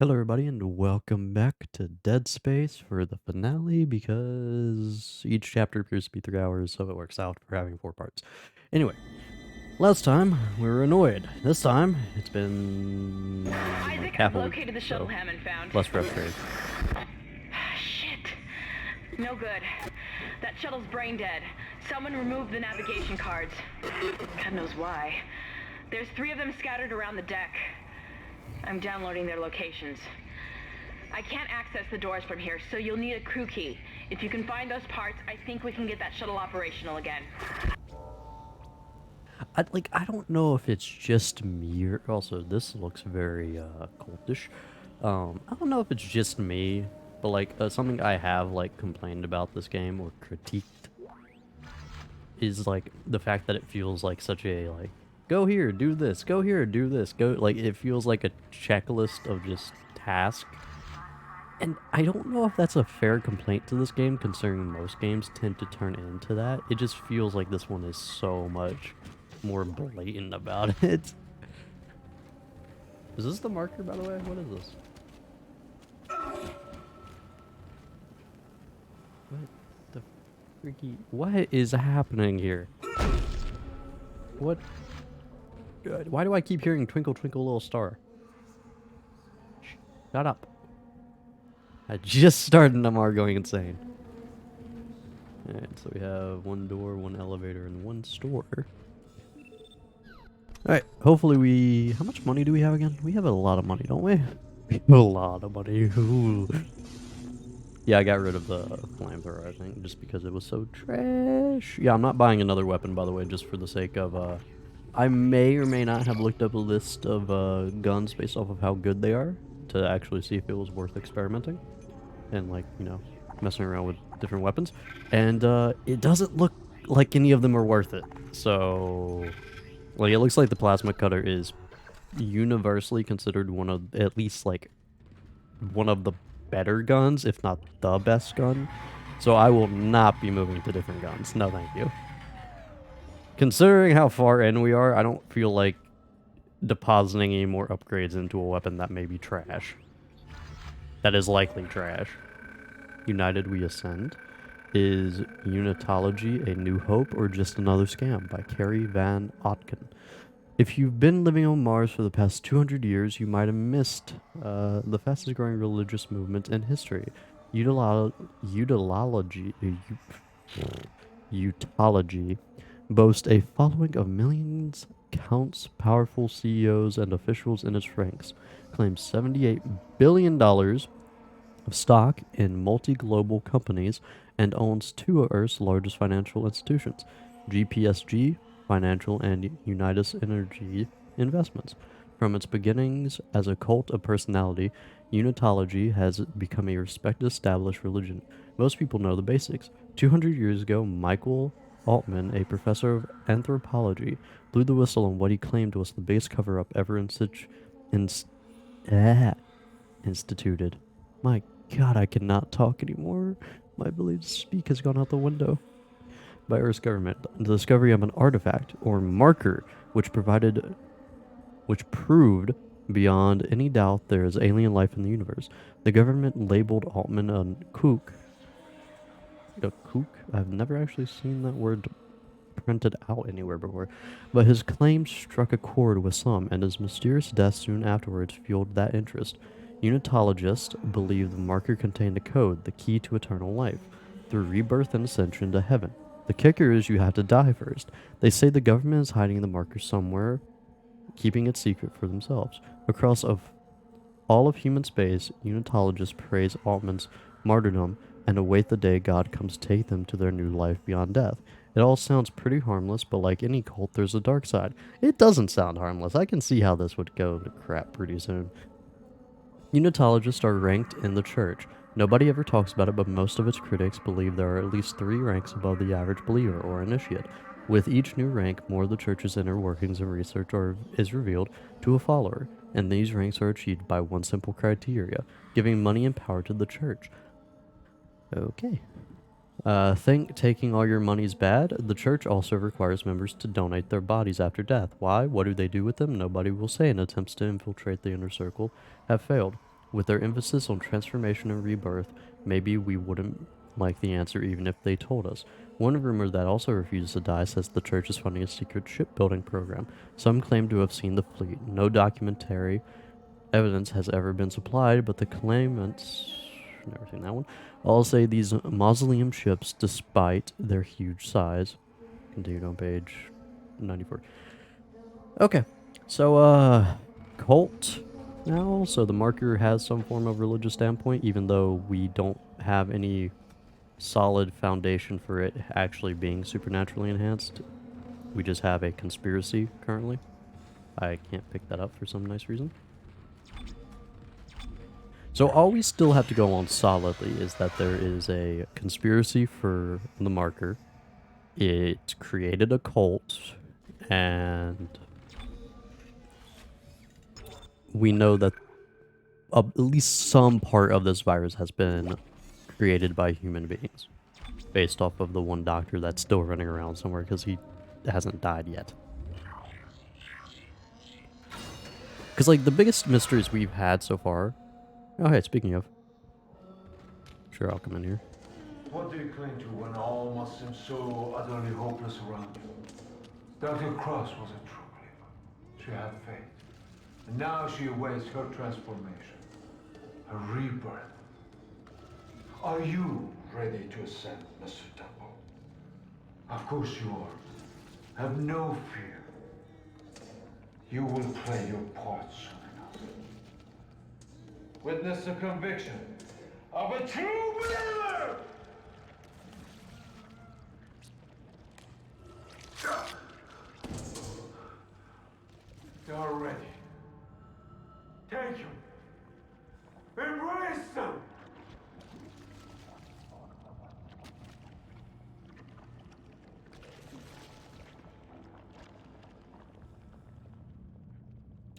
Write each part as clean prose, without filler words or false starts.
Hello, everybody, and welcome back to Dead Space for the finale because each chapter appears to be 3 hours, so it works out for having 4 parts. Anyway, last time we were annoyed. This time it's been like Isaac, half I've a week, located the shuttle so Hammond found. less frustrating. Shit. No good. That shuttle's brain dead. Someone removed the navigation cards. God knows why. There's 3 of them scattered around the deck. I'm downloading their locations. I can't access the doors from here, so you'll need a crew key. If you can find those parts, I think we can get that shuttle operational again. I don't know if it's just me or also this looks very cultish. I don't know if it's just me, but something I have complained about this game or critiqued is the fact that it feels like such a go here, do this, go here, do this, go it feels like a checklist of just tasks. And I don't know if that's a fair complaint to this game, considering most games tend to turn into that. It just feels like this one is so much more blatant about it. Is this the marker, by the way? What is this? What the freaky... What is happening here? What? Why do I keep hearing Twinkle Twinkle Little Star? Shut up. I just started and I'm already going insane. Alright, so we have one door, one elevator, and one store. Alright, hopefully we... How much money do we have again? We have a lot of money, don't we? We have a lot of money. Ooh. Yeah, I got rid of the flamethrower, I think, just because it was so trash. Yeah, I'm not buying another weapon, by the way, just for the sake of... I may or may not have looked up a list of guns based off of how good they are to actually see if it was worth experimenting and, messing around with different weapons. And it doesn't look like any of them are worth it. So... it looks like the plasma cutter is universally considered one of, at least, one of the better guns, if not the best gun. So I will not be moving to different guns. No, thank you. Considering how far in we are, I don't feel like depositing any more upgrades into a weapon that may be trash. That is likely trash. United We Ascend. Is Unitology a New Hope or just another scam? By Carrie Van Otken. If you've been living on Mars for the past 200 years, you might have missed the fastest growing religious movement in history. Utology boasts a following of millions, counts powerful CEOs and officials in its ranks, claims $78 billion of stock in multi-global companies, and owns 2 of Earth's largest financial institutions, GPSG Financial and Unitas Energy Investments. From its beginnings as a cult of personality, Unitology has become a respected established religion. Most people know the basics. 200 years ago, Michael Altman, a professor of anthropology, blew the whistle on what he claimed was the biggest cover-up ever instituted. My God, I cannot talk anymore. My ability to speak has gone out the window. By Earth's government, the discovery of an artifact or marker which proved beyond any doubt there is alien life in the universe. The government labeled Altman a kook. A kook? I've never actually seen that word printed out anywhere before, but his claims struck a chord with some, and his mysterious death soon afterwards fueled that interest. Unitologists believe the marker contained a code, the key to eternal life, through rebirth and ascension to heaven. The kicker is you have to die first. They say the government is hiding the marker somewhere, keeping it secret for themselves. Across all of human space, Unitologists praise Altman's martyrdom and await the day God comes to take them to their new life beyond death. It all sounds pretty harmless, but like any cult, there's a dark side. It doesn't sound harmless. I can see how this would go to crap pretty soon. Unitologists are ranked in the church. Nobody ever talks about it, but most of its critics believe there are at least 3 ranks above the average believer or initiate. With each new rank, more of the church's inner workings and research is revealed to a follower, and these ranks are achieved by one simple criteria: giving money and power to the church. Okay. Think taking all your money is bad? The church also requires members to donate their bodies after death. Why? What do they do with them? Nobody will say, and attempts to infiltrate the inner circle have failed. With their emphasis on transformation and rebirth, maybe we wouldn't like the answer even if they told us. One rumor that also refuses to die says the church is funding a secret shipbuilding program. Some claim to have seen the fleet. No documentary evidence has ever been supplied, but the claimants... Never seen that one. All say these mausoleum ships, despite their huge size... Continued on page 94. Okay, so, cult now. So the marker has some form of religious standpoint, even though we don't have any solid foundation for it actually being supernaturally enhanced. We just have a conspiracy currently. I can't pick that up for some nice reason. So all we still have to go on solidly is that there is a conspiracy for the marker. It created a cult, and we know that at least some part of this virus has been created by human beings, based off of the one doctor that's still running around somewhere because he hasn't died yet. Because, like, the biggest mysteries we've had so far... Oh, hey, speaking of... Sure, I'll come in here. What do you cling to when all must seem so utterly hopeless around you? Dr. Cross was a true believer. She had faith. And now she awaits her transformation. Her rebirth. Are you ready to ascend, Mr. Temple? Of course you are. Have no fear. You will play your part soon enough. Witness the conviction of a true believer! They are ready. Take them. Embrace them!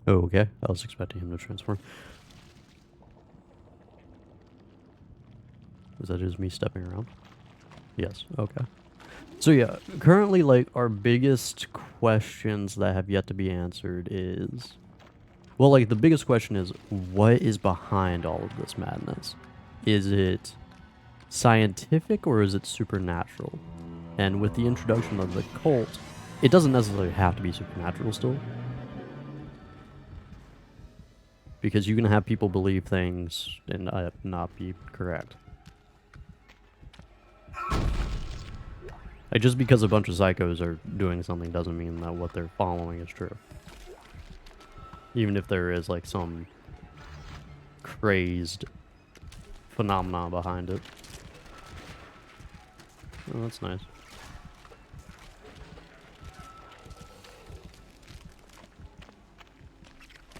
Oh, okay. I was expecting him to transform. Is that just me stepping around? Yes, okay. So yeah, currently, like, our biggest questions that have yet to be answered is... Well, like, the biggest question is, what is behind all of this madness? Is it scientific or is it supernatural? And with the introduction of the cult, it doesn't necessarily have to be supernatural still. Because you can have people believe things and not be correct. Like, just because a bunch of psychos are doing something doesn't mean that what they're following is true. Even if there is, like, some crazed phenomenon behind it. Oh, that's nice.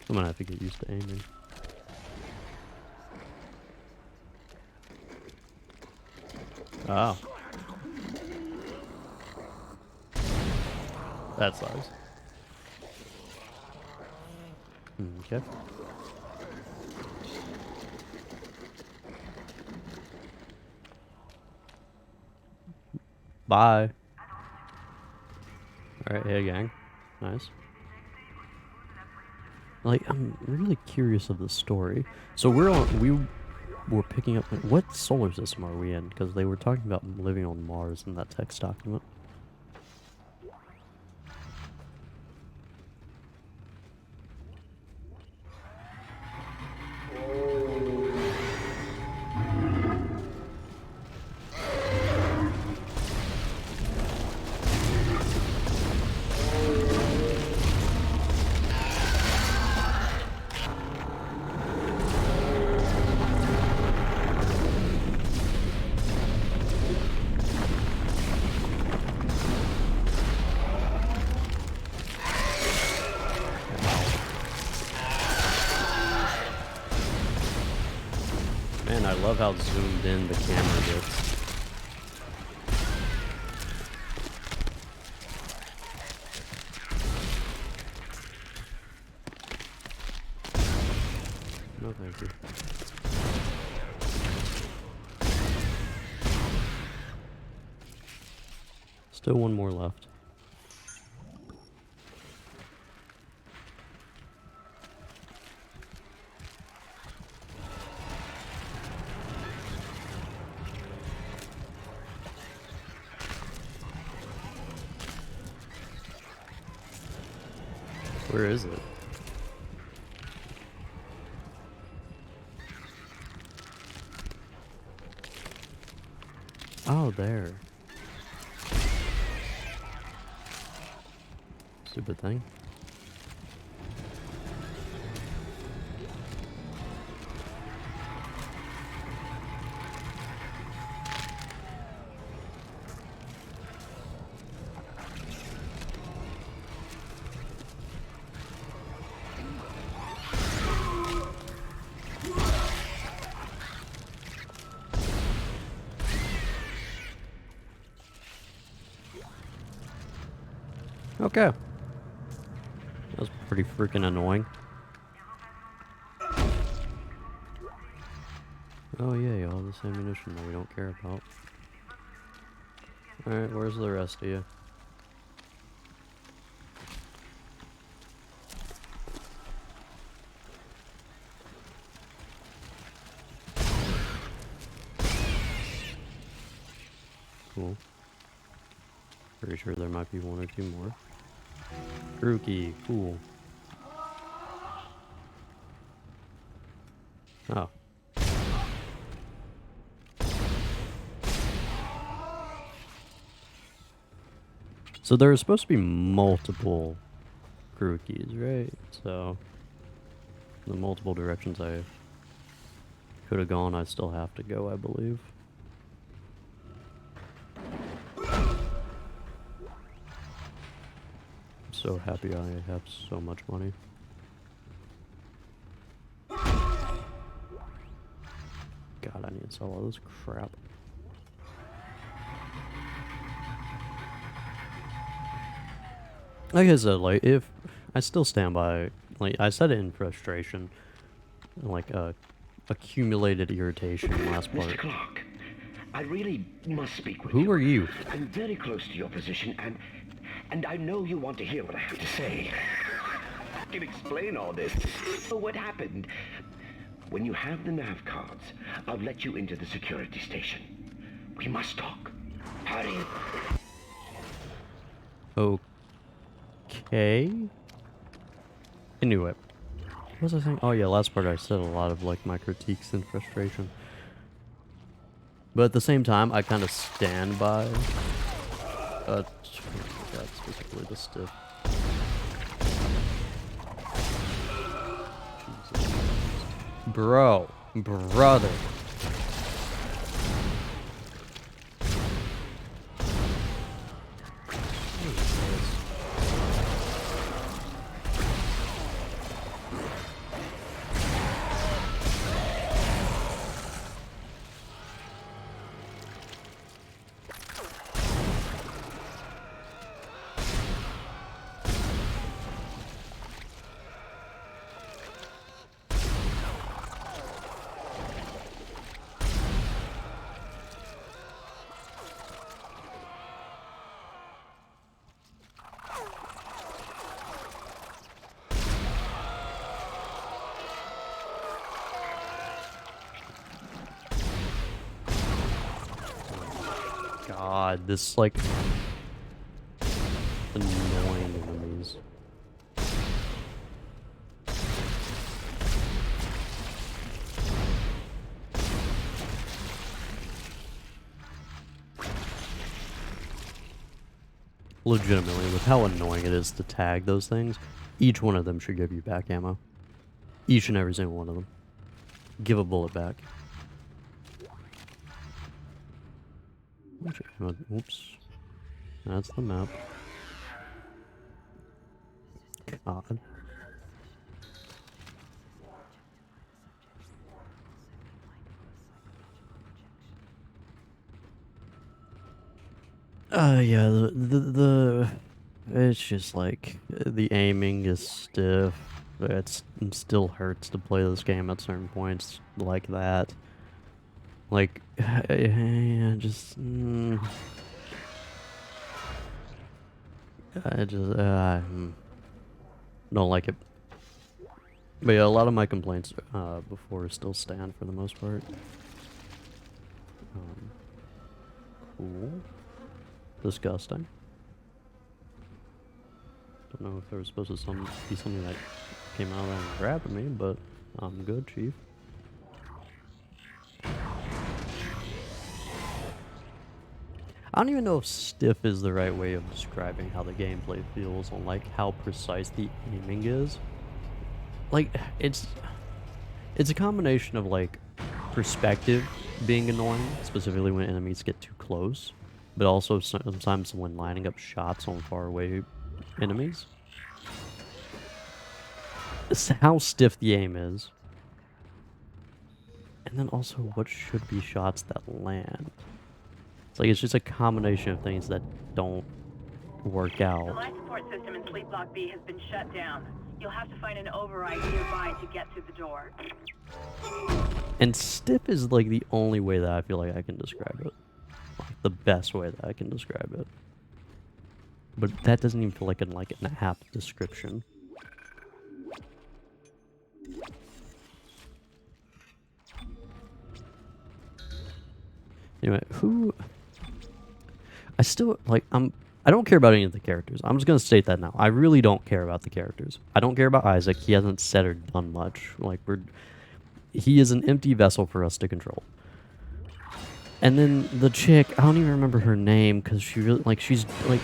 I'm gonna have to get used to aiming. Oh. That sucks. Okay. Bye. Alright, hey gang. Nice. Like, I'm really curious of the story. So we were picking up... What solar system are we in? Because they were talking about living on Mars in that text document. Man, I love how zoomed in the camera gets. No, thank you. Still one more left. Where is it? Oh, there. Stupid thing. Okay. That was pretty freaking annoying. Oh yeah, all this ammunition that we don't care about. Alright, where's the rest of you? Cool. Pretty sure there might be one or two more. Rookie, cool. Oh. So there are supposed to be multiple crew keys, right? So the multiple directions I could have gone, I still have to go, I believe. I'm so happy I have so much money. God, I need to sell all this crap. Like I said, like, if I still stand by, like, I said it in frustration, like, accumulated irritation last part. Mr. Clark, I really must speak with you. Who are you? I'm very close to your position, and I know you want to hear what I have to say. I can explain all this. So what happened? When you have the nav cards, I'll let you into the security station. We must talk. Hurry. Okay. Anyway. What was I saying? Oh yeah, last part I said a lot of like my critiques and frustration. But at the same time, I kind of stand by. God, specifically the stiff. Jesus. Bro, brother. God, this like annoying enemies. Legitimately, with how annoying it is to tag those things, each one of them should give you back ammo. Each and every single one of them. Give a bullet back. Oops. That's the map. God. Yeah, it's just like, the aiming is stiff. It still hurts to play this game at certain points like that. Like, I just, I just, don't like it. But yeah, a lot of my complaints before still stand for the most part. Cool. Disgusting. Don't know if there was supposed to be something that came out of that and grabbed me, but I'm good, Chief. I don't even know if stiff is the right way of describing how the gameplay feels on like how precise the aiming is. Like it's a combination of like perspective being annoying, specifically when enemies get too close, but also sometimes when lining up shots on far away enemies. It's how stiff the aim is. And then also what should be shots that land. It's like it's just a combination of things that don't work out. The life support system in Sleep Block B has been shut down. You'll have to find an override nearby to get through the door. And stiff is like the only way that I feel like I can describe it. Like the best way that I can describe it. But that doesn't even feel like an apt description. Anyway, I still like I don't care about any of the characters. I'm just gonna state that now. I really don't care about the characters. I don't care about Isaac. He hasn't said or done much. Like he is an empty vessel for us to control. And then the chick, I don't even remember her name because she's like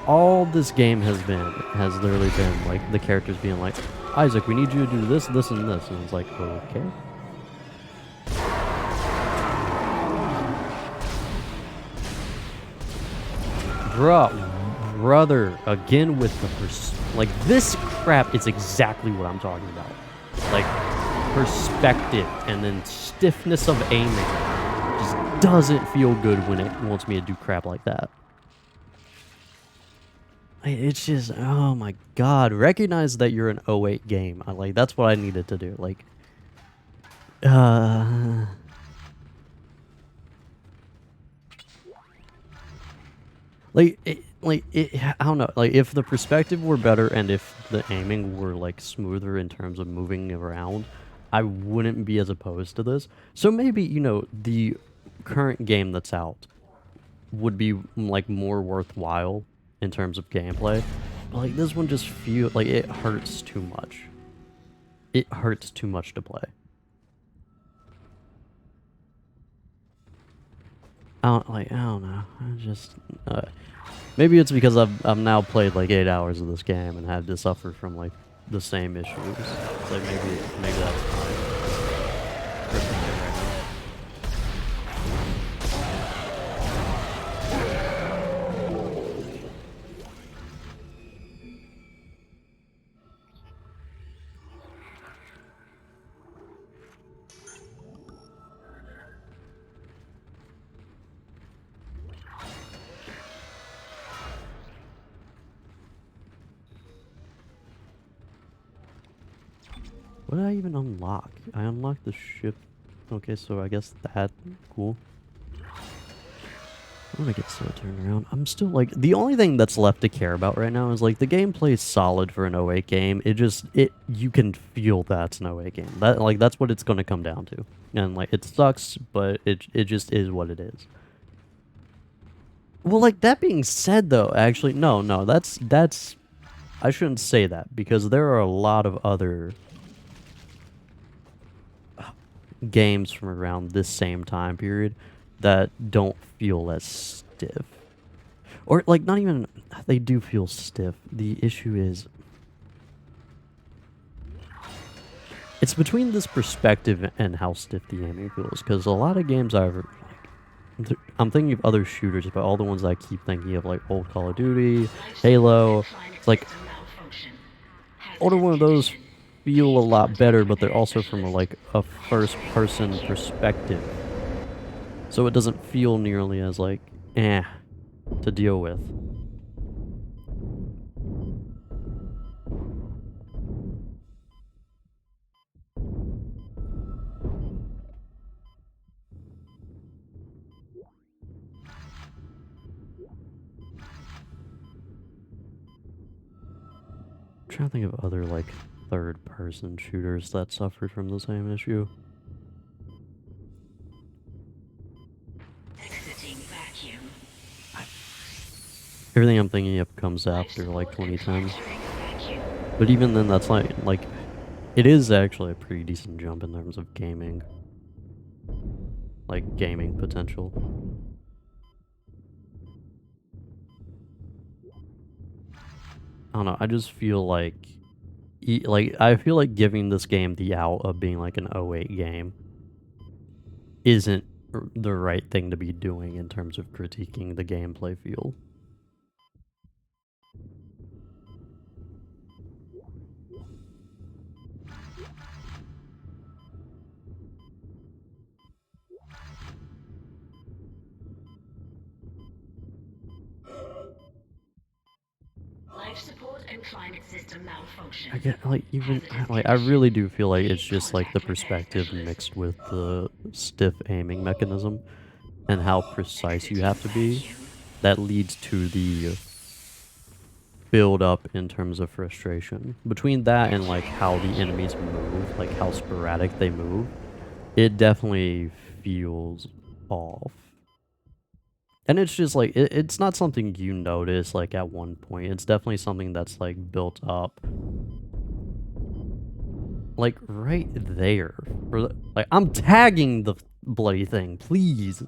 all this game has literally been like the characters being like, Isaac, we need you to do this, this, and this, and it's like, okay. Brother, again with the like this crap is exactly what I'm talking about. Like perspective and then stiffness of aiming just doesn't feel good when it wants me to do crap like that. It's just, oh my god, recognize that you're an 08 game. That's what I needed to do. Like I don't know. Like, if the perspective were better and if the aiming were, like, smoother in terms of moving around, I wouldn't be as opposed to this. So maybe, you know, the current game that's out would be, like, more worthwhile in terms of gameplay. But, like, this one just feels like it hurts too much. It hurts too much to play. I don't know. I just maybe it's because I've now played like 8 hours of this game and had to suffer from like the same issues. It's like maybe that's fine. What did I even unlock? I unlocked the ship. Okay, so I guess that cool. I'm gonna get so turned around. I'm still like the only thing that's left to care about right now is like the gameplay is solid for an 08 game. You can feel that's an 08 game. That's what it's gonna come down to. And like it sucks, but it just is what it is. Well, like that being said though, actually no, that's I shouldn't say that because there are a lot of other games from around this same time period that don't feel as stiff. Or, like, not even... They do feel stiff. The issue is... It's between this perspective and how stiff the aiming feels. Because a lot of games I'm thinking of other shooters, but all the ones I keep thinking of, like, old Call of Duty, Halo... It's like... Older one of those feel a lot better, but they're also from a first-person perspective. So it doesn't feel nearly as like, to deal with. I'm trying to think of other, like, third-person shooters that suffered from the same issue. Everything I'm thinking of comes after like 2010. But even then, that's like it is actually a pretty decent jump in terms of gaming, like gaming potential. I don't know. I just feel like, I feel like giving this game the out of being like an 08 game isn't the right thing to be doing in terms of critiquing the gameplay feel. Life support and climate system malfunction. I get I really do feel like it's just like the perspective mixed with the stiff aiming mechanism and how precise you have to be that leads to the build up in terms of frustration. Between that and like how the enemies move, like how sporadic they move, it definitely feels off. And it's just like it's not something you notice like at one point. It's definitely something that's like built up. Like right there. Like I'm tagging the bloody thing, please.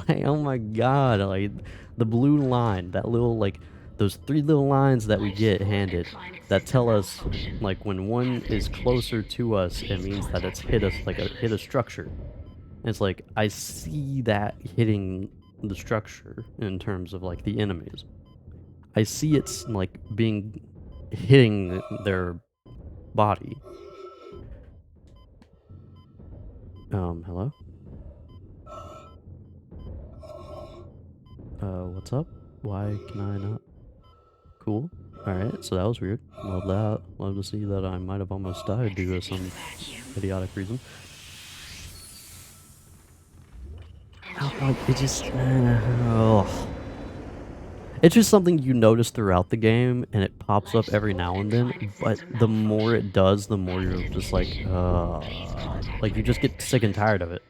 Like oh my god, like the blue line, that little like those 3 little lines that we get handed that tell us like when one is closer to us, it means that it's hit us like hit a structure. And it's like I see that hitting the structure in terms of like the enemies. I see it's like hitting their body. Hello? What's up? Why can I not? Cool. Alright, so that was weird. Love that. Love to see that I might have almost died due to some idiotic reason. Oh, like, it just... It's just something you notice throughout the game, and it pops up every now and then, but the more it does, the more you're just like you just get sick and tired of it.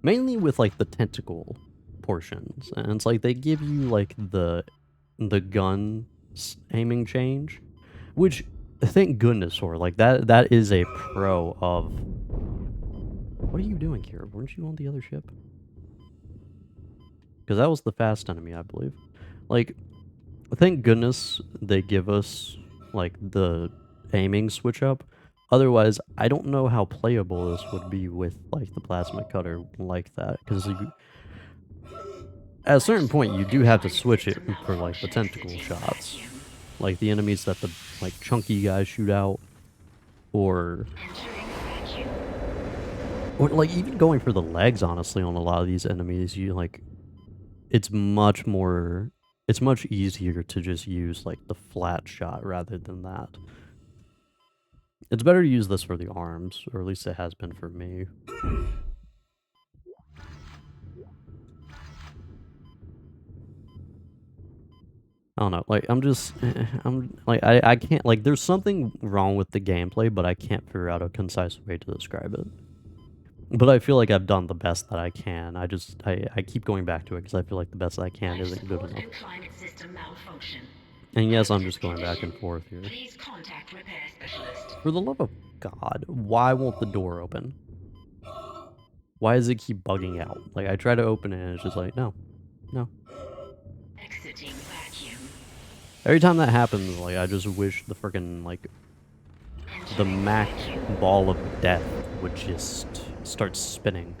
Mainly with, like, the tentacle portions, and it's like, they give you, like, the gun aiming change, which, thank goodness for, like, that is a pro of... What are you doing here? Weren't you on the other ship? Because that was the fast enemy, I believe. Like, thank goodness they give us, like, the aiming switch up. Otherwise, I don't know how playable this would be with, like, the plasma cutter like that. Because at a certain point, you do have to switch it for, like, the tentacle shots. Like, the enemies that the, like, chunky guys shoot out. Or, like, even going for the legs, honestly, on a lot of these enemies, you, like... It's much easier to just use, like, the flat shot rather than that. It's better to use this for the arms, or at least it has been for me. I don't know, like, I can't, like, there's something wrong with the gameplay, but I can't figure out a concise way to describe it. But I feel like I've done the best that I can. I keep going back to it because I feel like the best I can isn't good enough. And yes, I'm just going back and forth here. For the love of God, why won't the door open? Why does it keep bugging out? Like, I try to open it and it's just like, no. Every time that happens, like, I just wish the frickin', like, the Mac ball of death would just start spinning.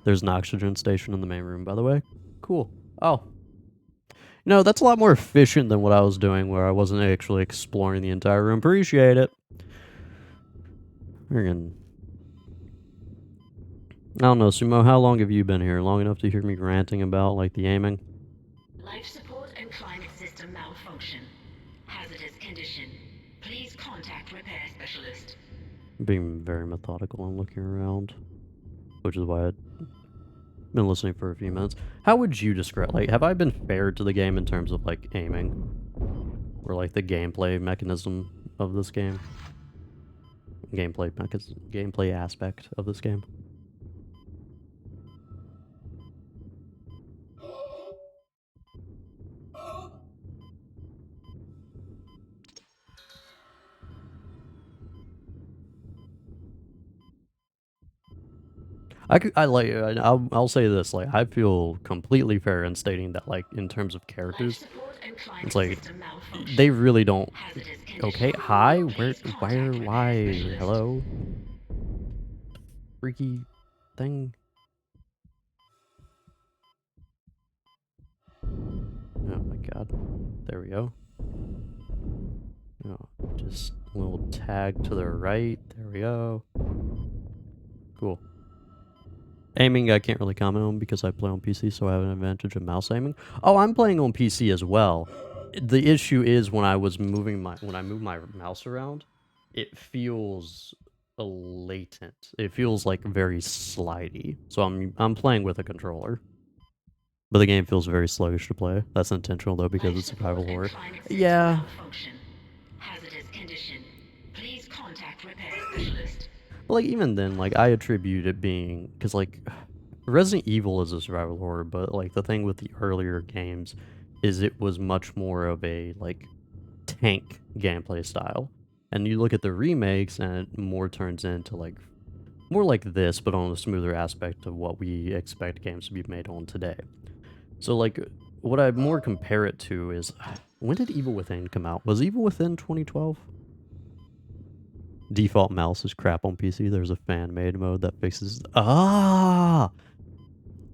There's an oxygen station in the main room, by the way. Cool. Oh. You know, that's a lot more efficient than what I was doing, where I wasn't actually exploring the entire room. Appreciate it. Friggin'. I don't know, Sumo, how long have you been here? Long enough to hear me ranting about, like, the aiming? Life support and climate system malfunction. Hazardous condition. Please contact repair specialist. Being very methodical and looking around, which is why I've been listening for a few minutes. How would you describe, like, have I been fair to the game in terms of, like, aiming? Or, like, the gameplay mechanism of this game? Gameplay aspect of this game? I'll say this, like, I feel completely fair in stating that, like, in terms of Life characters, support and it's climate like system malfunction. they really don't. Hazardous Okay, condition. hi, Please contact repair why, specialist. hello, freaky thing. Oh my god, there we go. Oh, just a little tag to the right. There we go. Cool. Aiming, I can't really comment on because I play on PC, so I have an advantage of mouse aiming. Oh, I'm playing on PC as well. The issue is when I move my mouse around, it feels latent. It feels like very slidey. So I'm playing with a controller. But the game feels very sluggish to play. That's intentional though because Life it's support survival and horror. climate system Yeah. malfunction. Hazardous condition. Please contact repair specialist. But like even then, like I attribute it being because like Resident Evil is a survival horror, but like the thing with the earlier games is it was much more of a like tank gameplay style. And you look at the remakes and it more turns into like more like this, but on a smoother aspect of what we expect games to be made on today. So like what I more compare it to is when did Evil Within come out? Was Evil Within 2012? Default mouse is crap on PC. There's a fan made mode that fixes.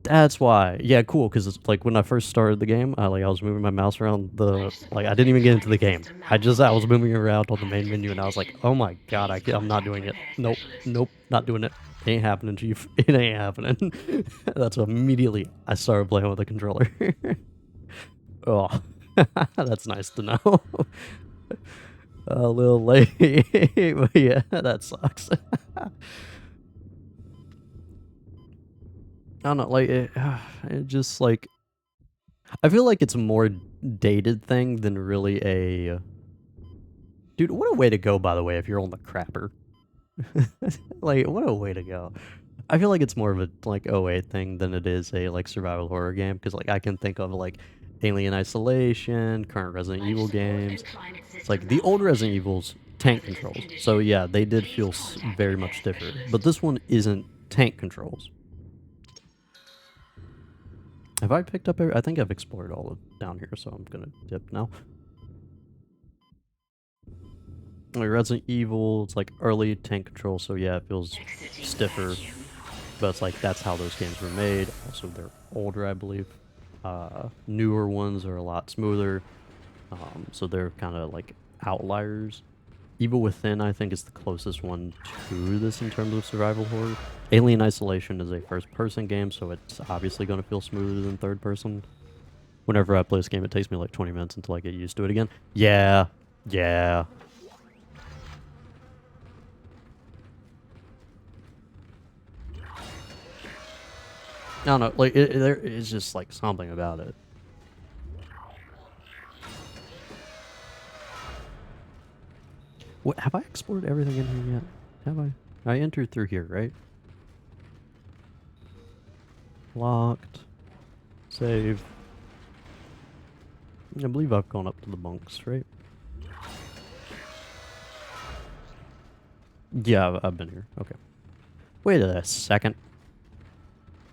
That's why. Yeah, cool. Because it's like when I first started the game, I was moving my mouse around the I didn't even get into the game. I was moving around on the main menu, and I was like, oh my god, I'm not doing it. Nope, nope, not doing it. Ain't happening, Chief. It ain't happening. That's immediately I started playing with the controller. Oh, that's nice to know. A little late, but yeah, that sucks. I don't know, like it just like I feel like it's a more dated thing than really a. Dude, what a way to go, by the way, if you're on the crapper. Like, what a way to go. I feel like it's more of a like '08 thing than it is a like survival horror game because like I can think of like Alien Isolation, current Resident Life Evil support and games. climate It's system like the old Resident malfunction. Evils tank Hazardous controls. condition. So yeah, they did Please feel contact very repair much stiffer. specialist. But this one isn't tank controls. Have I picked up? I think I've explored all of down here, so I'm gonna dip now. Like Resident Evil, it's like early tank control, so yeah, it feels Exiting stiffer. vacuum. But it's like that's how those games were made. Also, they're older, I believe. Newer ones are a lot smoother. So they're kind of like outliers. Evil Within, I think, is the closest one to this in terms of survival horror. Alien Isolation is a first-person game, so it's obviously going to feel smoother than third-person. Whenever I play this game, it takes me like 20 minutes until I get used to it again. Yeah, yeah. I don't know, like, there is just like something about it. What, have I explored everything in here yet? Have I? I entered through here, right? Locked. Save. I believe I've gone up to the bunks, right? Yeah, I've been here. Okay. Wait a second.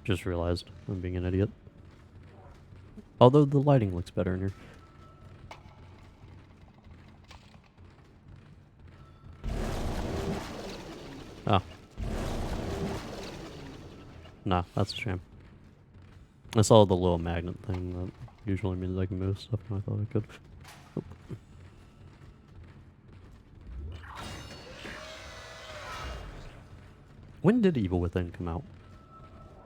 Just realized I'm being an idiot. Although the lighting looks better in here. Oh. Nah, that's a shame. I saw the little magnet thing that usually means I can move stuff, and I thought I could. Nope. When did Evil Within come out?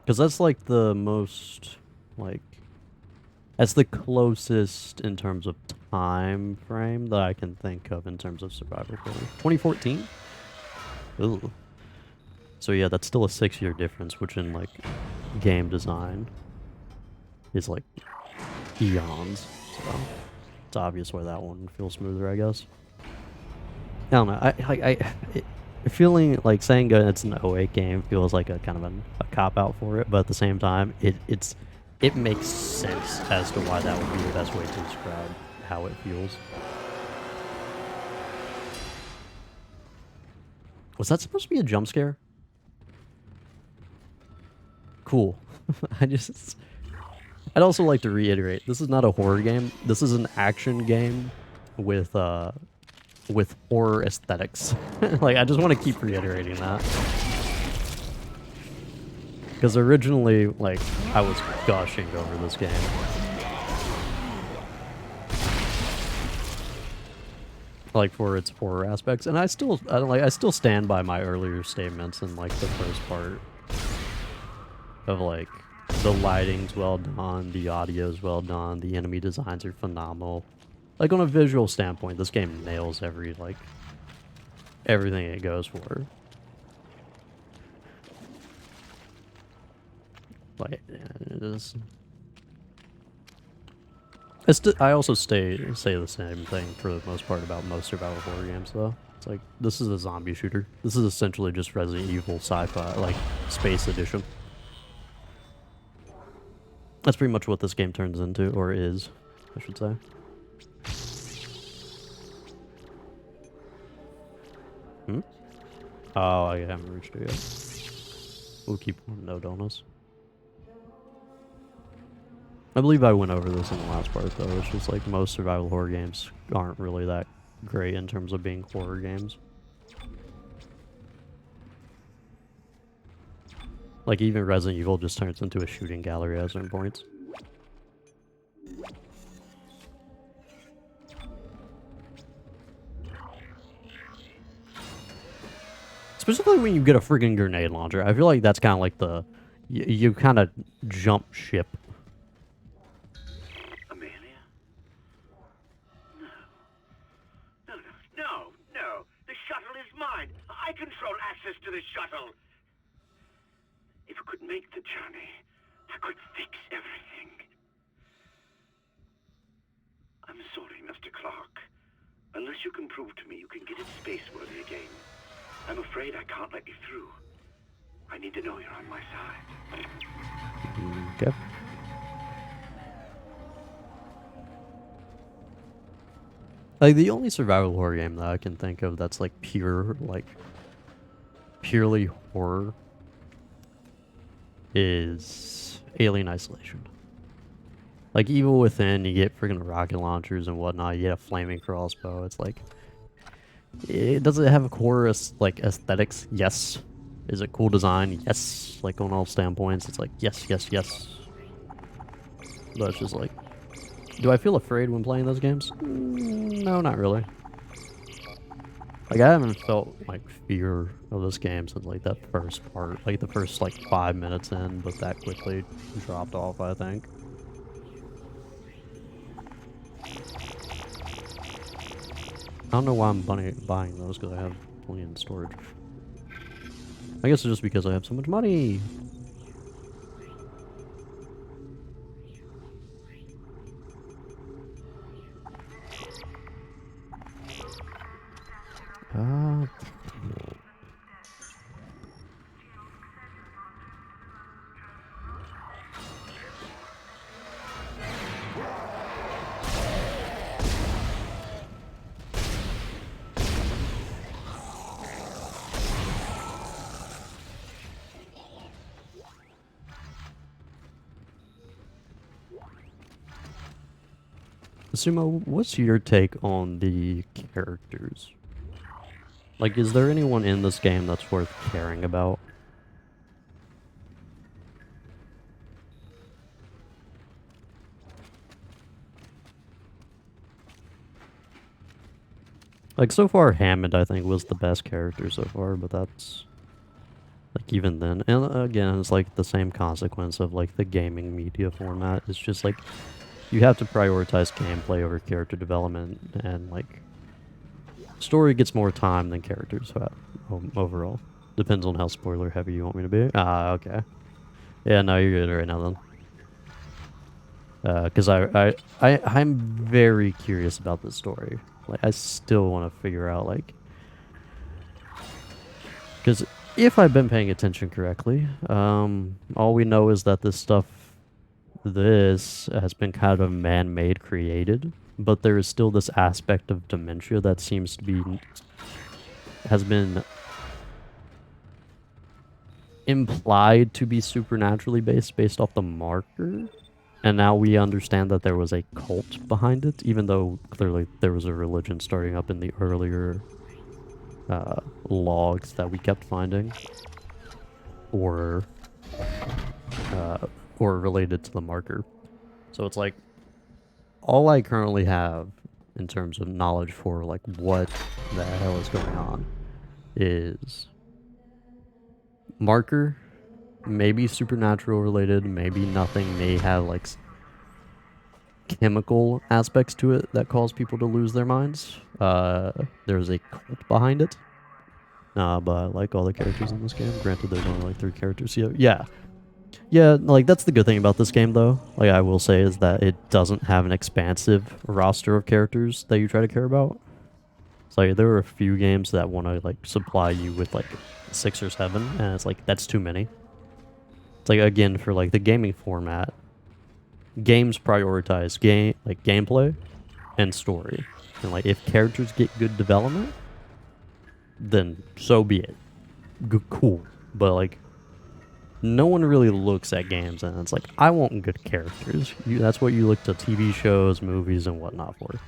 Because that's like the most, like, that's the closest in terms of time frame that I can think of in terms of survival horror. 2014? Ooh. So yeah, that's still a 6-year difference, which in like game design is like eons. So it's obvious why that one feels smoother, I guess. I don't know. Feeling like saying it's an '08 game feels like a kind of a cop out for it, but at the same time, it makes sense as to why that would be the best way to describe how it feels. Was that supposed to be a jump scare? cool. I'd also like to reiterate, this is not a horror game. This is an action game with horror aesthetics. Like, I just want to keep reiterating that. Because originally, like, I was gushing over this game. Like, for its horror aspects. And I still stand by my earlier statements in, like, the first part. Of, like, the lighting's well done, the audio's well done, the enemy designs are phenomenal. Like, on a visual standpoint, this game nails everything it goes for. Like, it is... I also say the same thing for the most part about most survival horror games, though. It's like, this is a zombie shooter. This is essentially just Resident Evil sci-fi, like, space edition. That's pretty much what this game turns into, or is, I should say. Hmm? Oh, I haven't reached it yet. We'll keep one note on us. I believe I went over this in the last part, though. It's just like most survival horror games aren't really that great in terms of being horror games. Like, even Resident Evil just turns into a shooting gallery at certain points. Especially when you get a freaking grenade launcher. I feel like that's kind of like the... You kind of jump ship. Amelia? No. The shuttle is mine. I control access to the shuttle. If I could make the journey, I could fix everything. I'm sorry, Mr. Clark. Unless you can prove to me you can get it space-worthy again, I'm afraid I can't let you through. I need to know you're on my side. Okay. Like, the only survival horror game that I can think of that's, like, purely horror is Alien Isolation. Like, Evil Within, you get freaking rocket launchers and whatnot, you get a flaming crossbow. It's like, does it have a horror, like, aesthetics? Yes. Is it cool design? Yes. Like, on all standpoints, it's like, yes. But it's just like, do I feel afraid when playing those games? No, not really. Like, I haven't felt, like, fear of this game since, like, that first part. Like, the first, like, 5 minutes in, but that quickly dropped off, I think. I don't know why I'm buying those, because I have plenty in storage. I guess it's just because I have so much money. Sumo, what's your take on the characters? Like, is there anyone in this game that's worth caring about? Like, so far, Hammond, I think, was the best character so far, but that's... Like, even then. And again, it's like the same consequence of, like, the gaming media format. It's just, like, you have to prioritize gameplay over character development, and, like, story gets more time than characters overall. Depends on how spoiler heavy you want me to be. Ah, okay. Yeah, no, you're good right now then. Because I'm very curious about this story. Like, I still want to figure out, like... Because if I've been paying attention correctly, all we know is that this has been kind of man-made created, but there is still this aspect of dementia that seems to be... has been implied to be supernaturally based off the marker. And now we understand that there was a cult behind it, even though clearly there was a religion starting up in the earlier logs that we kept finding, or related to the marker. So it's like, all I currently have in terms of knowledge for like what the hell is going on is marker, maybe supernatural related, maybe nothing, may have like chemical aspects to it that cause people to lose their minds. There's a cult behind it. But I like all the characters in this game. Granted, there's only like 3 characters here. Yeah, like that's the good thing about this game, though. Like I will say is that it doesn't have an expansive roster of characters that you try to care about. It's like there are a few games that want to like supply you with like 6 or 7, and it's like that's too many. It's like, again, for like the gaming format, games prioritize gameplay and story, and like if characters get good development, then so be it. Cool, but like no one really looks at games and it's like, I want good characters. That's what you look to TV shows, movies, and whatnot for.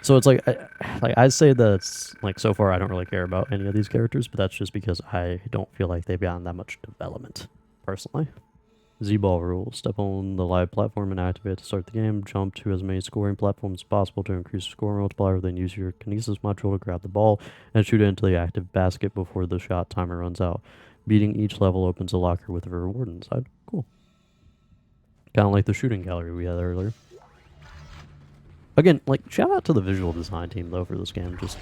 So it's like, I'd say that it's like, so far I don't really care about any of these characters, but that's just because I don't feel like they've gotten that much development, personally. Z-Ball rules. Step on the live platform and activate to start the game. Jump to as many scoring platforms as possible to increase the score multiplier. Then use your kinesis module to grab the ball and shoot it into the active basket before the shot timer runs out. Beating each level opens a locker with a reward inside. Cool. Kind of like the shooting gallery we had earlier. Again, like, shout out to the visual design team, though, for this game. Just,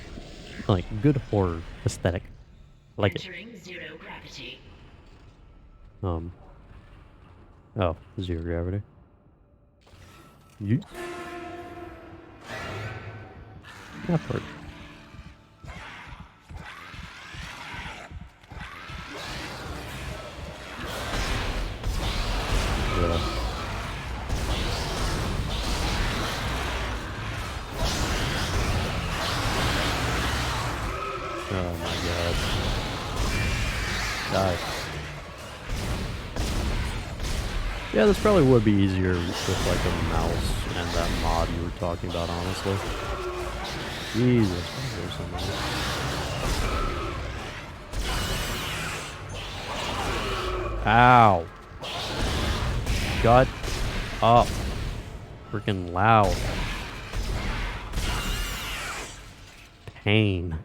like, good horror aesthetic. I like it. Zero gravity. Oh, 0 gravity. That part. Yeah. Oh my god. Die. Yeah, this probably would be easier with like a mouse and that mod you were talking about, honestly. Jesus, there's so many. Ow. Shut up. Freaking loud. Pain.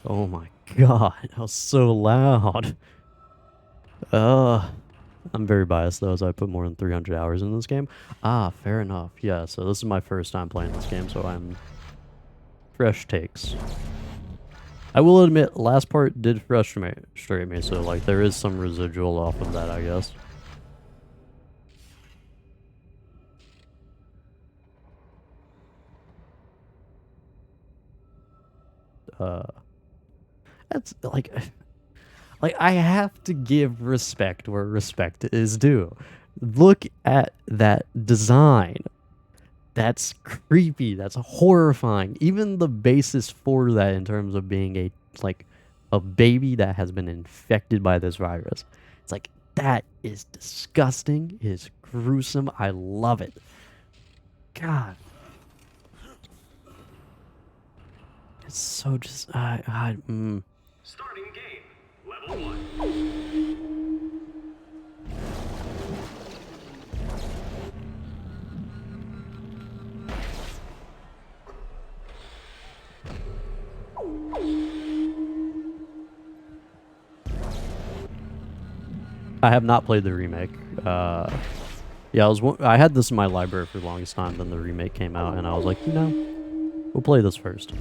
Oh my god, that was so loud. I'm very biased though, as I put more than 300 hours in this game. Ah, fair enough. Yeah, so this is my first time playing this game, so I'm fresh takes. I will admit, last part did frustrate me, so like there is some residual off of that, I guess. That's like I have to give respect where respect is due. Look at that design. That's creepy. That's horrifying. Even the basis for that in terms of being a baby that has been infected by this virus. It's like, that is disgusting. It is gruesome. I love it. God. It's so just Starting game, level 1. I have not played the remake. Yeah, I had this in my library for the longest time, then the remake came out, and I was like, we'll play this first.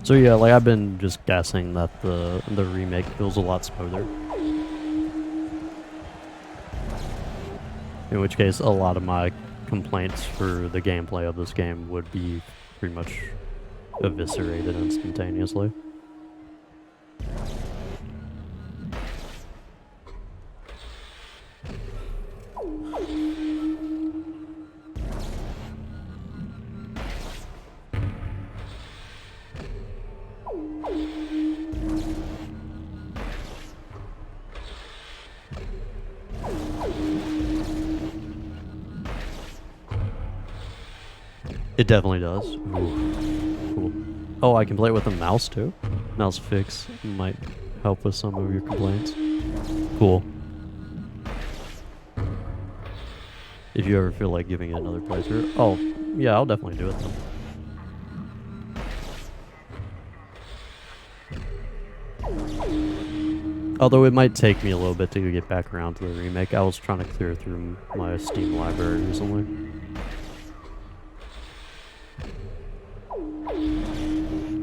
So yeah, like I've been just guessing that the remake feels a lot smoother. In which case, a lot of my complaints for the gameplay of this game would be pretty much eviscerated instantaneously. It definitely does. Ooh, cool. Oh, I can play it with a mouse too. Mouse fix might help with some of your complaints. Cool. If you ever feel like giving it another playthrough. Oh, yeah, I'll definitely do it then. Although it might take me a little bit to get back around to the remake. I was trying to clear through my Steam library recently.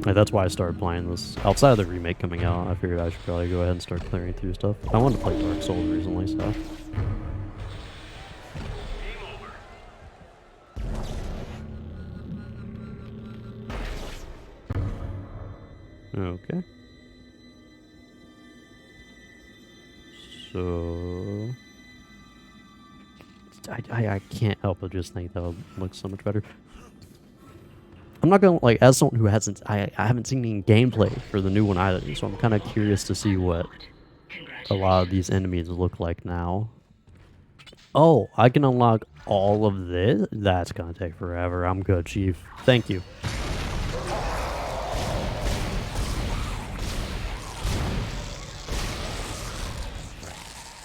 Like, that's why I started playing this. Outside of the remake coming out, I figured I should probably go ahead and start clearing through stuff. I wanted to play Dark Souls recently, so... Okay. So... I can't help but just think that would look so much better. I'm not gonna, like, as someone who hasn't... I haven't seen any gameplay for the new one either, so I'm kind of curious to see what a lot of these enemies look like now. Oh, I can unlock all of this? That's gonna take forever. I'm good, Chief. Thank you.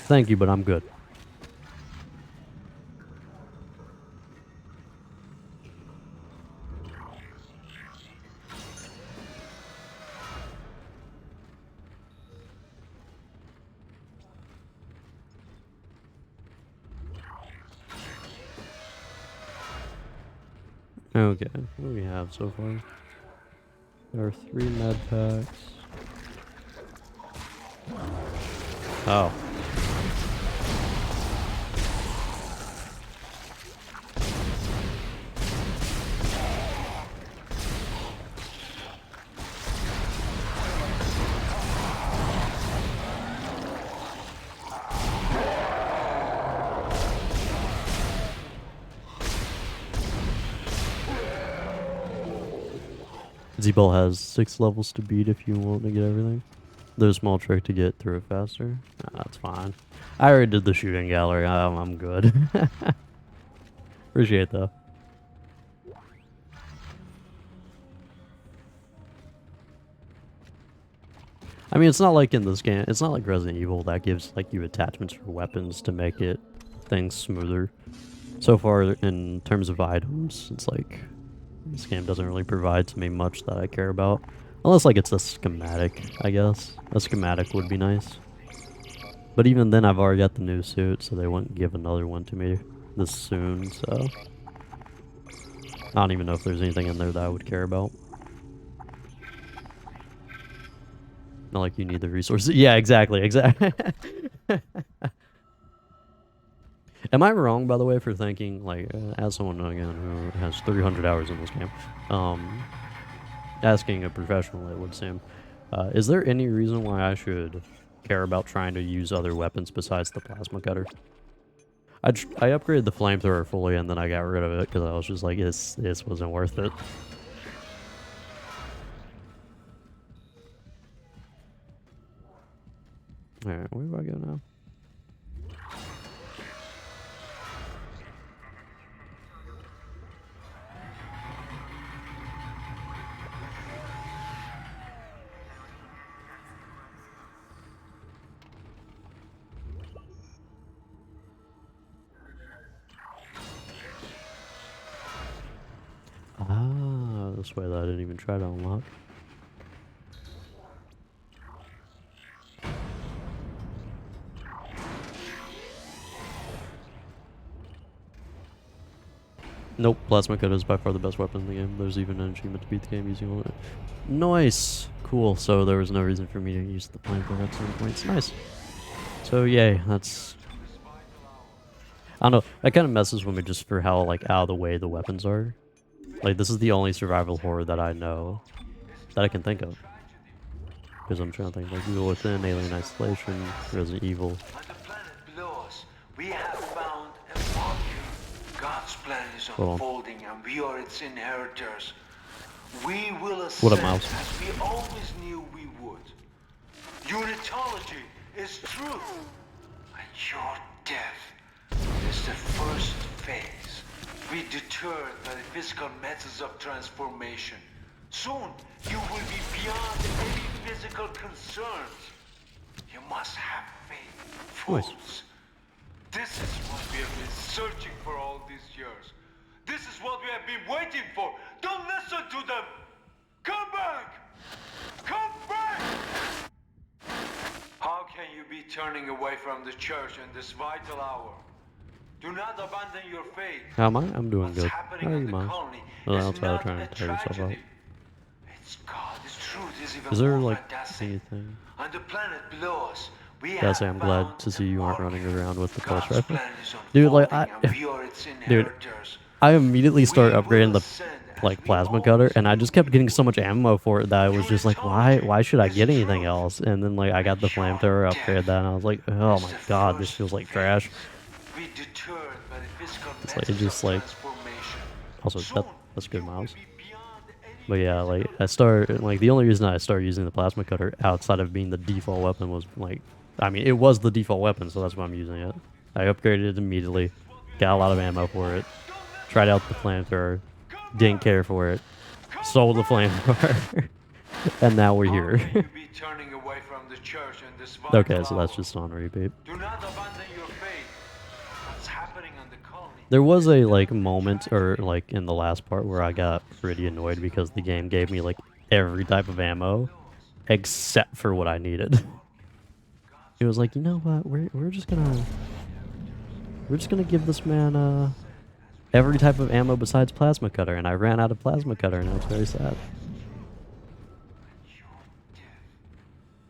Thank you, but I'm good. Okay, what do we have so far? There are 3 med packs. Oh. Z-Ball has 6 levels to beat if you want to get everything. There's a small trick to get through it faster. Nah, that's fine. I already did the shooting gallery. I'm good. Appreciate that. I mean, it's not like in this game. It's not like Resident Evil that gives like you attachments for weapons to make it things smoother. So far, in terms of items, it's like this game doesn't really provide to me much that I care about. Unless, like, it's a schematic, I guess. A schematic would be nice. But even then, I've already got the new suit, so they wouldn't give another one to me this soon, so... I don't even know if there's anything in there that I would care about. Not like you need the resources. Yeah, exactly. Am I wrong, by the way, for thinking, like, as someone, again, who has 300 hours in this game, asking a professional, it would seem, is there any reason why I should care about trying to use other weapons besides the plasma cutter? I upgraded the flamethrower fully, and then I got rid of it, because I was just like, this wasn't worth it. Alright, where do I go now? Ah, this way that I didn't even try to unlock. Nope, plasma cutter is by far the best weapon in the game. There's even an achievement to beat the game using it. Nice! Cool, so there was no reason for me to use the flamethrower at some points. Nice. So yay, that's... I don't know, that kind of messes with me just for how, like, out of the way the weapons are. Like, this is the only survival horror that I know, that I can think of. Because I'm trying to think, like, Evil Within, Alien Isolation, Resident Evil. On the planet below us, we have found a vacuum. God's plan is unfolding, and we are its inheritors. We will ascend as we always knew we would. Unitology is truth, and your death is the first phase. be deterred by the physical methods of transformation. Soon, you will be beyond any physical concerns. You must have faith, Nice. fools. This is what we have been searching for all these years. This is what we have been waiting for. Don't listen to them. Come back! Come back! How can you be turning away from the church in this vital hour? Do not abandon your faith. How am I? I'm doing What's good. happening How are in you, the Miles? colony Well, is outside not trying a to tear yourself out. tragedy. It's God. This truth is even Is there more like fantastic. anything? On the planet below us, we Gotta have say, I'm found glad to see you aren't running around with the pulse God's rifle. plan is Dude, like, unfolding, and we are its dude, inheritors. I immediately start We will upgrading the ascend as like we plasma cutter, always and I do. just kept getting so much ammo for it that I was just like, why should I get anything else? And then like I got the flamethrower, upgraded that, and I was like, oh my god, this feels like trash. Be deterred by the physical It's like, it methods just of like, transformation. also Soon, that's good, you will Miles. be beyond any But yeah, like physical the only reason I started using the plasma cutter outside of being the default weapon was like, I mean, it was the default weapon, so that's why I'm using it. I upgraded it immediately, got a lot of ammo for it, tried out the flamethrower, didn't care for it, sold the flamethrower, and now we're How can you here. be turning away from the church in this vital Okay, so that's hour? just on repeat. Do not abandon your faith. What's happening on the colony? There was a like moment or like in the last part where I got pretty annoyed because the game gave me like every type of ammo except for what I needed. It was like, you know what, we're just gonna give this man every type of ammo besides plasma cutter, and I ran out of plasma cutter, and I was very sad.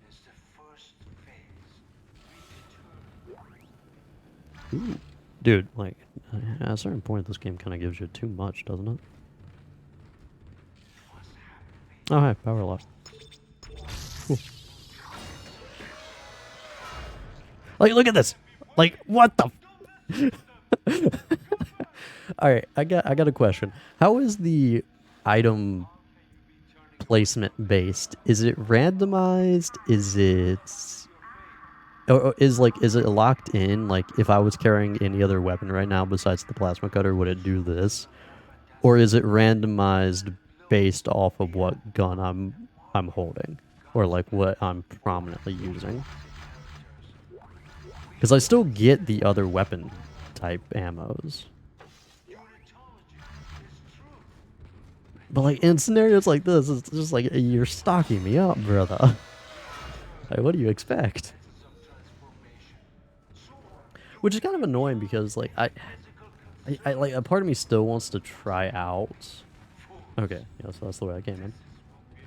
Is the first phase. Ooh. Dude, like at a certain point, this game kind of gives you too much, doesn't it? Oh, hey, power lock. Cool. Like, look at this. Like, what the? All right, I got a question. How is the item placement based? Is it randomized? Is it or is it locked in? Like, if I was carrying any other weapon right now besides the plasma cutter, would it do this? Or is it randomized based off of what gun I'm holding, or like what I'm prominently using? Because I still get the other weapon type ammos. But like in scenarios like this, it's just like, you're stocking me up, brother. Like, what do you expect? Which is kind of annoying because like I like, a part of me still wants to try out. Okay, yeah, so that's the way I came in.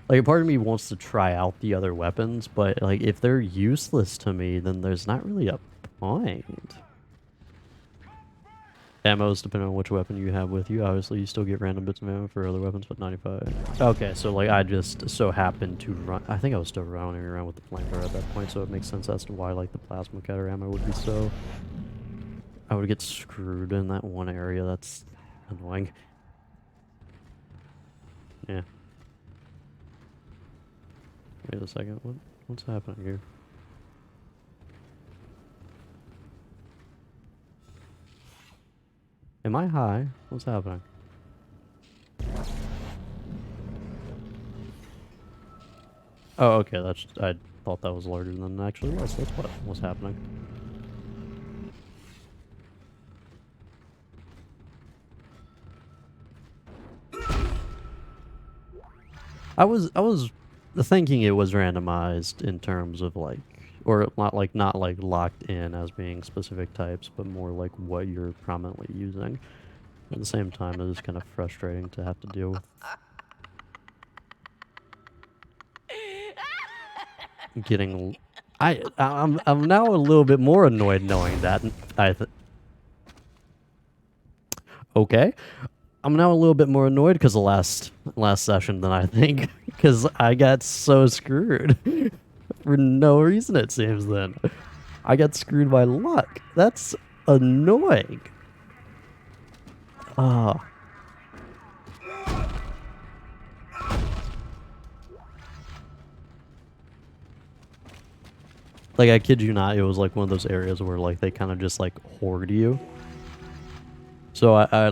Like, a part of me wants to try out the other weapons, but like if they're useless to me, then there's not really a point. Ammos, depending on which weapon you have with you. Obviously, you still get random bits of ammo for other weapons, but 95. Okay, so like I just so happened to run. I think I was still running around with the flamethrower at that point, so it makes sense as to why like the plasma cutter ammo would be so. I would get screwed in that one area. That's annoying. Yeah. Wait a second. What's happening here? Am I high? What's happening? Oh, okay. That's. I thought that was larger than it actually was. That's what was happening. I was thinking it was randomized in terms of like, or not like locked in as being specific types, but more like what you're prominently using. At the same time, it is kind of frustrating to have to deal with. Getting, I'm now a little bit more annoyed knowing that. Okay. I'm now a little bit more annoyed because of last session than I think, because I got so screwed for no reason, it seems. Then I got screwed by luck. That's annoying. Like, I kid you not, it was like one of those areas where like they kind of just like hoard you. So I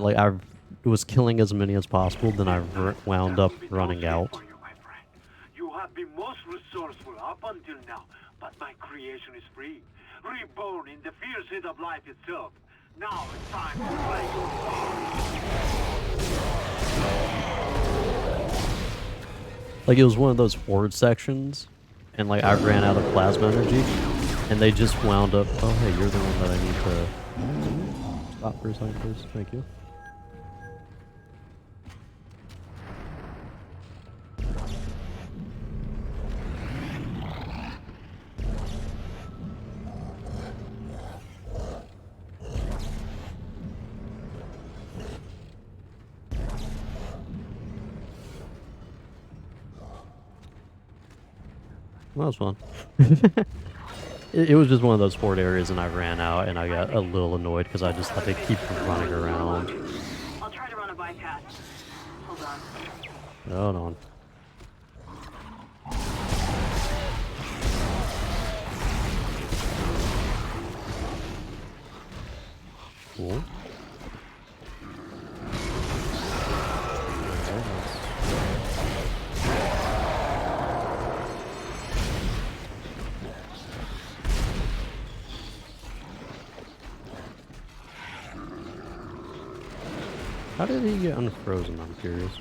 was killing as many as possible, then I wound up running out. For you, my friend. You have been most resourceful up until now, but my creation is free, reborn in the fierce heat of life itself. Now it's time to play your part. Like, it was one of those horde sections, and like I ran out of plasma energy, and they just wound up. Oh, hey, you're the one that I need to stop for a second, please. Thank you. Well, that was fun. It was just one of those horde areas, and I ran out, and I got a little annoyed because I just had to keep running around. I'll try to run a bypass. Hold on. Hold on. Cool. How did he get unfrozen? I'm curious.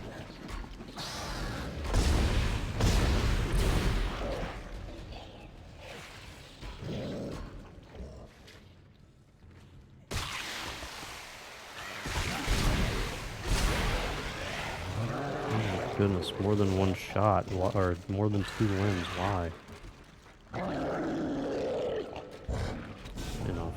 Goodness, more than one shot, or more than 2 limbs, why? Enough.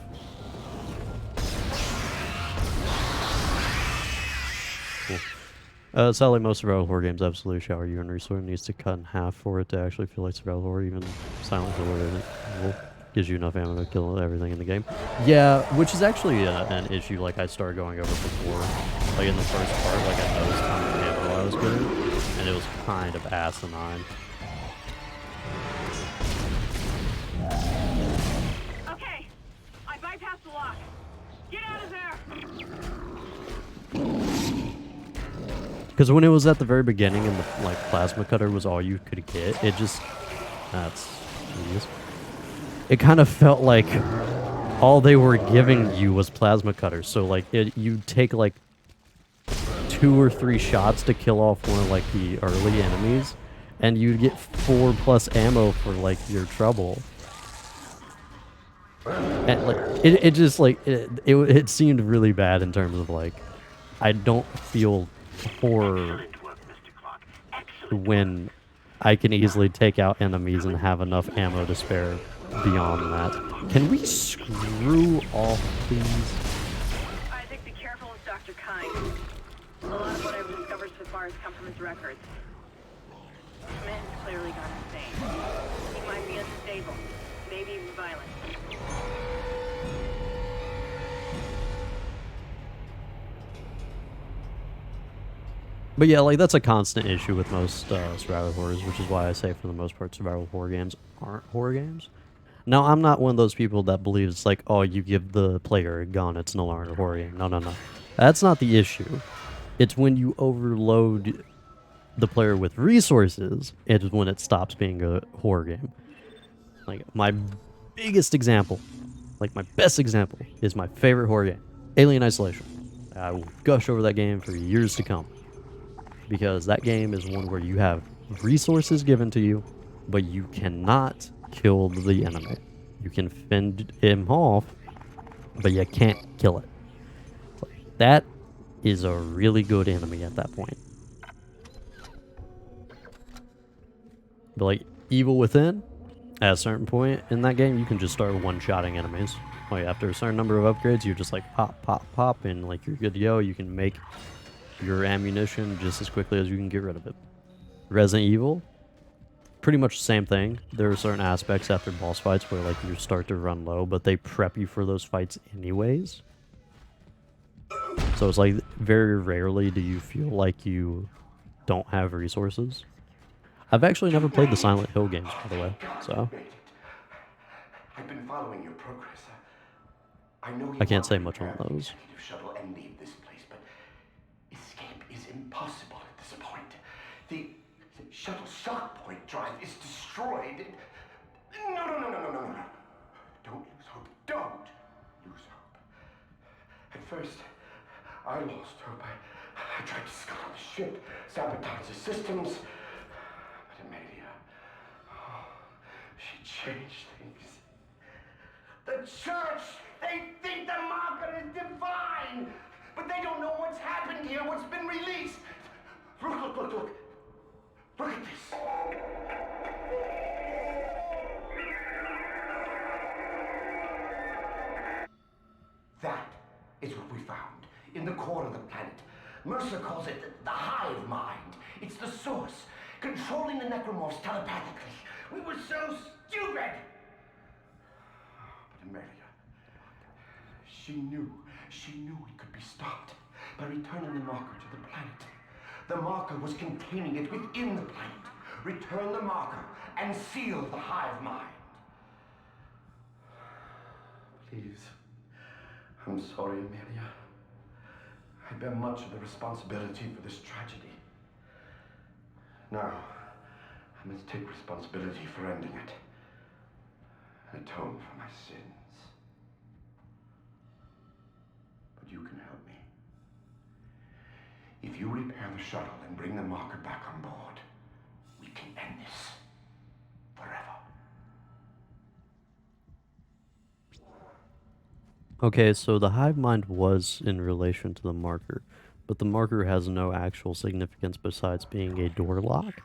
Cool. Sadly, most survival horror games absolutely shower you in resource. It needs to cut in half for it to actually feel like survival horror. Even Silent Hill gives you enough ammo to kill everything in the game. Yeah, which is actually an issue like I started going over before. Like in the first part, like I noticed how much ammo I was getting, and it was kind of asinine. Okay, I bypassed the lock. Get out of there! Because when it was at the very beginning and the like plasma cutter was all you could get, it just that's genius. It kind of felt like all they were giving you was plasma cutters. So like you'd take like 2 or 3 shots to kill off one of like the early enemies, and you'd get 4+ ammo for like your trouble. And like it just like it seemed really bad in terms of like I don't feel horror when I can easily take out enemies and have enough ammo to spare beyond that. Can we screw off, please? Isaac, be careful with Dr. Kind. A lot of what I've discovered so far has come from his records. This man's clearly gone insane. He might be unstable, maybe even violent. But yeah, like that's a constant issue with most survival horrors, which is why I say for the most part survival horror games aren't horror games. Now, I'm not one of those people that believes like, oh, you give the player a gun, it's no longer a horror game. No, no, no. That's not the issue. It's when you overload the player with resources, it's when it stops being a horror game. Like, my biggest example, like my best example, is my favorite horror game, Alien Isolation. I will gush over that game for years to come. Because that game is one where you have resources given to you, but you cannot kill the enemy. You can fend him off, but you can't kill it. That is a really good enemy at that point. But like Evil Within, at a certain point in that game, you can just start one-shotting enemies. Like after a certain number of upgrades, you're just like pop, pop, pop, and like you're good to go. You can make your ammunition just as quickly as you can get rid of it. Resident Evil, pretty much the same thing. There are certain aspects after boss fights where like you start to run low, but they prep you for those fights anyways. So it's like very rarely do you feel like you don't have resources. I've actually never played the Silent Hill games, by the way, so I've been following your progress. I know I can't say much on those. shuttle and leave this place, but is is impossible at this point. The shuttle shock point drive is destroyed. No. Don't lose hope. Don't lose hope. At first, I lost hope. I tried to scuttle the ship, sabotage the systems. But Amelia, she changed things. The church, they think the marker is divine, but they don't know what's happened here, what's been released. Look. Look at this. That is what we found in the core of the planet. Mercer calls it the hive mind. It's the source, controlling the necromorphs telepathically. We were so stupid. But Amelia, she knew it could be stopped by returning the marker to the planet. The marker was containing it within the planet. Return the marker and seal the hive mind. Please. I'm sorry, Amelia. I bear much of the responsibility for this tragedy. Now, I must take responsibility for ending it. And atone for my sins. But you can help me. If you repair the shuttle and bring the marker back on board, we can end this forever. Okay, so the hive mind was in relation to the marker, but the marker has no actual significance besides being a door lock.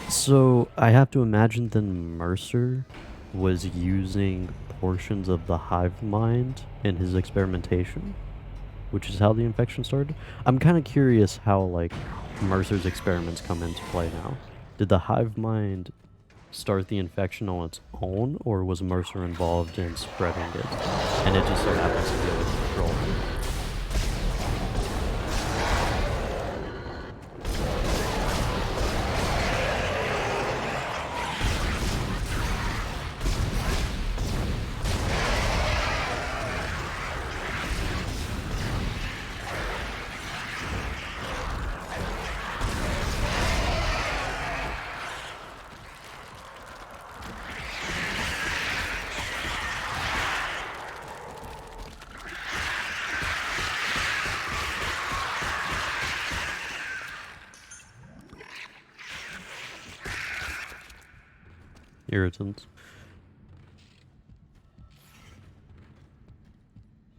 So I have to imagine then Mercer was using portions of the hive mind in his experimentation, which is how the infection started. I'm kind of curious how, like, Mercer's experiments come into play now. Did the hive mind start the infection on its own, or was Mercer involved in spreading it, and it just so happens to be able to control it? Irritants.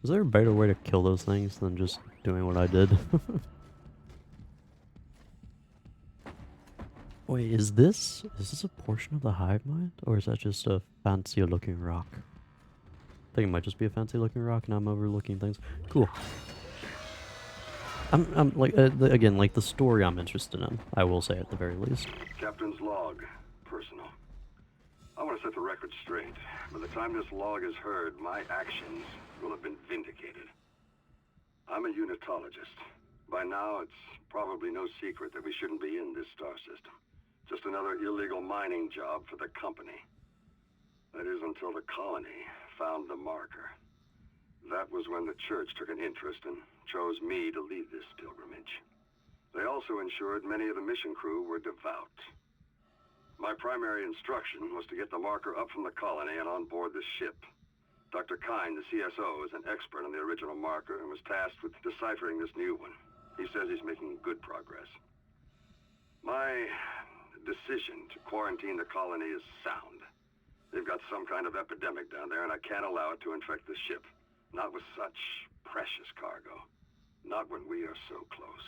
Is there a better way to kill those things than just doing what I did? Wait, is this a portion of the hive mind, or is that just a fancy looking rock? I think it might just be a fancy looking rock and I'm overlooking things. Cool. I'm like, again, like the story I'm interested in, I will say at the very least. Captain's log. Personal. I want to set the record straight. By the time this log is heard, my actions will have been vindicated. I'm a unitologist. By now, it's probably no secret that we shouldn't be in this star system. Just another illegal mining job for the company. That is until the colony found the marker. That was when the church took an interest and chose me to lead this pilgrimage. They also ensured many of the mission crew were devout. My primary instruction was to get the marker up from the colony and on board the ship. Dr. Kine, the CSO, is an expert on the original marker and was tasked with deciphering this new one. He says he's making good progress. My decision to quarantine the colony is sound. They've got some kind of epidemic down there, and I can't allow it to infect the ship. Not with such precious cargo. Not when we are so close.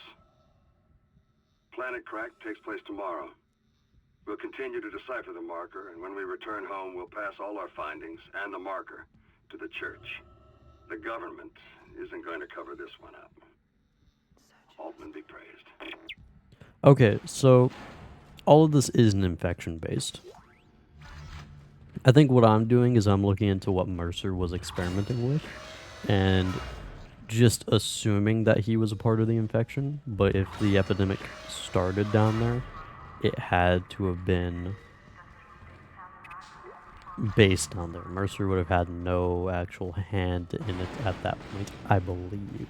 Planet Crack takes place tomorrow. We'll continue to decipher the marker, and when we return home, we'll pass all our findings and the marker to the church. The government isn't going to cover this one up. Altman be praised. Okay, so all of this is an infection based. I think what I'm doing is I'm looking into what Mercer was experimenting with and just assuming that he was a part of the infection, but if the epidemic started down there, it had to have been based down there. Mercer would have had no actual hand in it at that point, I believe.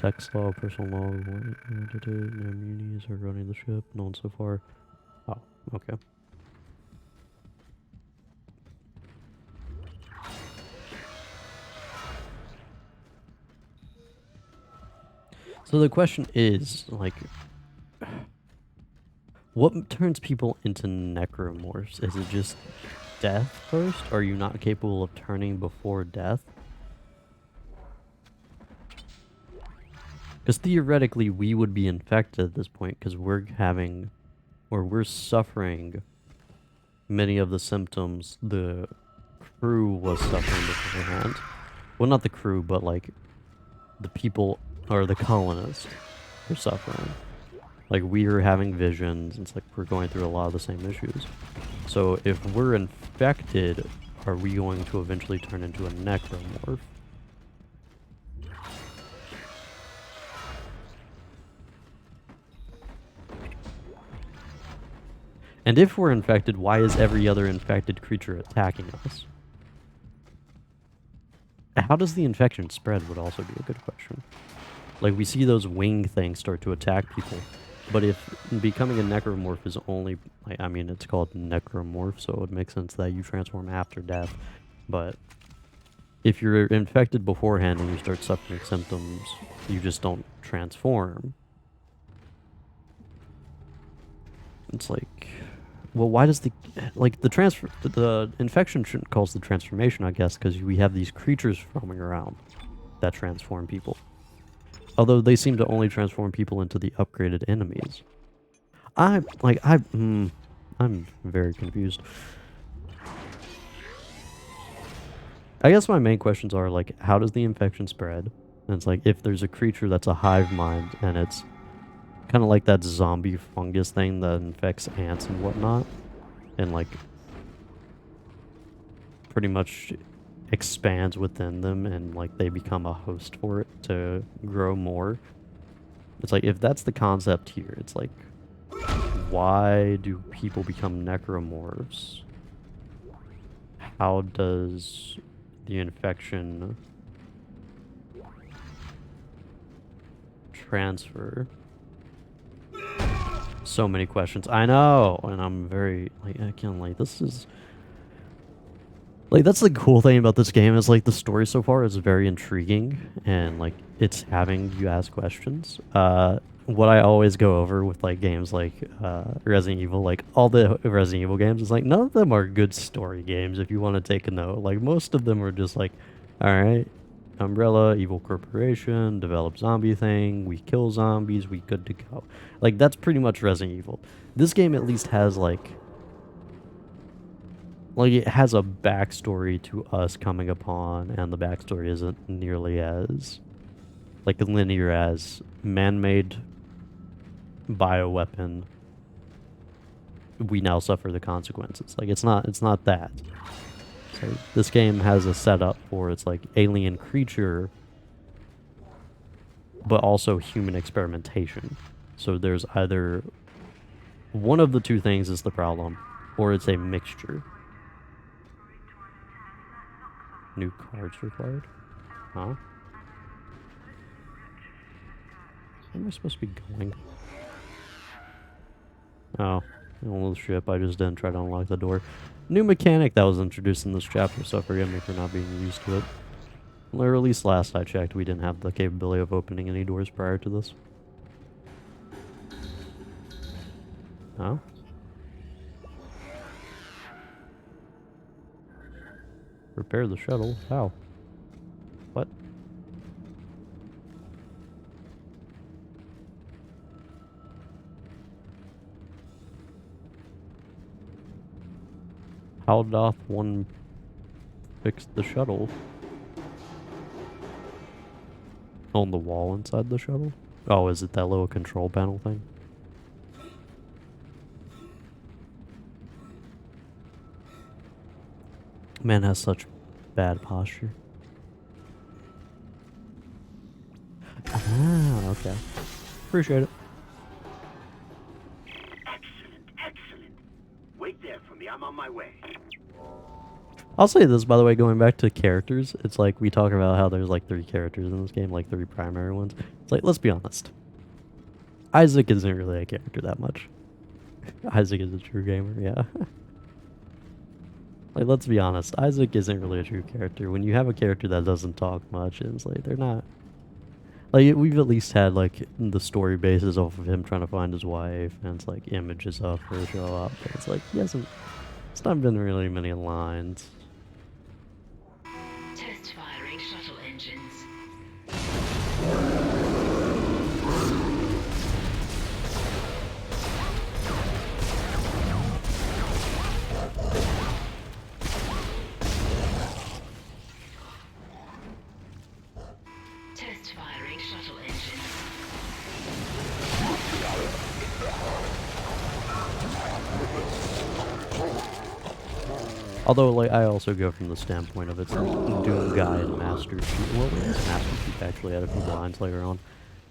Text law, personal law, no immunities are running the ship. No one so far. Oh, okay. So the question is, like, what turns people into necromorphs? Is it just death first? Are you not capable of turning before death? Because theoretically, we would be infected at this point because we're having, or we're suffering many of the symptoms the crew was suffering beforehand. Well, not the crew, but like the people, or the colonists are suffering. Like, we are having visions. It's like we're going through a lot of the same issues. So if we're infected, are we going to eventually turn into a necromorph? And if we're infected, why is every other infected creature attacking us? How does the infection spread would also be a good question. Like, we see those wing things start to attack people, but if becoming a necromorph is only, I mean, it's called necromorph, so it would make sense that you transform after death, but if you're infected beforehand and you start suffering symptoms, you just don't transform. It's like, well, why does the infection shouldn't cause the transformation, I guess, because we have these creatures roaming around that transform people. Although they seem to only transform people into the upgraded enemies. I'm very confused. I guess my main questions are, like, how does the infection spread? And it's like, if there's a creature that's a hive mind, and it's kind of like that zombie fungus thing that infects ants and whatnot, and, like, pretty much expands within them, and, like, they become a host for it to grow more. It's like, if that's the concept here, it's like, why do people become necromorphs? How does the infection transfer? So many questions. I know, and I'm very, like, again, like, this is, like, that's the cool thing about this game is, like, the story so far is very intriguing, and, like, it's having you ask questions. What I always go over with, like, games like Resident Evil, like, all the Resident Evil games, is like, none of them are good story games if you want to take a note. Like, most of them are just like, alright, Umbrella, evil corporation, develop zombie thing, we kill zombies, we good to go. Like, that's pretty much Resident Evil. This game at least has, like, it has a backstory to us coming upon, and the backstory isn't nearly as, like, linear as man-made bioweapon. We now suffer the consequences. Like, it's not that. So this game has a setup for it's like alien creature, but also human experimentation. So there's either one of the two things is the problem, or it's a mixture. New cards required? Huh? Where am I supposed to be going? Oh, on the ship. I just didn't try to unlock the door. New mechanic that was introduced in this chapter, so forgive me for not being used to it. Or at least last I checked, we didn't have the capability of opening any doors prior to this. Oh? Repair the shuttle? How? What? How doth one fix the shuttle? On the wall inside the shuttle? Oh, is it that little control panel thing? Man has such bad posture. Ah, okay. Appreciate it. Excellent, excellent. Wait there for me. I'm on my way. I'll say this, by the way, going back to characters, it's like we talk about how there's like 3 characters in this game, like 3 primary ones. It's like, let's be honest. Isaac isn't really a character that much. Isaac is a true gamer, yeah. Like, let's be honest, Isaac isn't really a true character. When you have a character that doesn't talk much, it's like, they're not... Like, we've at least had, like, the story basis off of him trying to find his wife, and it's like, images of her show up, but it's like, he hasn't... It's not been really many lines. Test firing shuttle engines. Test firing shuttle engines. Although, like, I also go from the standpoint of it's Doom Guy and Master Chief. Well, Master Chief actually had a few lines later on.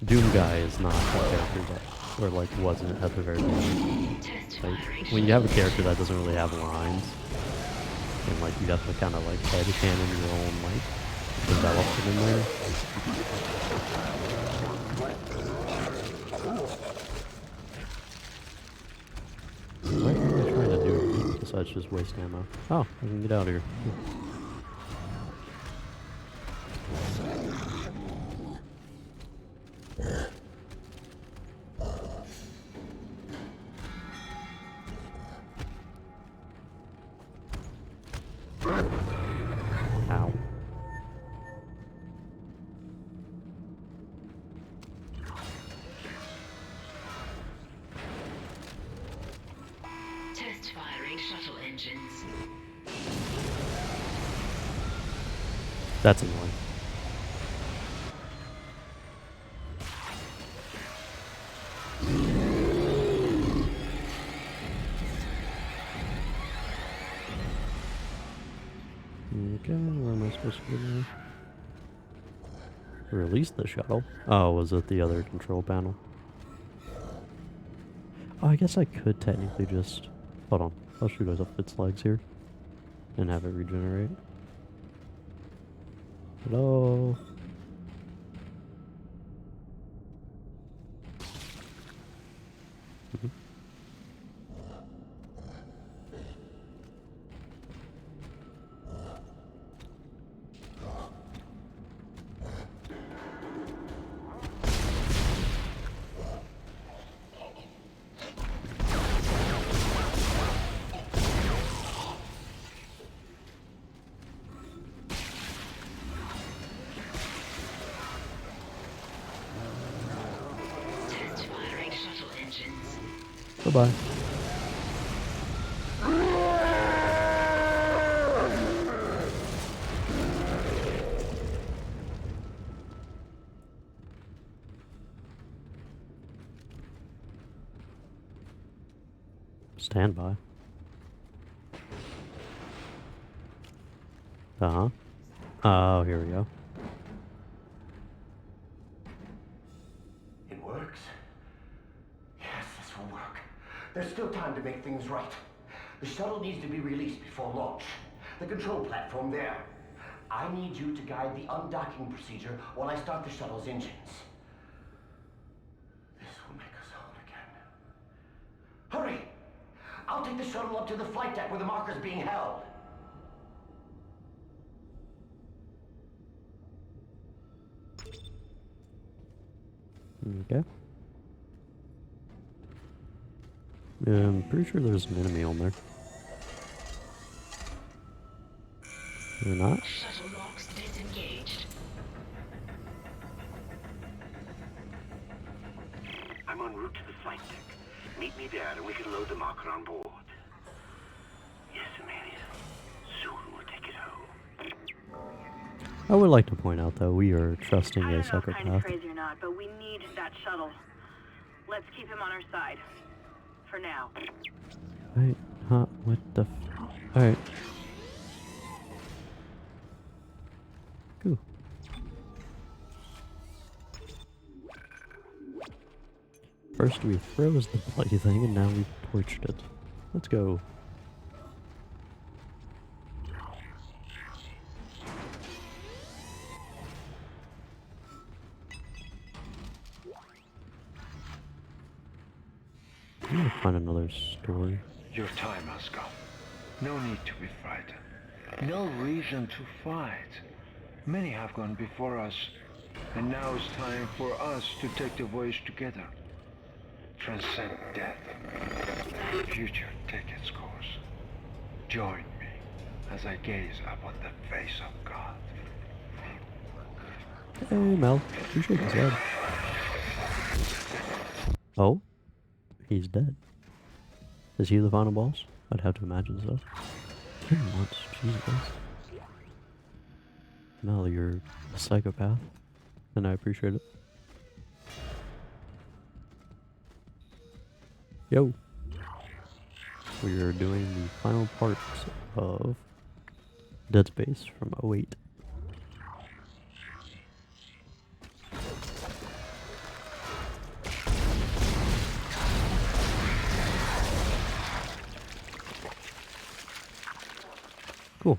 Doom Guy is not a character that, or like, wasn't at the very beginning. Like, when you have a character that doesn't really have lines, and like, you have to kind of like headcanon your own, like, development in there. What am I trying to do besides just waste ammo? Oh, I can get out of here. Ow. Test firing shuttle engines. That's annoying. Okay, where am I supposed to go now? Release the shuttle? Oh, was it the other control panel? Oh, I guess I could technically just... Hold on. I'll shoot us up its legs here. And have it regenerate. Hello? Mhm. Test firing shuttle engines. Goodbye. Stand by. Uh-huh. Oh, here we go. It works? Yes, this will work. There's still time to make things right. The shuttle needs to be released before launch. The control platform there. I need you to guide the undocking procedure while I start the shuttle's engines. This will make us whole again. Hurry! I'll take the shuttle up to the flight deck where the marker's being held. Okay. I'm pretty sure there's an enemy on there. Or not? Shuttle locks disengaged. I'm en route to the flight deck. Meet me there and we can load the marker on board. Yes, Amelia. Soon we'll take it home. I would like to point out, though, we are trusting I a don't know if kind of psychopath. crazy or not, but we need that shuttle. Let's keep him on our side. For now. Wait, huh? What the f... Alright. Cool. First we froze the bloody thing, and now we've torched it. Let's go. another story. Your time has come. No need to be frightened. No reason to fight. Many have gone before us, and now it's time for us to take the voyage together. Transcend death. Future take its course. Join me as I gaze upon the face of God. Hey, Mel. Appreciate the sub. Oh? He's dead. Is he the final boss? I'd have to imagine so. 10 months. Jesus. Mel, you're a psychopath. And I appreciate it. Yo! We are doing the final parts of Dead Space from 08. Cool.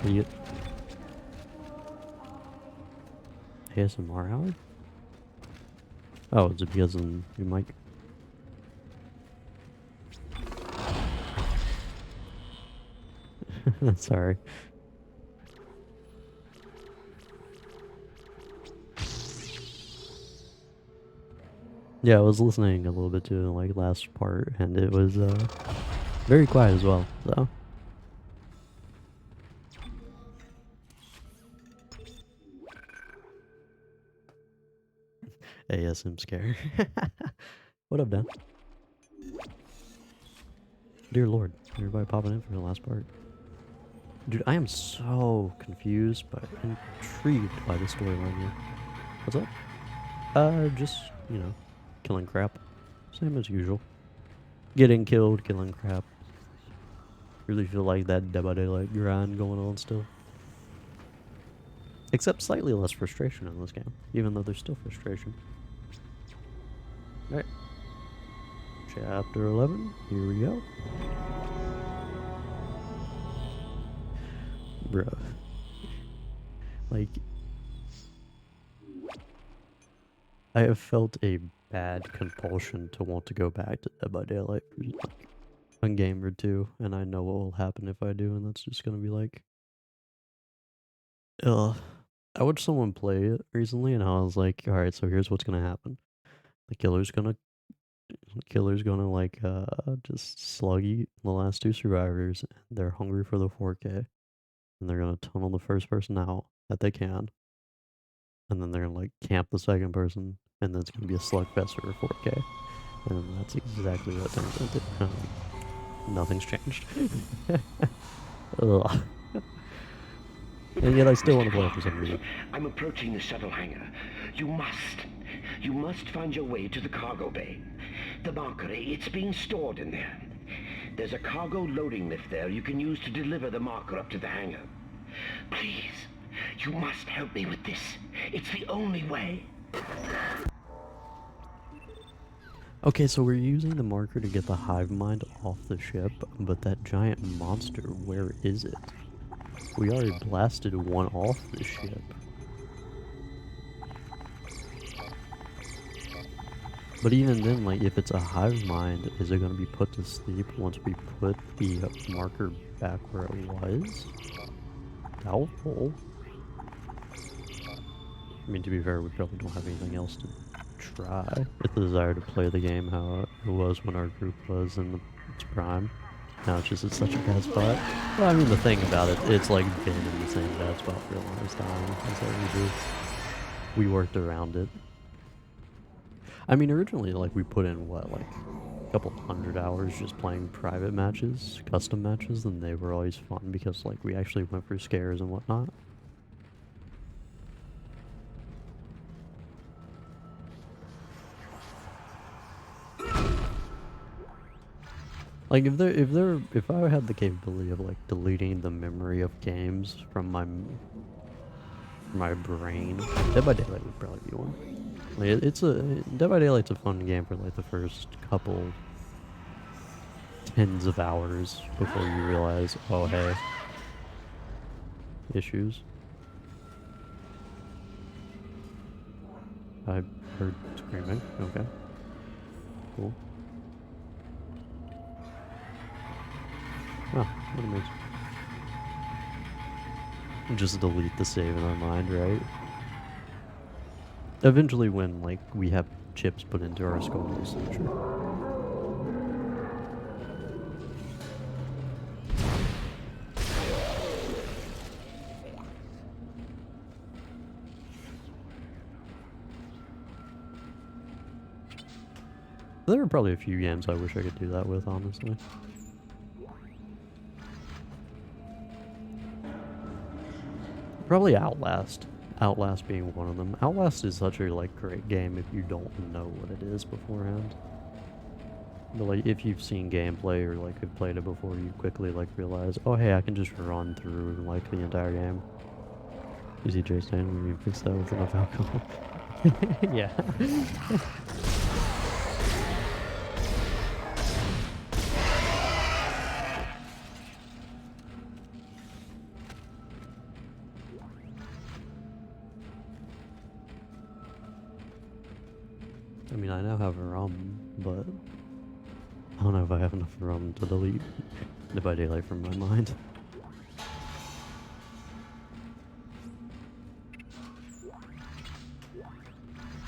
Idiot. ASMR hour? Oh, is it because of your mic? Sorry. Yeah, I was listening a little bit to the like last part, and it was very quiet as well. So ASM scare. What up, Dan? Dear Lord, everybody popping in for the last part. Dude, I am so confused but intrigued by the storyline here. What's up? Just, you know, killing crap. Same as usual. Getting killed, killing crap. Really feel like that Dead by Daylight grind going on still. Except slightly less frustration in this game, even though there's still frustration. Alright. Chapter 11, here we go. Bruh. Like, I have felt a bad compulsion to want to go back to Dead by Daylight for like a game or two, and I know what will happen if I do, and that's just gonna be like, ugh. I watched someone play it recently, and I was like, alright, so here's what's gonna happen. The killer's gonna like just slug eat the last two survivors, and they're hungry for the 4K, and they're gonna tunnel the first person out that they can, and then they're gonna like camp the second person, and then it's gonna be a slugfest for 4K, and that's exactly what it turns into. Nothing's changed. Ugh. And yet I still want to play it for some reason. I'm approaching the shuttle hangar. You must find your way to the cargo bay. The marker, it's being stored in there. There's a cargo loading lift there you can use to deliver the marker up to the hangar. Please, you must help me with this. It's the only way. Okay, so we're using the marker to get the hive mind off the ship, but that giant monster, where is it? We already blasted one off the ship. But even then, like, if it's a hive mind, is it going to be put to sleep once we put the marker back where it was? Doubtful. I mean, to be fair, we probably don't have anything else to try. It's the desire to play the game how it was when our group was in its prime. Now it's just, it's such a bad spot. Well, I mean, the thing about it, it's like been in the same bad spot for a long time. That's what we worked around it. I mean, originally, like, we put in, what, like, a couple hundred hours just playing private matches, custom matches, and they were always fun because, like, we actually went for scares and whatnot. Like, if I had the capability of, like, deleting the memory of games from my brain, Dead by Daylight would probably be one. Like, Dead by Daylight's a fun game for, like, the first couple tens of hours before you realize, oh, hey, issues. I Heard screaming. Okay. Cool. Oh, what amazing. Just delete the save in our mind, right? Eventually when, like, we have chips put into our skulls, sure. There are probably a few games I wish I could do that with, honestly. Probably Outlast. Outlast being one of them. Outlast is such a, like, great game if you don't know what it is beforehand. But, like, if you've seen gameplay or, like, have played it before, you quickly, like, realize, oh, hey, I can just run through, like, the entire game. Easy J stand when you fix that with enough alcohol. Yeah. I mean, I now have rum, but I don't know if I have enough rum to delete Dead by Daylight from my mind.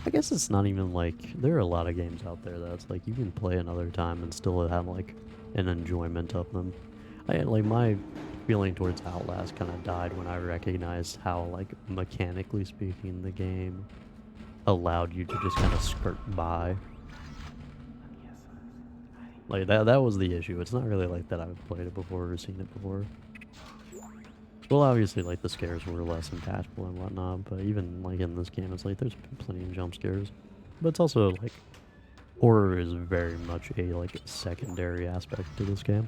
I guess it's not even like, there are a lot of games out there that's like you can play another time and still have like an enjoyment of them. Like my feeling towards Outlast kind of died when I recognized how, like, mechanically speaking, the game allowed you to just kind of skirt by. Like that was the issue. It's not really like that I've played it before or seen it before. Well, obviously, like, the scares were less impactful and whatnot, but even, like, in this game, it's like, there's plenty of jump scares. But it's also, like, horror is very much a, like, secondary aspect to this game.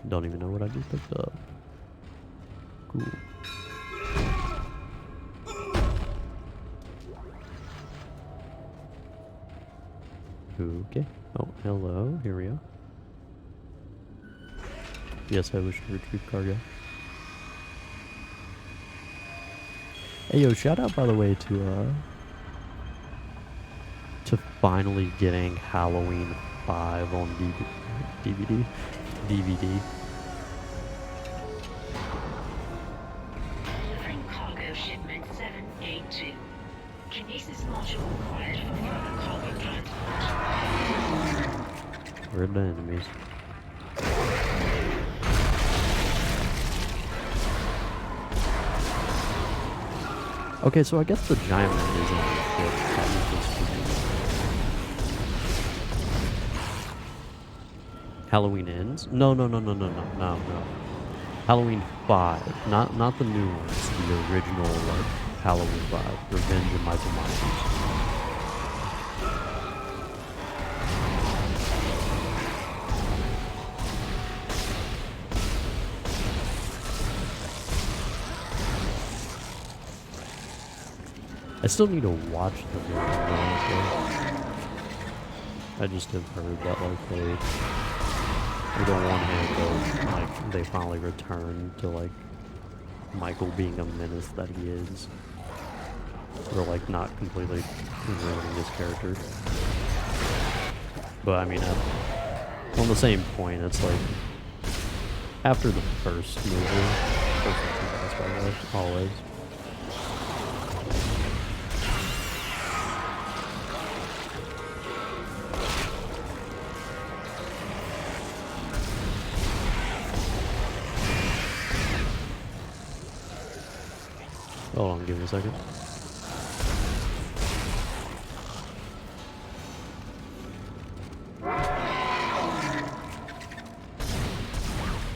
Don't even know what I just picked up. Cool. Okay. Oh, hello. Here we are. Yes, I wish to retrieve cargo. Hey, yo, shout out, by the way, to finally getting Halloween 5 on DVD. Delivering cargo shipment 782. Kinesis module required for further cargo transport. Where are the enemies? Okay, so I guess the giant one is on the ship. Halloween Ends? No. Halloween 5. Not the new ones. The original, like, Halloween 5. Revenge of Michael Myers. I still need to watch the movie, honestly. I just have heard that, like, they on one hand, like, they finally return to, like, Michael being a menace that he is. Or, like, not completely ruining his character. But, I mean, on the same point, it's like, after the first movie, first and two best, by the way, always. Hold on, give me a second.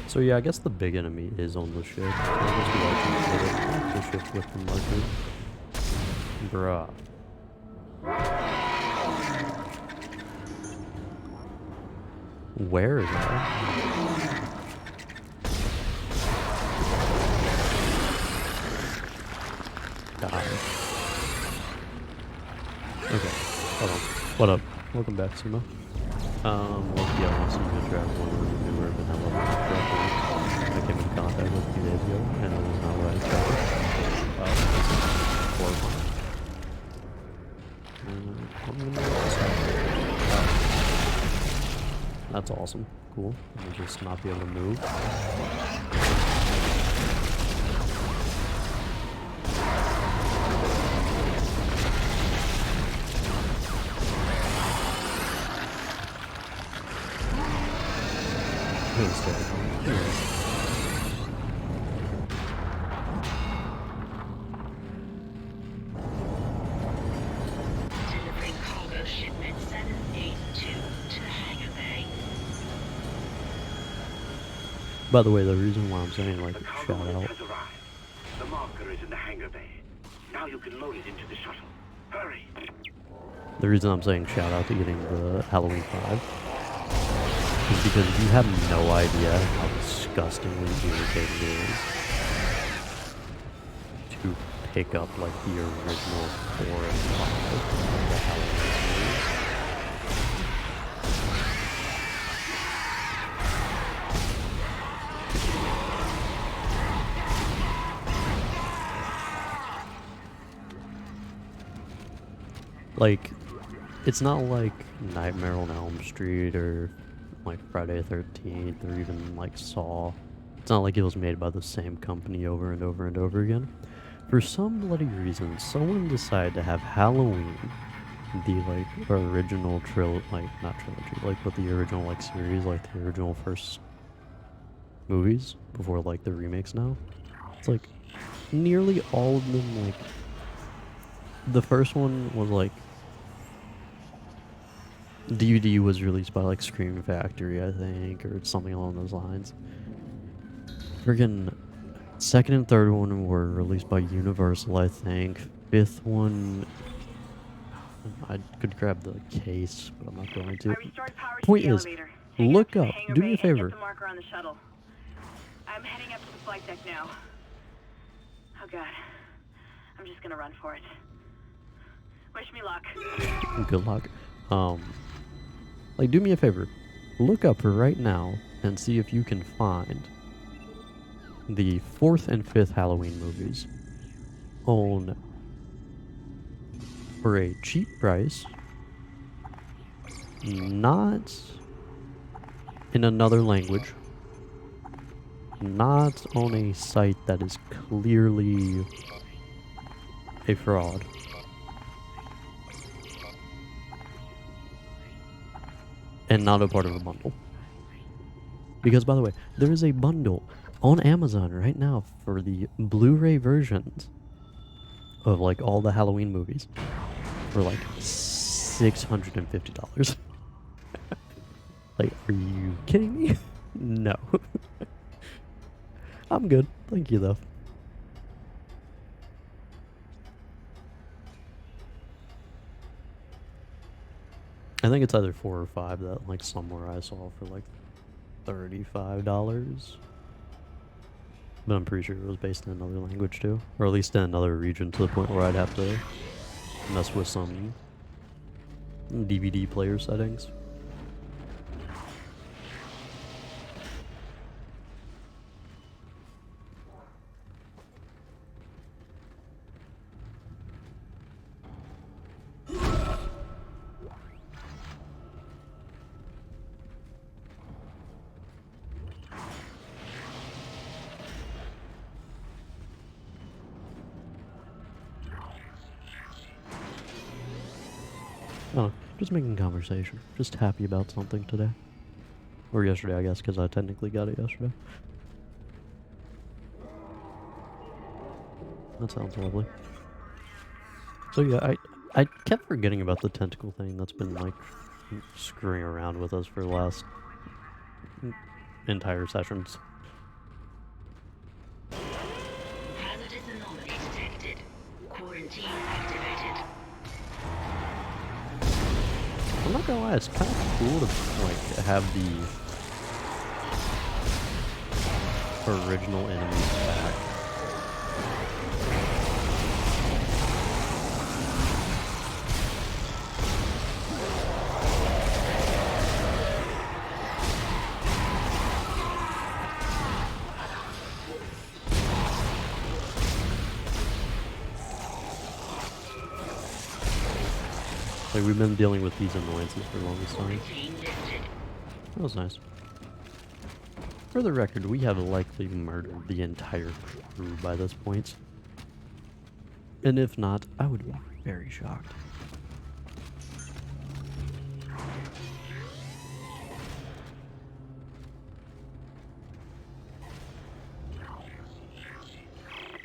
So yeah, I guess the big enemy is on the ship. So I guess we actually hit the ship with the marker. Bruh. Where is that? Die. Okay, hold on. What up? Welcome back, Sumo. Loki, I want to see you interact with one of the newer vanilla characters I came into contact with a few days ago, and it was not what I expected. This is horrifying. That's awesome. Cool. I'll just not be able to move. Delivering cargo shipment 782 to the hangar bay. By the way, the reason why I'm saying, like, The shout cargo out, has arrived. The marker is in the hangar bay. Now you can load it into the shuttle. Hurry! the reason I'm saying shout out to getting the Halloween 5 is because you have no idea how disgustingly irritating it is to pick up, like, the original 4 and 5 of the Halloween series. Like, it's not like Nightmare on Elm Street or like Friday the 13th or even like Saw. It's not like it was made by the same company over and over and over again. For some bloody reason, someone decided to have Halloween, the like original not trilogy, like with the original like series, like the original first movies before like the remakes now. It's like nearly all of them, like the first one was like DVD was released by like Scream Factory, I think, or something along those lines. Friggin' second and third one were released by Universal, I think. Fifth one, I could grab the case, but I'm not going to. I restored power to Point the is, elevator. Hang look to the up. hangar Do bay me a and favor. Get the marker on the shuttle. I'm heading up to the flight deck now. Oh god. I'm just gonna run for it. Wish me luck. Good luck. Like, do me a favor. Look up right now and see if you can find the 4th and 5th Halloween movies on for a cheap price, not in another language, not on a site that is clearly a fraud. And not a part of a bundle. Because, by the way, there is a bundle on Amazon right now for the Blu-ray versions of, like, all the Halloween movies for, like, $650. Like, are you kidding me? No. I'm good. Thank you, though. I think it's either 4 or 5 that, like, somewhere I saw for, like, $35. But I'm pretty sure it was based in another language, too. Or at least in another region, to the point where I'd have to mess with some DVD player settings. Oh, just making conversation. Just happy about something today. Or yesterday, I guess, because I technically got it yesterday. That sounds lovely. So yeah, I kept forgetting about the tentacle thing that's been, like, screwing around with us for the last entire sessions. Hazardous anomaly detected. Quarantine activated. I'm not gonna lie, it's kind of cool to, like, have the original enemies back. Like, we've been dealing with these annoyances for the longest time. That was nice. For the record, we have likely murdered the entire crew by this point. And if not, I would be very shocked.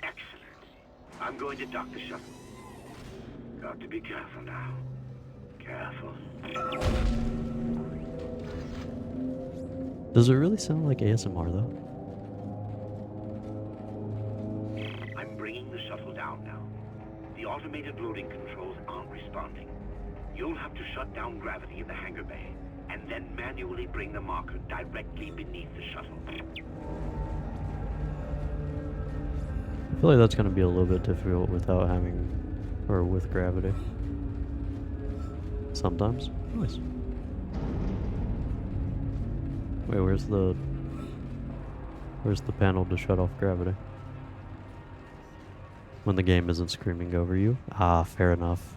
Excellent. I'm going to dock the shuttle. Got to be careful now. Careful. Does it really sound like ASMR though? I'm bringing the shuttle down now. The automated loading controls aren't responding. You'll have to shut down gravity in the hangar bay, and then manually bring the marker directly beneath the shuttle. I feel like that's going to be a little bit difficult without having, or with gravity. Sometimes. Nice. Wait, where's the panel to shut off gravity? When the game isn't screaming over you? Ah, fair enough.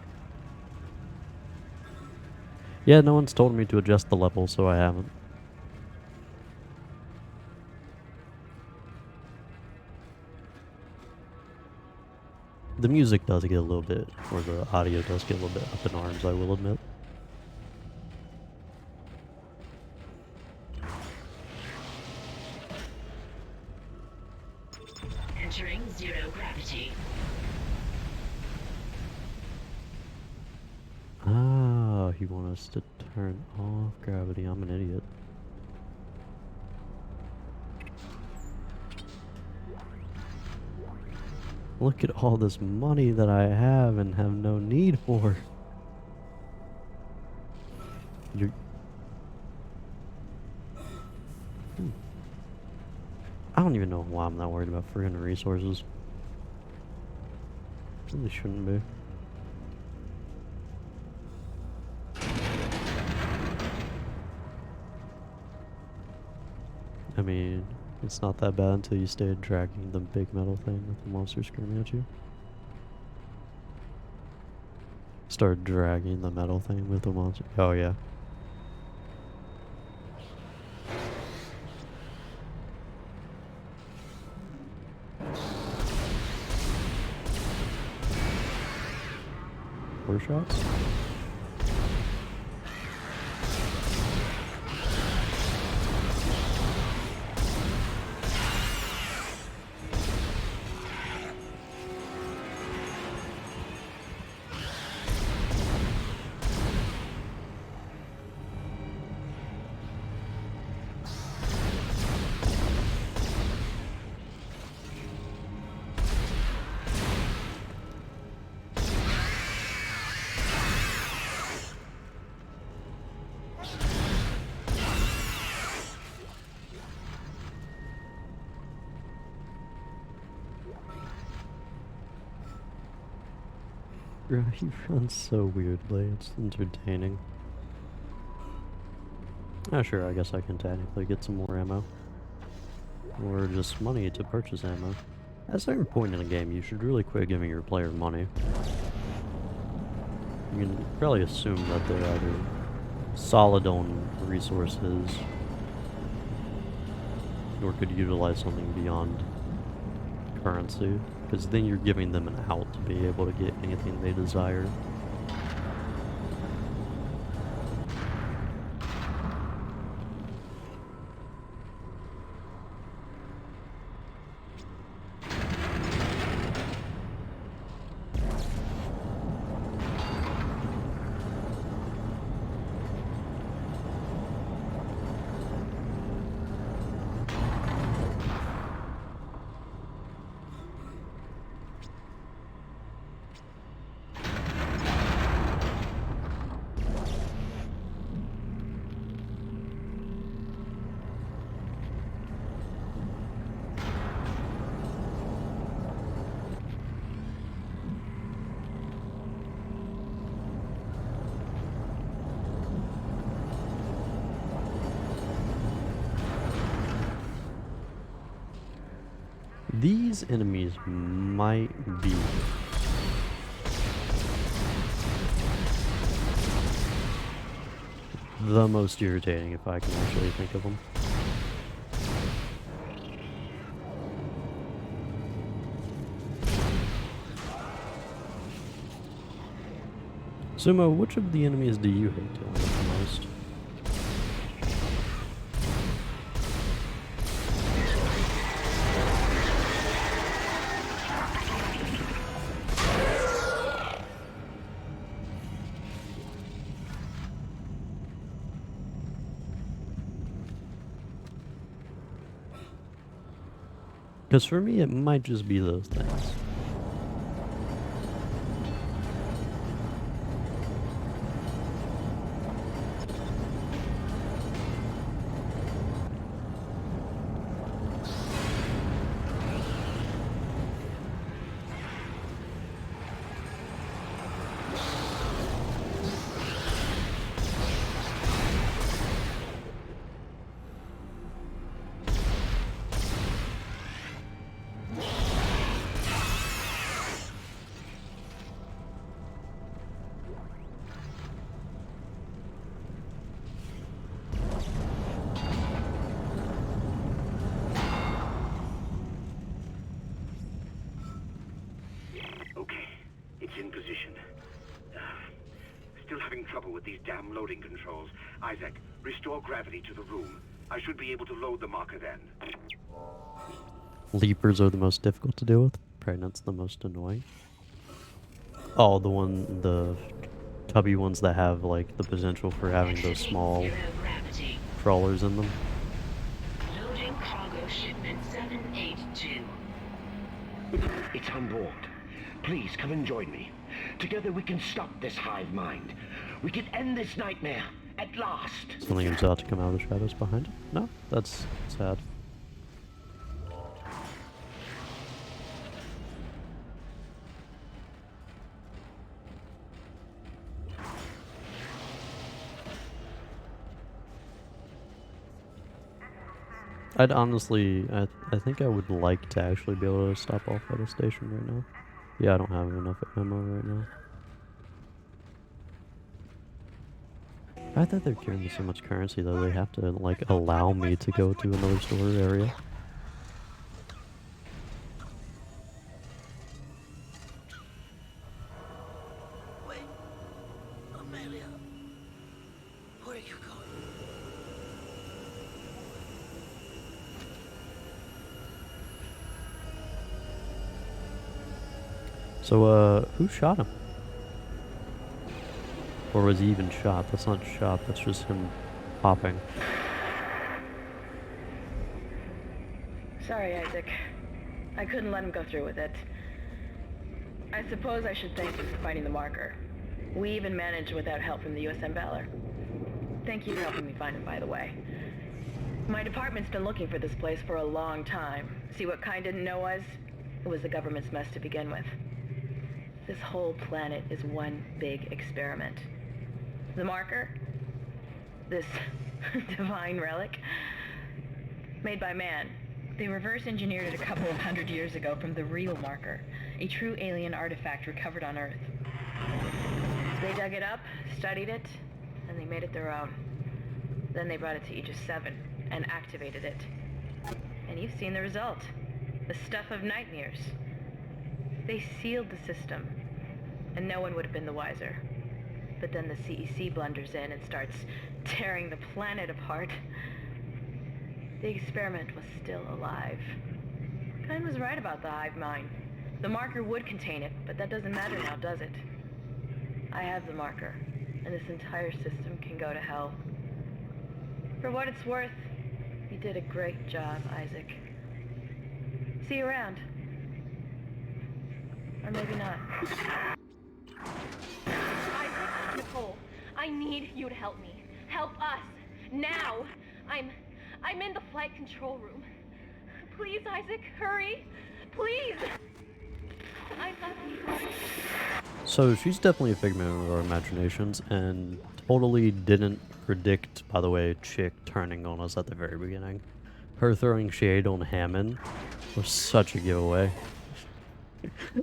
Yeah, no one's told me to adjust the level, so I haven't. The music does get a little bit, or the audio does get a little bit up in arms, I will admit. Entering zero gravity. Ah, he wants us to turn off gravity. I'm an idiot. Look at all this money that I have and have no need for. You're... I don't even know why I'm not worried about freaking resources. Really shouldn't be. I mean, it's not that bad until you start dragging the big metal thing with the monster screaming at you. Start dragging the metal thing with the monster. Oh yeah. Four shots? Bro, he runs so weirdly, it's entertaining. Oh sure, I guess I can technically get some more ammo. Or just money to purchase ammo. At a certain point in the game, you should really quit giving your player money. You can probably assume that they're either solid on resources, or could utilize something beyond currency. Because then you're giving them an out to be able to get anything they desire. These enemies might be the most irritating if I can actually think of them. Sumo, which of the enemies do you hate dealing with the most? Because for me, it might just be those things. In position. Still having trouble with these damn loading controls. Isaac, restore gravity to the room. I should be able to load the marker then. Leapers are the most difficult to deal with. Pregnant's the most annoying. Oh, the tubby ones that have like the potential for having those small crawlers in them. Loading cargo shipment 782. It's on board. Please come and join me. Together we can stop this hive mind. We can end this nightmare at last. Something is about to come out of the shadows behind it? No? That's sad. I'd honestly, I think I would like to actually be able to stop off at a station right now. Yeah, I don't have enough ammo right now. I thought they're giving me so much currency though, they have to like allow me to go to another store area. Wait, Amelia, where are you going? So, who shot him? Or was he even shot? That's not shot, that's just him popping. Sorry, Isaac. I couldn't let him go through with it. I suppose I should thank you for finding the marker. We even managed without help from the USM Valor. Thank you for helping me find him, by the way. My department's been looking for this place for a long time. See what Kind didn't know was? It was the government's mess to begin with. This whole planet is one big experiment. The marker? This divine relic? Made by man. They reverse engineered it a couple of 100 years ago from the real marker, a true alien artifact recovered on Earth. They dug it up, studied it, and they made it their own. Then they brought it to Aegis 7 and activated it. And you've seen the result. The stuff of nightmares. They sealed the system, and no one would have been the wiser. But then the CEC blunders in and starts tearing the planet apart. The experiment was still alive. Kind was right about the hive mind. The marker would contain it, but that doesn't matter now, does it? I have the marker, and this entire system can go to hell. For what it's worth, you did a great job, Isaac. See you around. Or maybe not. Isaac, Nicole, I need you to help me. Help us. Now. I'm in the flight control room. Please, Isaac, hurry. Please. I love you. So she's definitely a figment of our imaginations and totally didn't predict, by the way, Chick turning on us at the very beginning. Her throwing shade on Hammond was such a giveaway.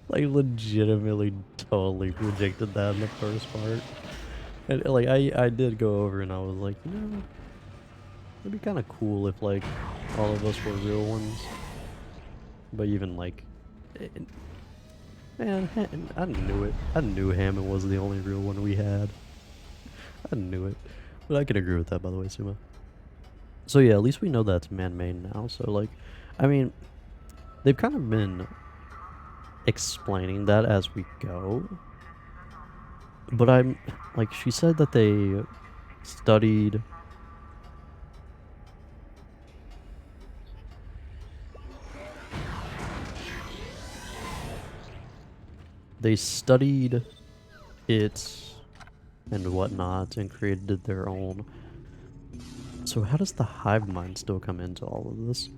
Like, legitimately totally predicted that in the first part. And, like, I did go over and I was like, you know, it'd be kind of cool if, like, all of us were real ones. But even, like, man, I knew it. I knew Hammond was the only real one we had. I knew it. But I can agree with that, by the way, Suma. So yeah, at least we know that's man-made now. So, like, I mean, they've kind of been explaining that as we go. But I'm, like, she said that they studied... They studied it and whatnot and created their own. So how does the hive mind still come into all of this?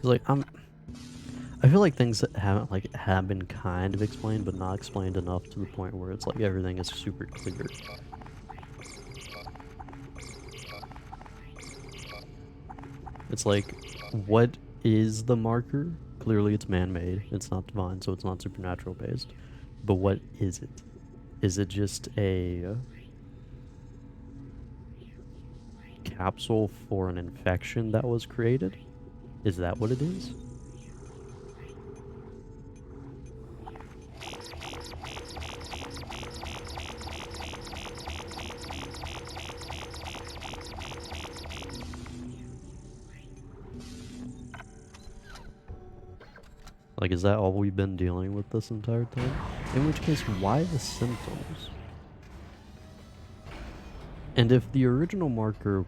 Like, I feel like things that haven't, like, have been kind of explained, but not explained enough to the point where it's like everything is super clear. It's like, what is the marker? Clearly it's man-made. It's not divine, so it's not supernatural based. But what is it? Is it just a capsule for an infection that was created? Is that what it is? Like, is that all we've been dealing with this entire time? In which case, why the symptoms? And if the original marker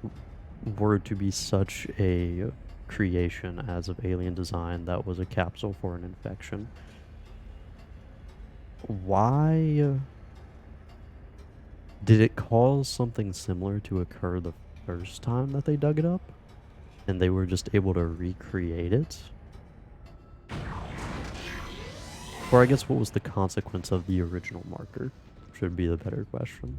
were to be such a creation as of alien design that was a capsule for an infection, why did it cause something similar to occur the first time that they dug it up? And they were just able to recreate it? Or I guess what was the consequence of the original marker? Should be the better question.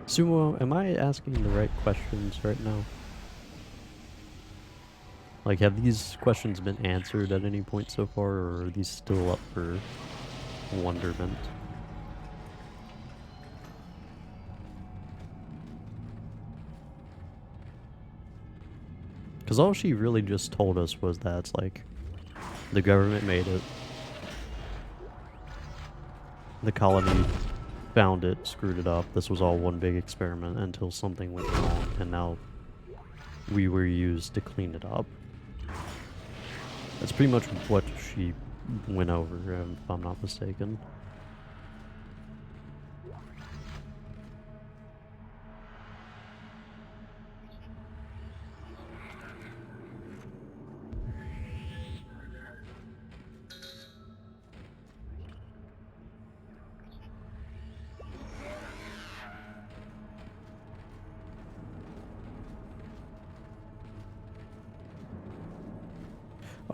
Sumo, am I asking the right questions right now? Like, have these questions been answered at any point so far, or are these still up for wonderment? Because all she really just told us was that it's like, the government made it, the colony found it, screwed it up, this was all one big experiment until something went wrong, and now we were used to clean it up. That's pretty much what she went over, if I'm not mistaken.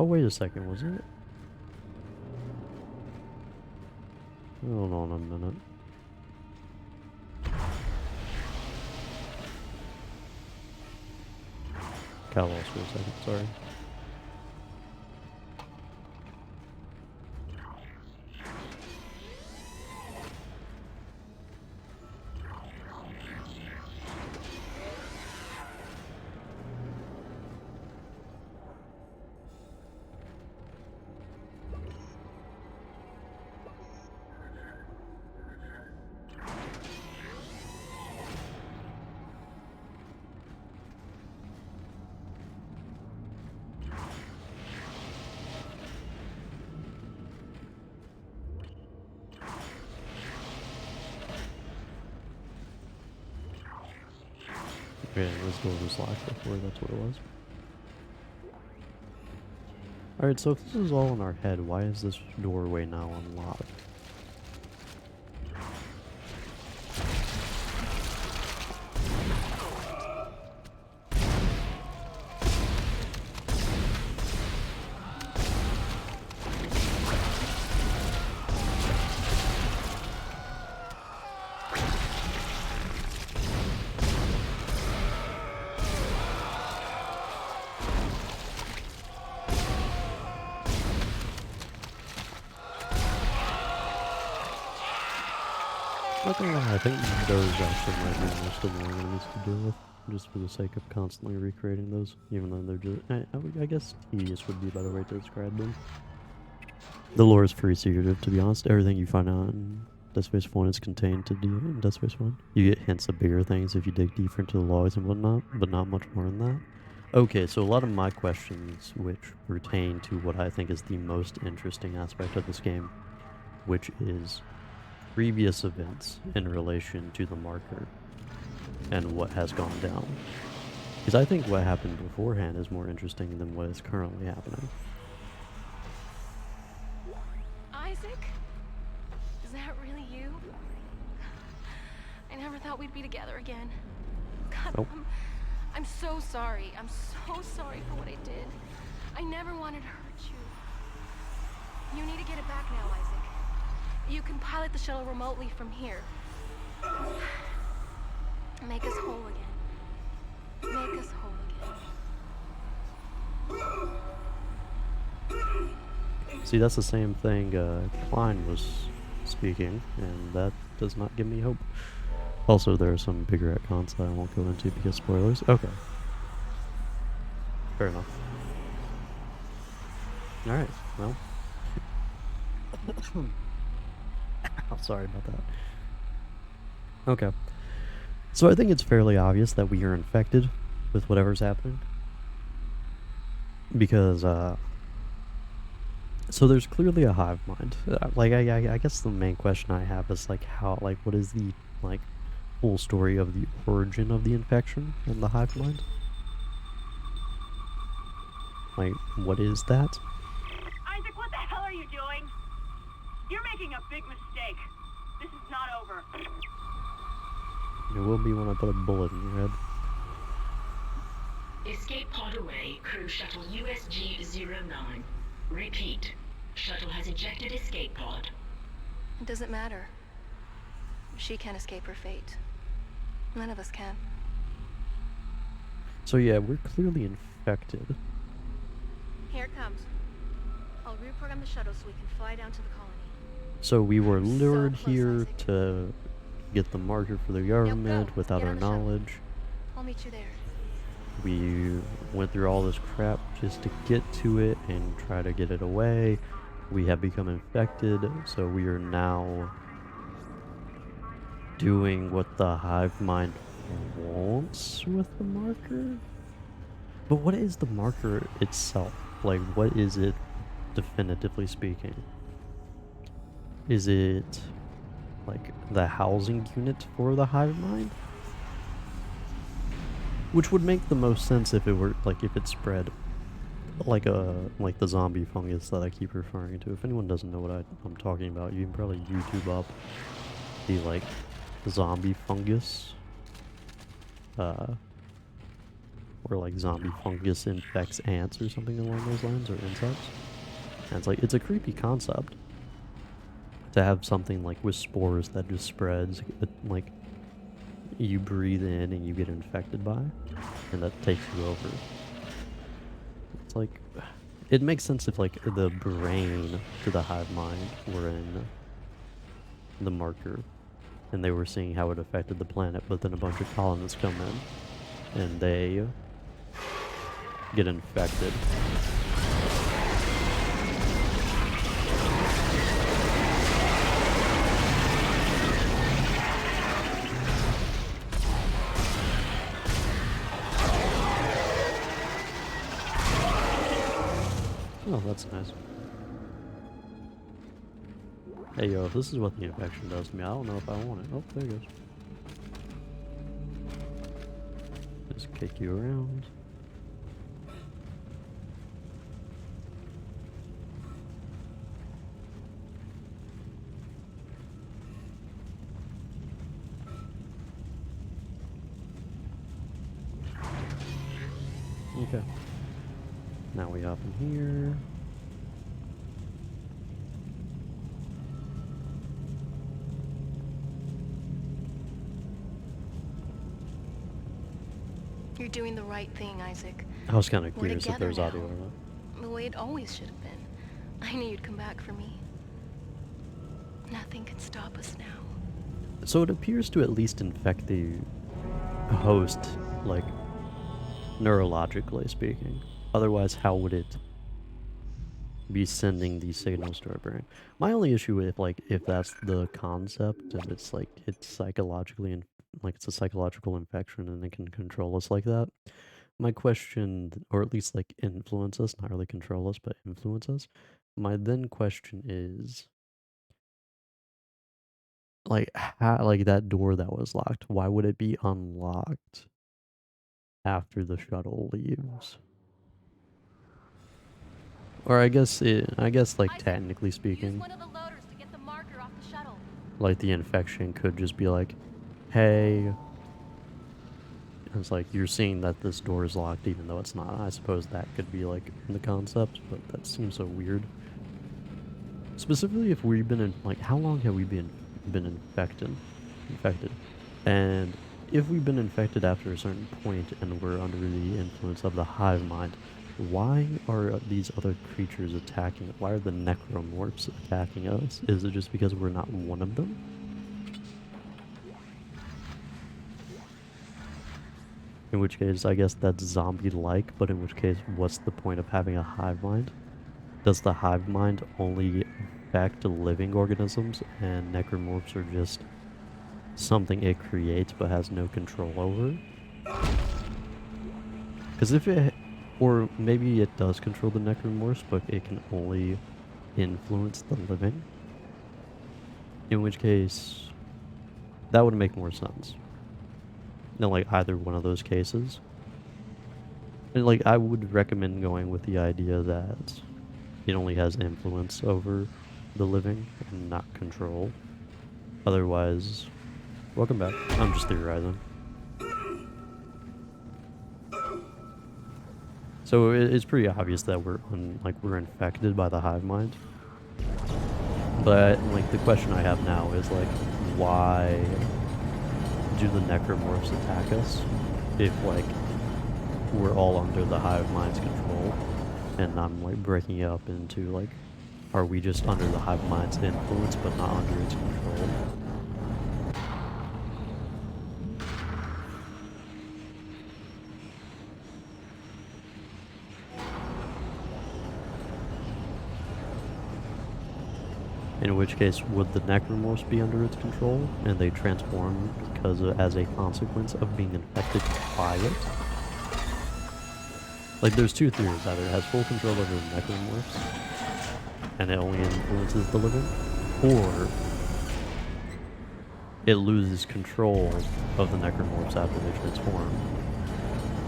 Oh, wait a second, was it? Hold on a minute. Got lost for a second, sorry. Okay, this door was locked before, that's what it was. Alright, so if this is all in our head, why is this doorway now unlocked? Not gonna lie, I think those actually might be the most annoying enemies to deal with, just for the sake of constantly recreating those, even though they're just, I guess tedious would be a better way to describe them. The lore is pretty secretive, to be honest. Everything you find out in Dead Space 1 is contained in Dead Space 1. You get hints of bigger things if you dig deeper into the logs and whatnot, but not much more than that. Okay, so a lot of my questions, which pertain to what I think is the most interesting aspect of this game, which is previous events in relation to the marker and what has gone down. Because I think what happened beforehand is more interesting than what is currently happening. Isaac? Is that really you? I never thought we'd be together again. God, Oh. I'm so sorry. I'm so sorry for what I did. I never wanted to hurt you. You need to get it back now, Isaac. You can pilot the shuttle remotely from here. Make us whole again. Make us whole again. See, that's the same thing Klein was speaking, and that does not give me hope. Also, there are some bigger retcons that I won't go into because spoilers. Okay. Fair enough. Alright, well. Oh, sorry about that. Okay. So I think it's fairly obvious that we are infected with whatever's happening. Because, so there's clearly a hive mind. Like, I guess the main question I have is, like, how, like, what is the, like, full story of the origin of the infection and the hive mind? Like, what is that? Isaac, what the hell are you doing? You're making a big mistake. This is not over. It will be when I put a bullet in your head. Escape pod away, crew shuttle USG-09. Repeat. Shuttle has ejected escape pod. It doesn't matter. She can't escape her fate. None of us can. So yeah, we're clearly infected. Here it comes. I'll reprogram the shuttle so we can fly down to the colony. So we were So lured close, here Isaac. to get the marker for the government go. without Get our on the shuttle. knowledge. I'll meet you there. We went through all this crap just to get to it and try to get it away. We have become infected, so we are now doing what the hive mind wants with the marker. But what is the marker itself? Like, what is it, definitively speaking? Is it like the housing unit for the hive mind? Which would make the most sense if it were, like, if it spread like the zombie fungus that I keep referring to. If anyone doesn't know what I'm talking about, you can probably YouTube up the, like, zombie fungus. Or like zombie fungus infects ants or something along those lines, or insects. And it's a creepy concept to have something like with spores that just spreads, like you breathe in and you get infected by, and that takes you over. It's like, it makes sense if like the brain to the hive mind were in the marker and they were seeing how it affected the planet, but then a bunch of colonists come in and they get infected. Oh, that's nice. Hey yo, if this is what the infection does to me, I don't know if I want it. Oh, there it goes. Just kick you around. Okay. Now we hop in here. You're doing the right thing, Isaac. I was kind of We're curious if together there's now. audio or not. The way it always should have been. I knew you'd come back for me. Nothing can stop us now. So it appears to at least infect the host, like, neurologically speaking. Otherwise, how would it be sending these signals to our brain? My only issue with, like, if that's the concept and it's like it's psychologically like it's a psychological infection and it can control us like that. My question, or at least like influence us, not really control us, but influence us. My then question is, like, how, like that door that was locked, why would it be unlocked after the shuttle leaves? Or I guess like technically speaking, like the infection could just be like, hey, it's like you're seeing that this door is locked even though it's not. I suppose that could be like in the concept, but that seems so weird. Specifically if we've been in, like, how long have we been infected? And if we've been infected after a certain point and we're under the influence of the hive mind, why are these other creatures attacking? Why are the necromorphs attacking us? Is it just because we're not one of them? In which case, I guess that's zombie-like, but in which case, what's the point of having a hive mind? Does the hive mind only affect living organisms, and necromorphs are just something it creates but has no control over? Because if it, or maybe it does control the necromorphs, but it can only influence the living. In which case, that would make more sense. No, like either one of those cases. And like, I would recommend going with the idea that it only has influence over the living and not control. Otherwise, welcome back. I'm just theorizing. So it's pretty obvious that we're infected by the hive mind. But like the question I have now is like, why do the necromorphs attack us if like we're all under the hive mind's control? And I'm like breaking it up into like, are we just under the hive mind's influence but not under its control? In which case, would the necromorphs be under its control and they transform because as a consequence of being infected by it? Like, there's two theories. Either it has full control over the necromorphs and it only influences the living, or it loses control of the necromorphs after they transform,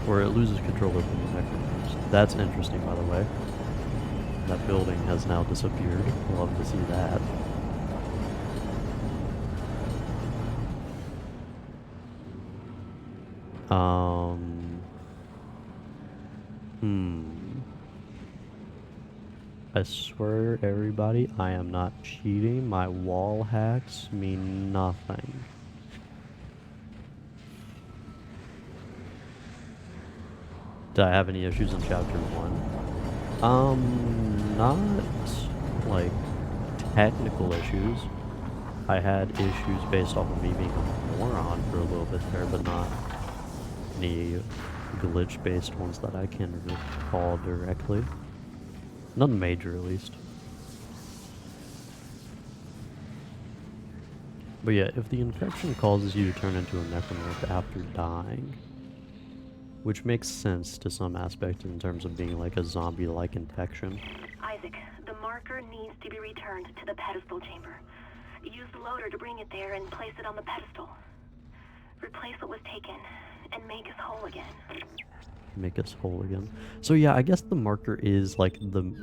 or it loses control over the necromorphs. That's interesting, by the way. That building has now disappeared. Love to see that. I swear, everybody, I am not cheating. My wall hacks mean nothing. Did I have any issues in chapter 1? Not like technical issues. I had issues based off of me being a moron for a little bit there, but not any glitch-based ones that I can recall directly. Nothing major, at least. But yeah, if the infection causes you to turn into a necromorph after dying, which makes sense to some aspect in terms of being like a zombie-like infection. Isaac, the marker needs to be returned to the pedestal chamber. Use the loader to bring it there and place it on the pedestal. Replace what was taken and make us whole again. Make us whole again. So yeah, I guess the marker is like the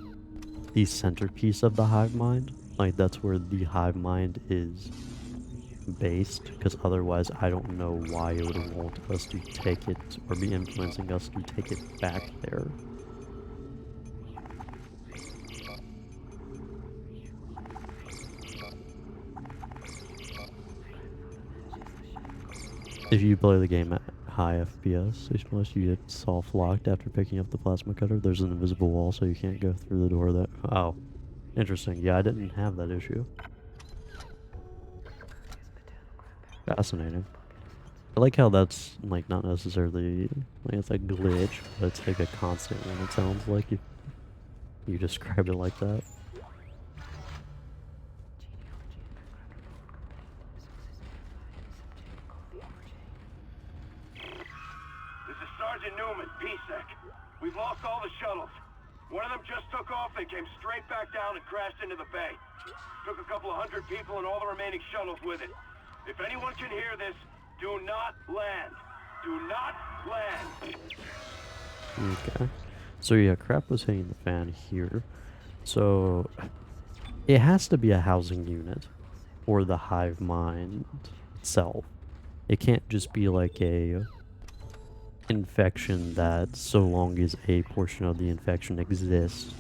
centerpiece of the hive mind. Like that's where the hive mind is based, because otherwise I don't know why it would want us to take it or be influencing us to take it back there. If you play the game at high FPS, unless you get soft locked after picking up the plasma cutter, there's an invisible wall so you can't go through the door that... Oh, interesting. Yeah, I didn't have that issue. Fascinating. I like how that's like not necessarily like it's a glitch, but it's like a constant one. It sounds like you describe it like that. This is Sergeant Newman, PSEC. We've lost all the shuttles. One of them just took off and came straight back down and crashed into the bay. Took a couple of hundred people and all the remaining shuttles with it. If anyone can hear this, do not land. Do not land. Okay. So yeah, crap was hitting the fan here. So it has to be a housing unit or the hive mind itself. It can't just be like a infection that so long as a portion of the infection exists,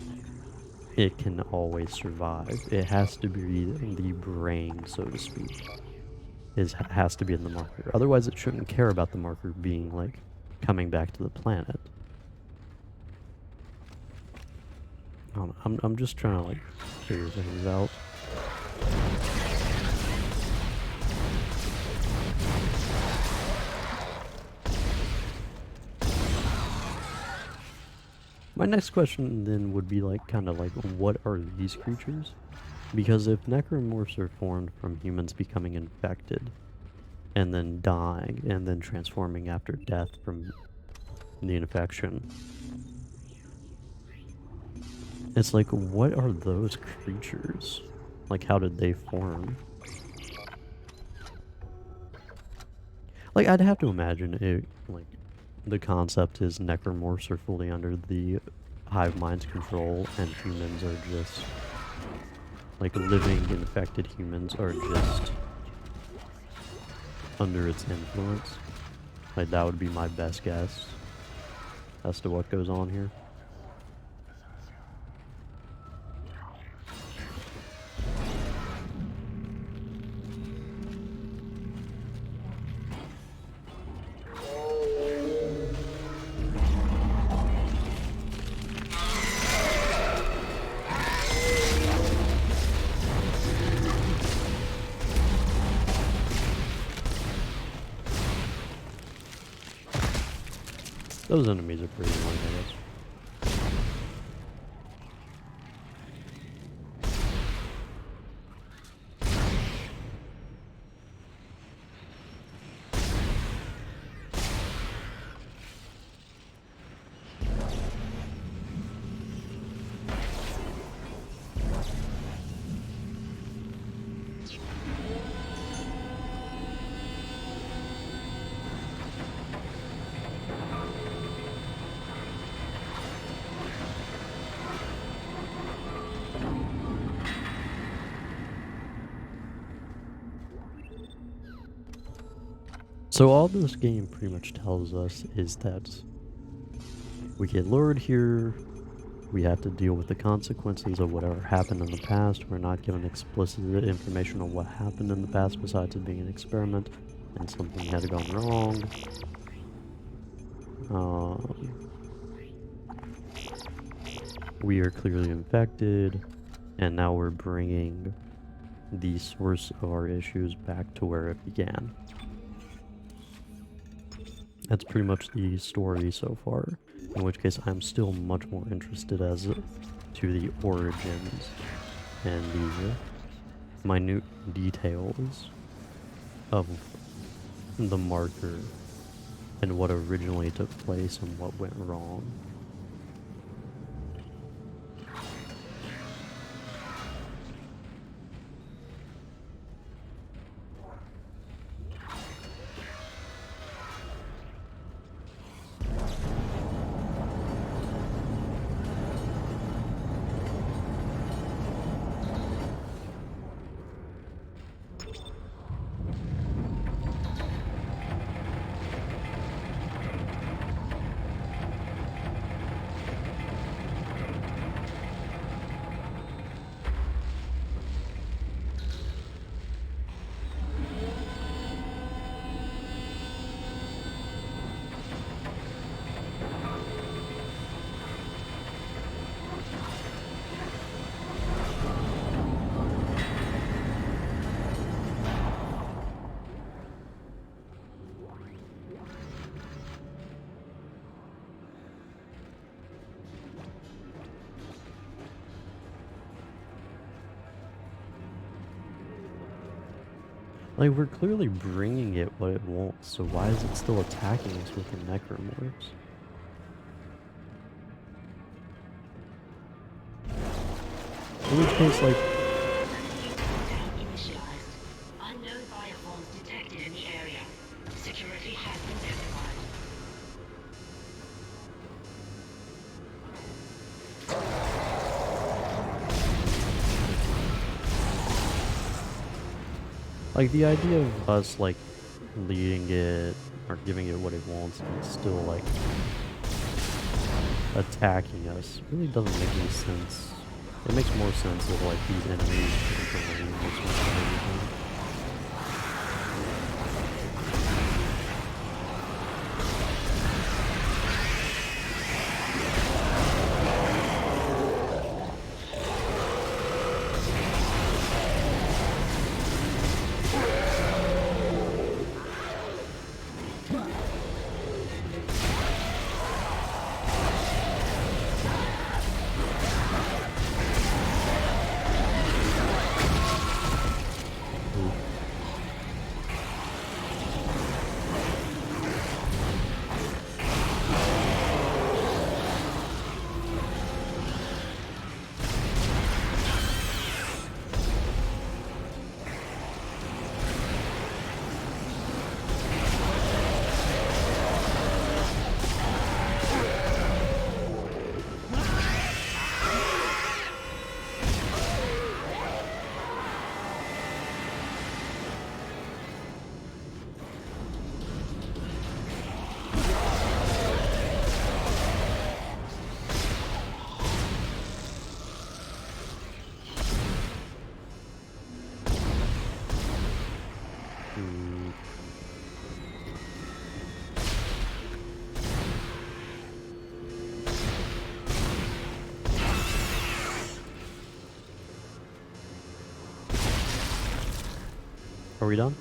it can always survive. It has to be the brain, so to speak. It has to be in the marker. Otherwise, it shouldn't care about the marker being, like, coming back to the planet. I don't know, I'm just trying to, like, figure things out. My next question then would be like, kind of like, what are these creatures? Because if necromorphs are formed from humans becoming infected, and then dying, and then transforming after death from the infection, it's like, what are those creatures? Like, how did they form? Like, I'd have to imagine it, like, the concept is necromorphs are fully under the hive mind's control, and humans are just, like, living infected humans are just under its influence. Like, that would be my best guess as to what goes on here. Those enemies are pretty annoying, I guess. So all this game pretty much tells us is that we get lured here, we have to deal with the consequences of whatever happened in the past. We're not given explicit information on what happened in the past besides it being an experiment and something had gone wrong. We are clearly infected, and now we're bringing the source of our issues back to where it began. That's pretty much the story so far, in which case I'm still much more interested as to the origins and the minute details of the marker and what originally took place and what went wrong. Like, we're clearly bringing it what it wants, so why is it still attacking us with the necromorphs? In which case, like... Initialized. Unknown bioforms detected in the area. Security has been verified. Like, the idea of us, like, leading it, or giving it what it wants, and it's still, like, attacking us, really doesn't make any sense. It makes more sense if, like, these enemies can terrain this one than anything. Are we done?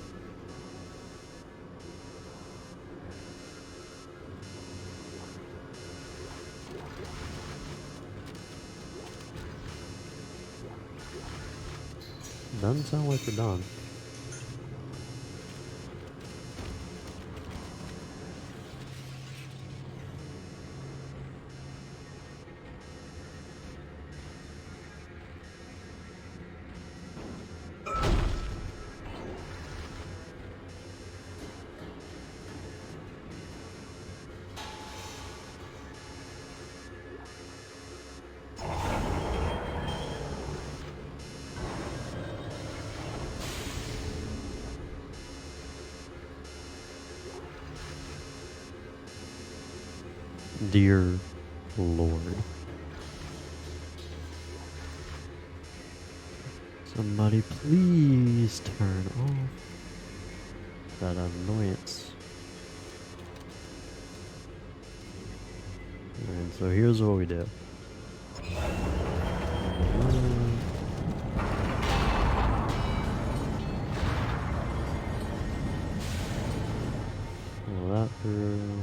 Doesn't sound like we're done. Dear Lord. Somebody please turn off that annoyance. Alright, so here's what we do. Pull that through.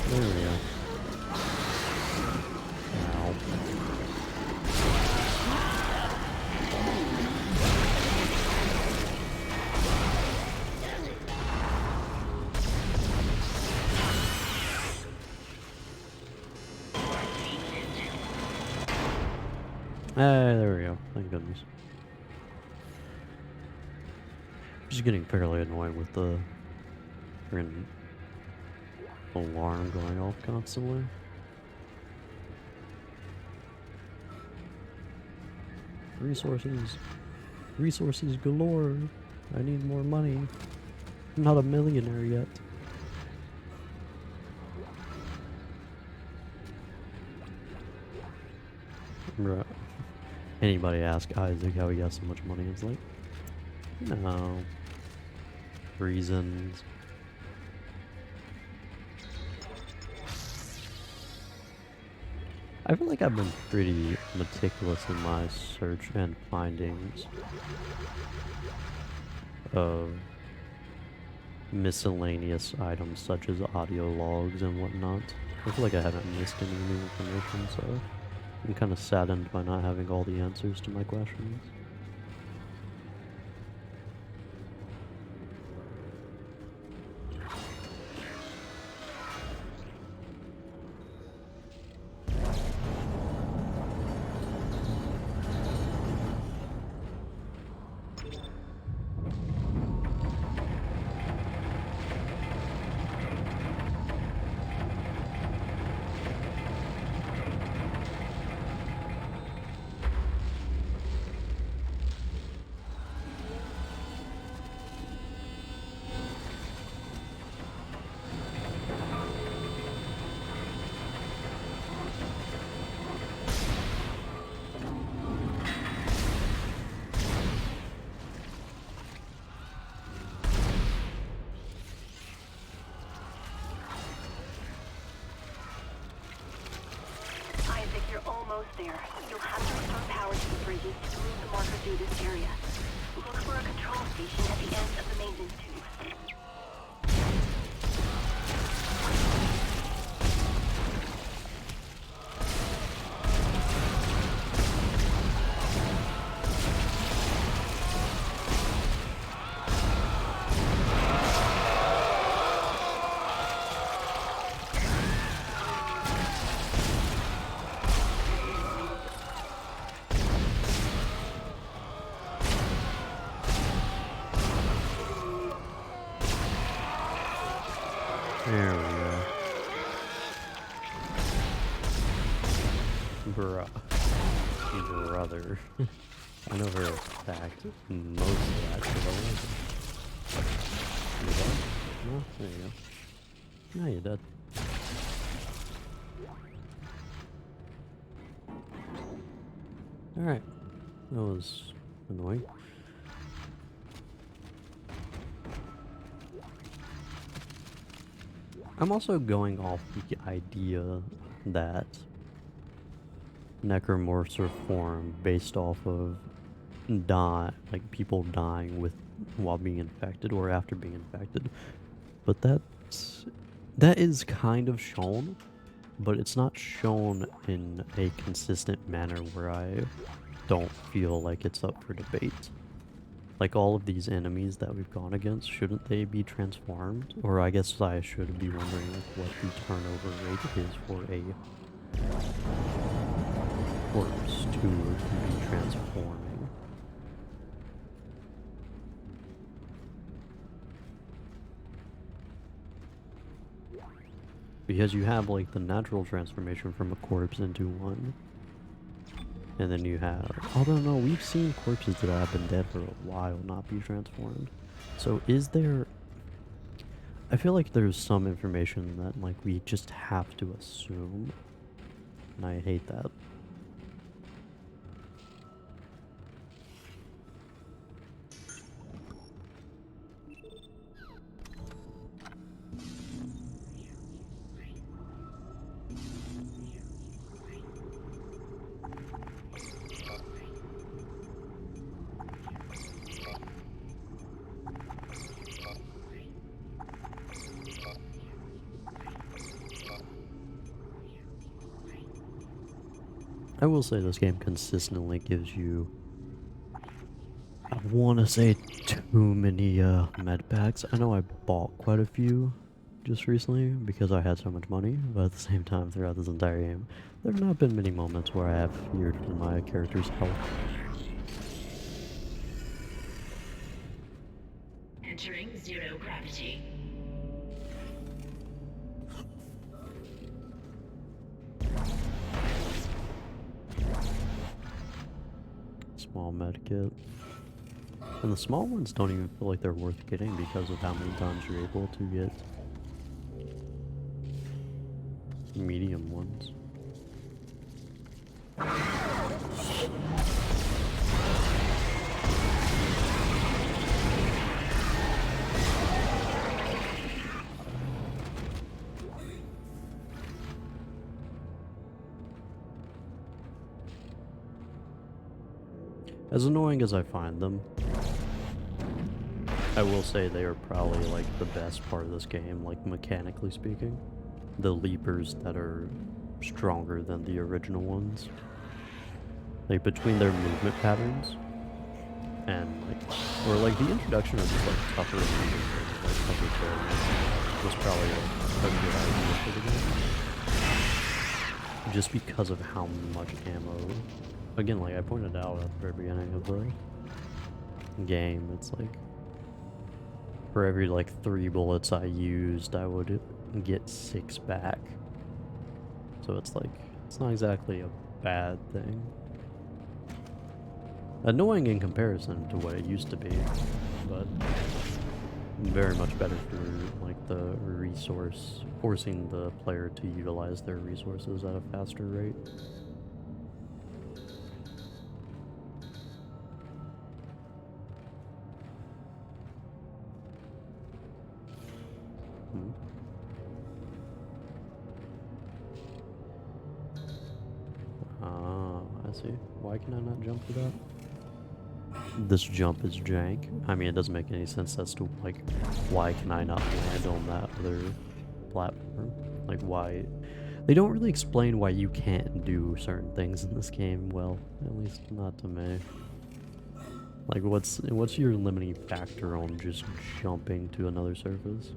There we go. Ow. There we go. Thank goodness. Just getting fairly annoyed with the freaking alarm going off constantly. Resources. Resources galore. I need more money. I'm not a millionaire yet. Bruh. Anybody ask Isaac how he got so much money? It's like, no. Reasons. I feel like I've been pretty meticulous in my search and findings of miscellaneous items such as audio logs and whatnot. I feel like I haven't missed any new information, so I'm kind of saddened by not having all the answers to my questions. Isaac, you're almost there. You'll have to restore power to the bridges to move the marker through this area. Look for a control station at the end of the maintenance tube. There we go. Bruh. Brother. I know for a fact most of that shit already. You dead? No? There you go. Now you're dead. Alright. That was annoying. I'm also going off the idea that necromorphs are formed based off of like people dying while being infected or after being infected. But that is kind of shown, but it's not shown in a consistent manner where I don't feel like it's up for debate. Like all of these enemies that we've gone against, shouldn't they be transformed? Or I guess I should be wondering like what the turnover rate is for a corpse to be transforming. Because you have like the natural transformation from a corpse into one. And then you have, although no, we've seen corpses that have been dead for a while not be transformed. So is there, I feel like there's some information that like we just have to assume. And I hate that. I will say this game consistently gives you, I want to say, too many med packs. I know I bought quite a few just recently because I had so much money, but at the same time throughout this entire game, there have not been many moments where I have feared for my character's health. Entering zero gravity. Small med kit. And the small ones don't even feel like they're worth getting because of how many times you're able to get medium ones. As annoying as I find them, I will say they are probably like the best part of this game, like mechanically speaking. The leapers that are stronger than the original ones. Like between their movement patterns and like, or like the introduction of just like tougher leapers and like tougher characters was probably a good idea for the game. Just because of how much ammo. Again, like I pointed out at the very beginning of the game, it's like for every like 3 bullets I used, I would get 6 back. So it's like, it's not exactly a bad thing. Annoying in comparison to what it used to be, but very much better for like the resource, forcing the player to utilize their resources at a faster rate. I see. Why can I not jump to that? This jump is jank. I mean, it doesn't make any sense as to, like, why can I not land on that other platform? Like, why? They don't really explain why you can't do certain things in this game, well, at least not to me. Like, what's your limiting factor on just jumping to another surface?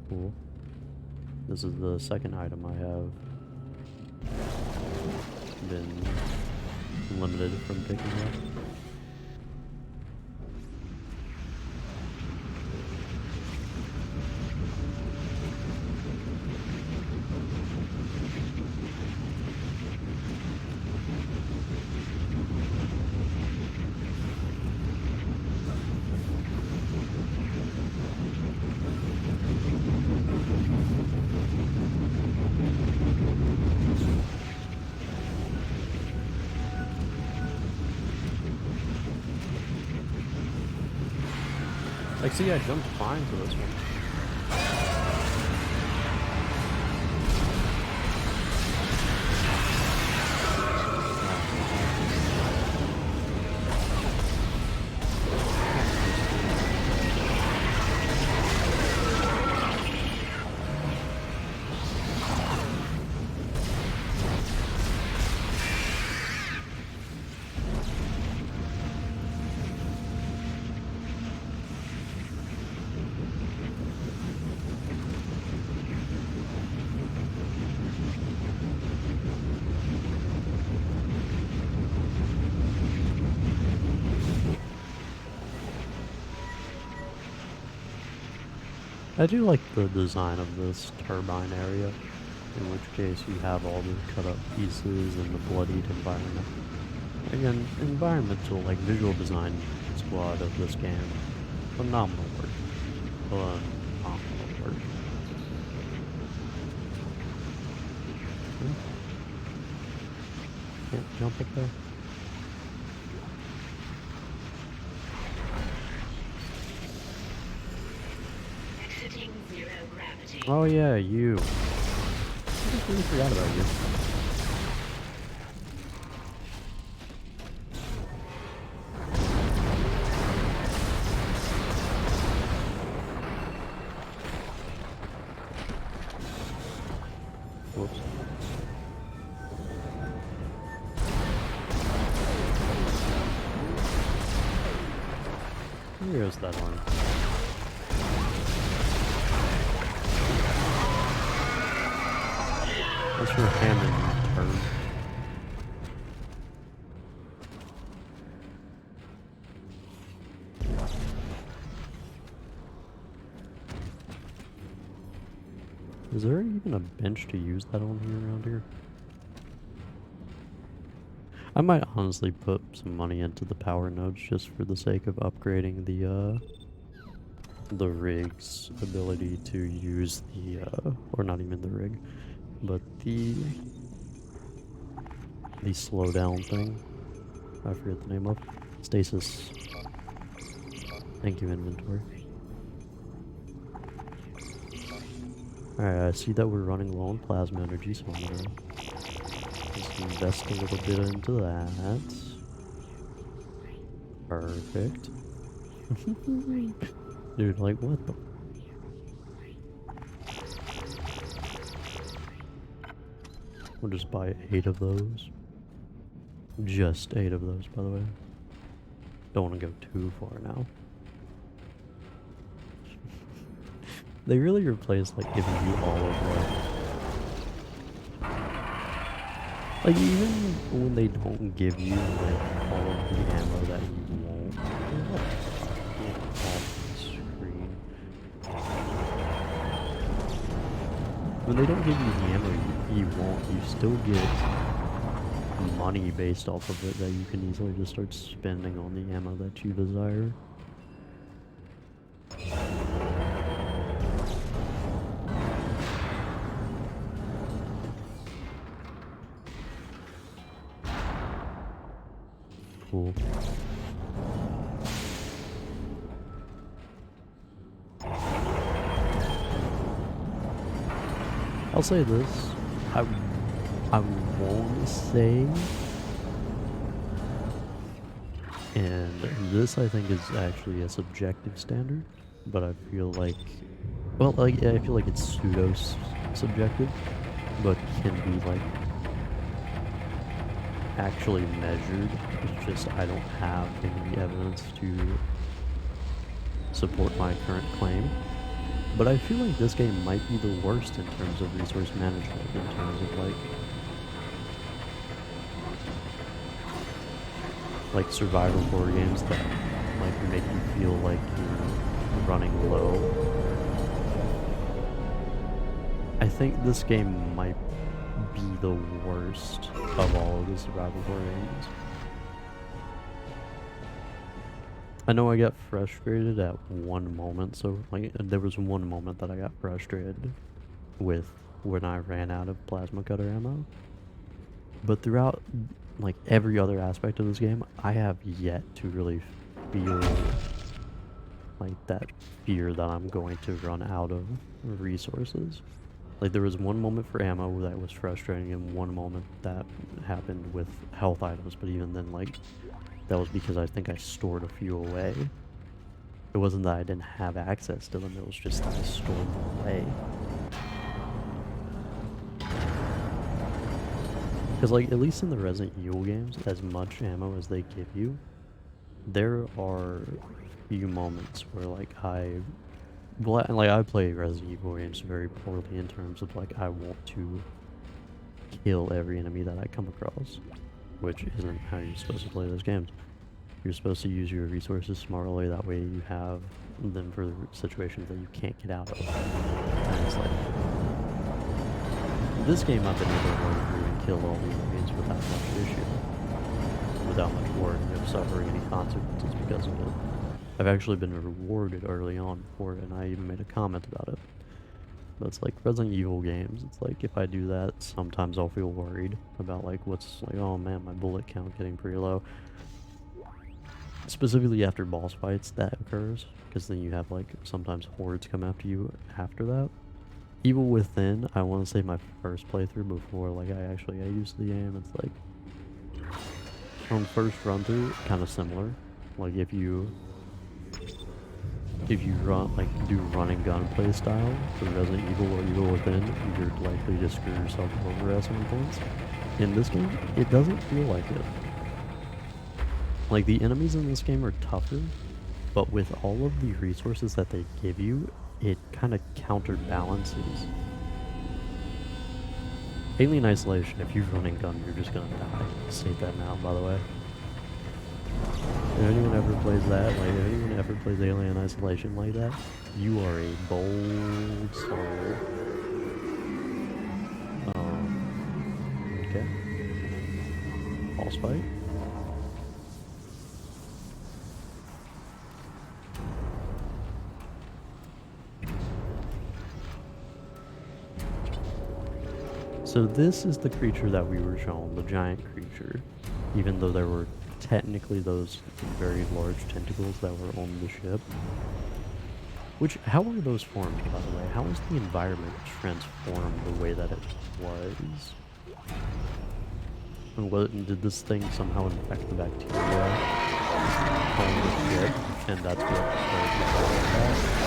Cool. This is the second item I have been limited from picking up. Like, see, I jumped fine for this one. I do like the design of this turbine area, in which case you have all the cut up pieces and the bloodied environment. Again, environmental, like visual design squad of this game, phenomenal work. Phenomenal work. Can't jump up there. Oh yeah, you. I completely forgot about you. Whoops. Here goes that one. That's your Hammond turn. Is there even a bench to use that on here around here? I might honestly put some money into the power nodes just for the sake of upgrading the rig's ability to use the or not even the rig, but the slowdown thing. I forget the name of stasis. Thank you, inventory. Alright, I see that we're running low on plasma energy, so I'm gonna just invest a little bit into that. Perfect. Dude, like, what the... We'll just buy 8 of those. Just 8 of those, by the way. Don't want to go too far now. They really replaced, like, giving you all of, like, even when they don't give you, like, all of the ammo that you want. Off the screen. When they don't give you the ammo you want, you still get money based off of it that you can easily just start spending on the ammo that you desire. Cool. I'll say this, I won't say, and this I think is actually a subjective standard, but I feel like, well, like, I feel like it's pseudo-subjective, but can be, like, actually measured. It's just I don't have any evidence to support my current claim. But I feel like this game might be the worst in terms of resource management, in terms of like survival horror games that like make you feel like you're running low. I think this game might be the worst of all of the survival horror games. I know I got frustrated at one moment, so like there was one moment that I got frustrated with when I ran out of plasma cutter ammo. But throughout like every other aspect of this game, I have yet to really feel like that fear that I'm going to run out of resources. Like there was one moment for ammo that was frustrating and one moment that happened with health items, but even then like that was because I think I stored a few away. It wasn't that I didn't have access to them, it was just that I stored them away. Because like, at least in the Resident Evil games, as much ammo as they give you, there are few moments where like I play Resident Evil games very poorly in terms of like I want to kill every enemy that I come across, which isn't how you're supposed to play those games. You're supposed to use your resources smartly, that way you have them for the situations that you can't get out of. And it's like, this game I've been able to run through and kill all the enemies without much issue, without much worry of suffering any consequences because of it. I've actually been rewarded early on for it, and I even made a comment about it. But it's like Resident Evil games, it's like if I do that, sometimes I'll feel worried about like what's like, oh man, my bullet count getting pretty low. Specifically after boss fights that occurs, because then you have like sometimes hordes come after you after that. Evil Within, I want to say my first playthrough before like I used the game, it's like on first run through, kind of similar. Like if you run like do run and gun play style for Resident Evil or Evil Within, you're likely to screw yourself over at some points. In this game, it doesn't feel like it. Like the enemies in this game are tougher, but with all of the resources that they give you, it kind of counterbalances. Alien Isolation, if you run and gun, you're just gonna die. State that now, by the way. If anyone ever plays that, like if anyone ever plays Alien Isolation like that, you are a bold soul. Okay. Boss fight. So this is the creature that we were shown, the giant creature, even though there were technically those very large tentacles that were on the ship. Which, how were those formed, by the way? How was the environment transformed the way that it was? And did this thing somehow infect the bacteria on the ship? And that's what started to cause that?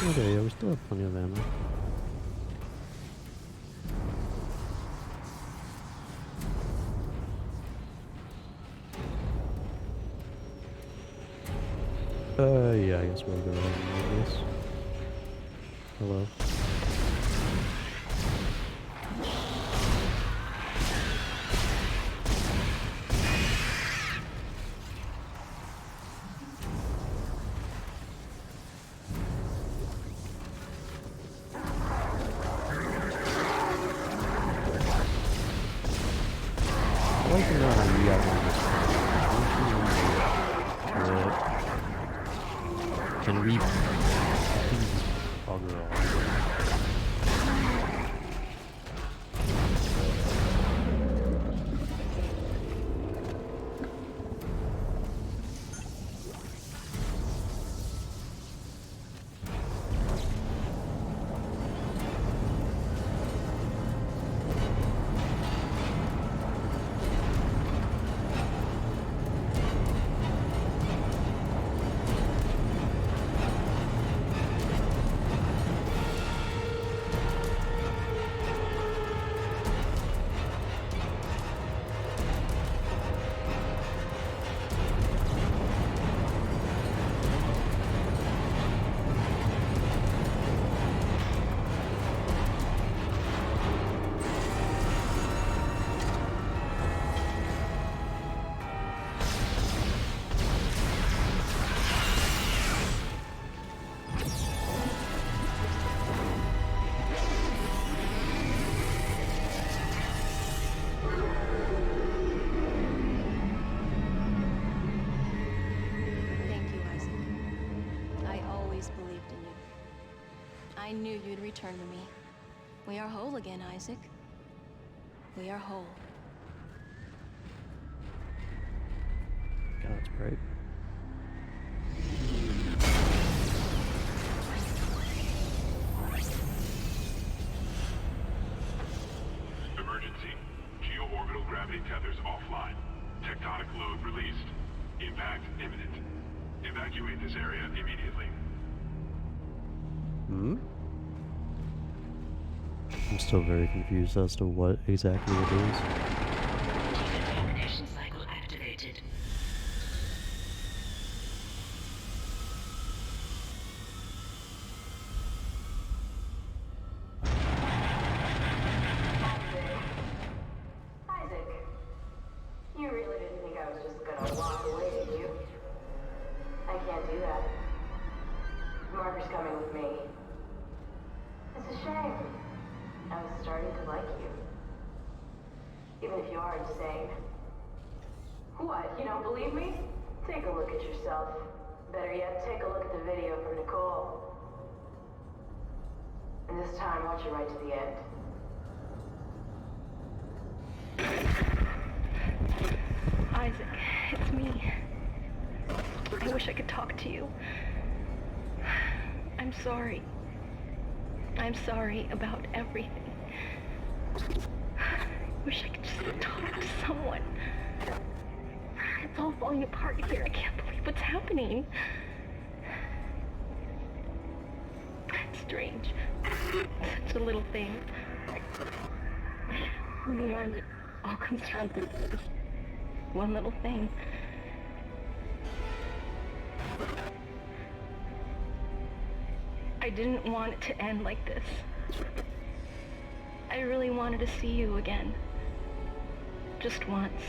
Okay, yeah, we still have plenty of ammo. Yeah, I guess we'll go ahead and do this. Hello. Can we please bugger off? I knew you'd return to me. We are whole again, Isaac. We are whole. God, that's great. Emergency. Geo-orbital gravity tethers offline. Tectonic load released. Impact imminent. Evacuate this area immediately. Hmm? I'm still very confused as to what exactly it is. Decontamination cycle activated. Isaac, you really didn't think I was just gonna walk away, did you? I can't do that. Marker's coming with me. It's a shame. I was starting to like you. Even if you are insane. What, you don't believe me? Take a look at yourself. Better yet, take a look at the video from Nicole. And this time, watch it right to the end. Isaac, it's me. I wish I could talk to you. I'm sorry. I'm sorry about everything. I wish I could just talk to someone. It's all falling apart here. I can't believe What's happening? It's strange. Such a little thing. In the end, it all comes down to this one little thing. I didn't want it to end like this. I really wanted to see you again. Just once.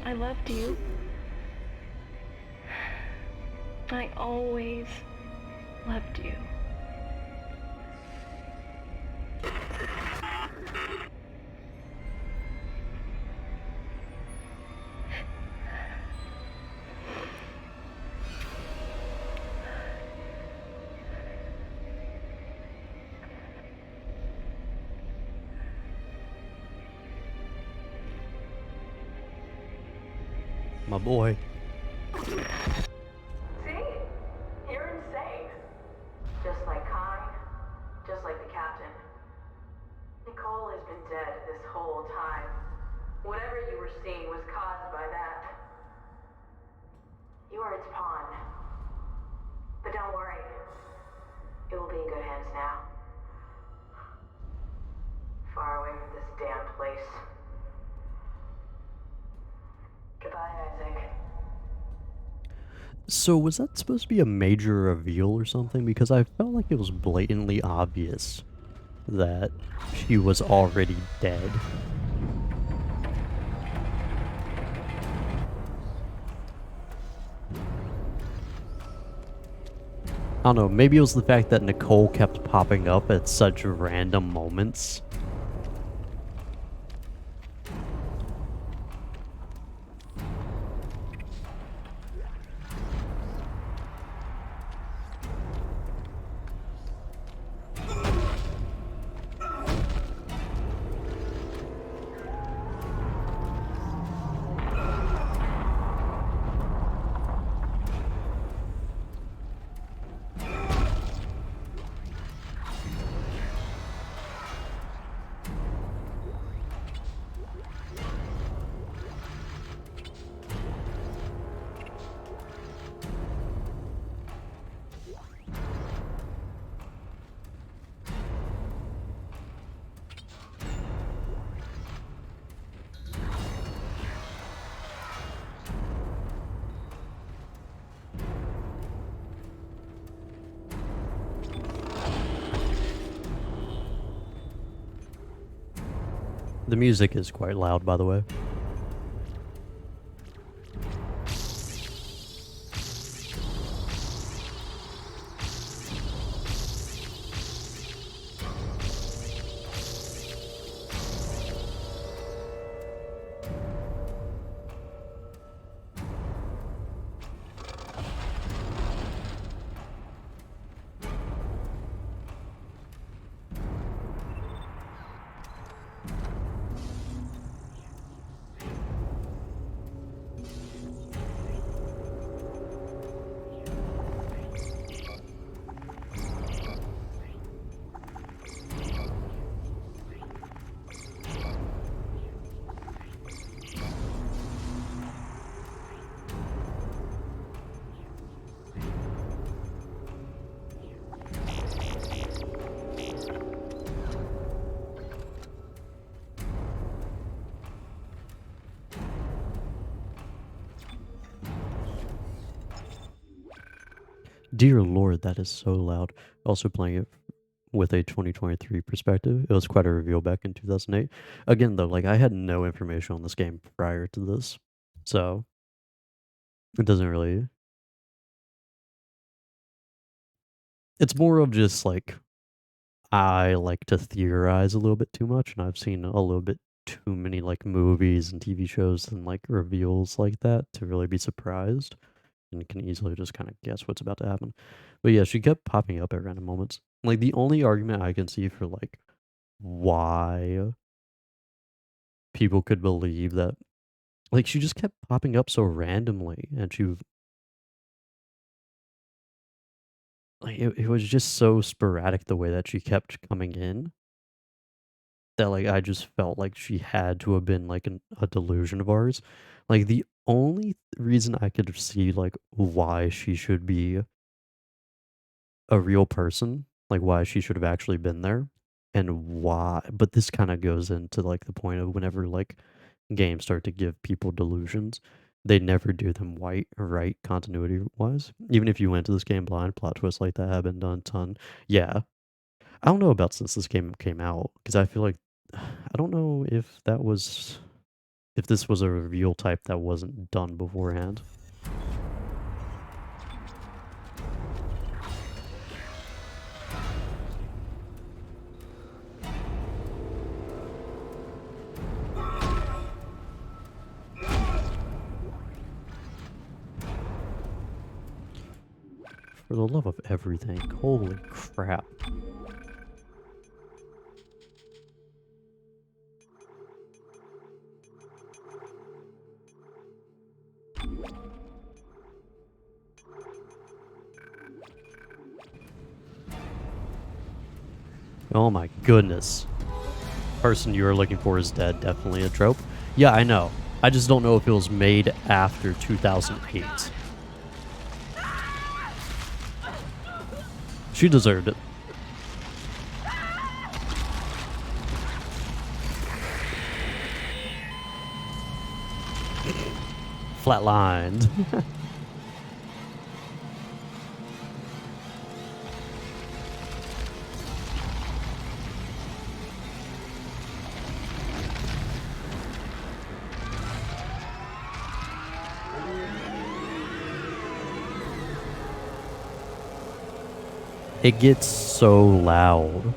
I loved you. I always loved you. My boy. See? You're insane. Just like Kine, just like the captain. Nicole has been dead this whole time. Whatever you were seeing was caused by that. You are its pawn. But don't worry. It will be in good hands now. Far away from this damn place. Goodbye, Isaac. So was that supposed to be a major reveal or something? Because I felt like it was blatantly obvious that she was already dead. I don't know, maybe it was the fact that Nicole kept popping up at such random moments. The music is quite loud, by the way. Dear Lord, that is so loud. Also playing it with a 2023 perspective. It was quite a reveal back in 2008. Again, though, like I had no information on this game prior to this, so it doesn't really. It's more of just like I like to theorize a little bit too much, and I've seen a little bit too many like movies and TV shows and like reveals like that to really be surprised and can easily just kind of guess what's about to happen. But yeah, she kept popping up at random moments. Like the only argument I can see for like why people could believe that like she just kept popping up so randomly and she like it was just so sporadic the way that she kept coming in that like I just felt like she had to have been like a delusion of ours. Like the only reason I could see like why she should be a real person, like why she should have actually been there, and why. But this kind of goes into like the point of whenever like games start to give people delusions, they never do them right continuity wise. Even if you went to this game blind, plot twists like that have been done a ton. Yeah, I don't know about since this game came out because I feel like I don't know if this was a reveal type that wasn't done beforehand. For the love of everything, holy crap. Oh my goodness. Person you are looking for is dead, definitely a trope. Yeah, I know. I just don't know if it was made after 2008. She deserved it. Flatlined. It gets so loud.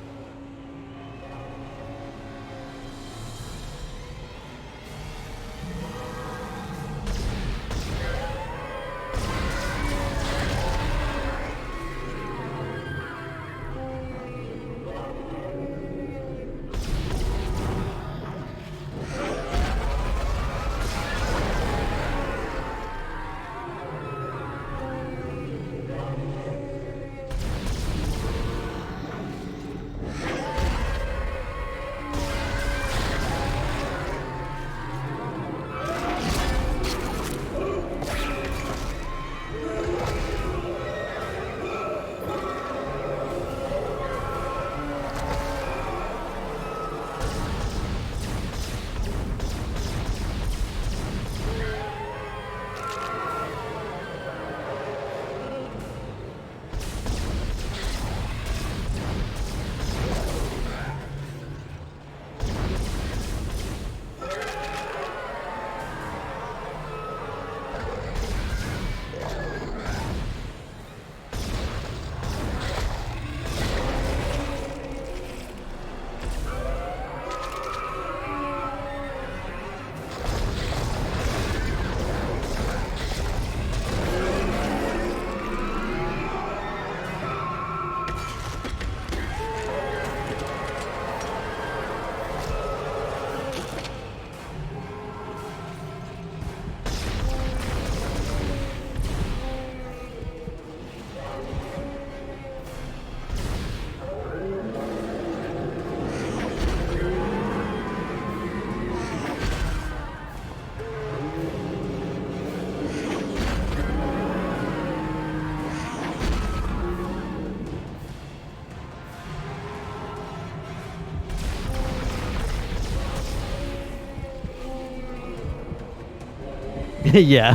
Yeah.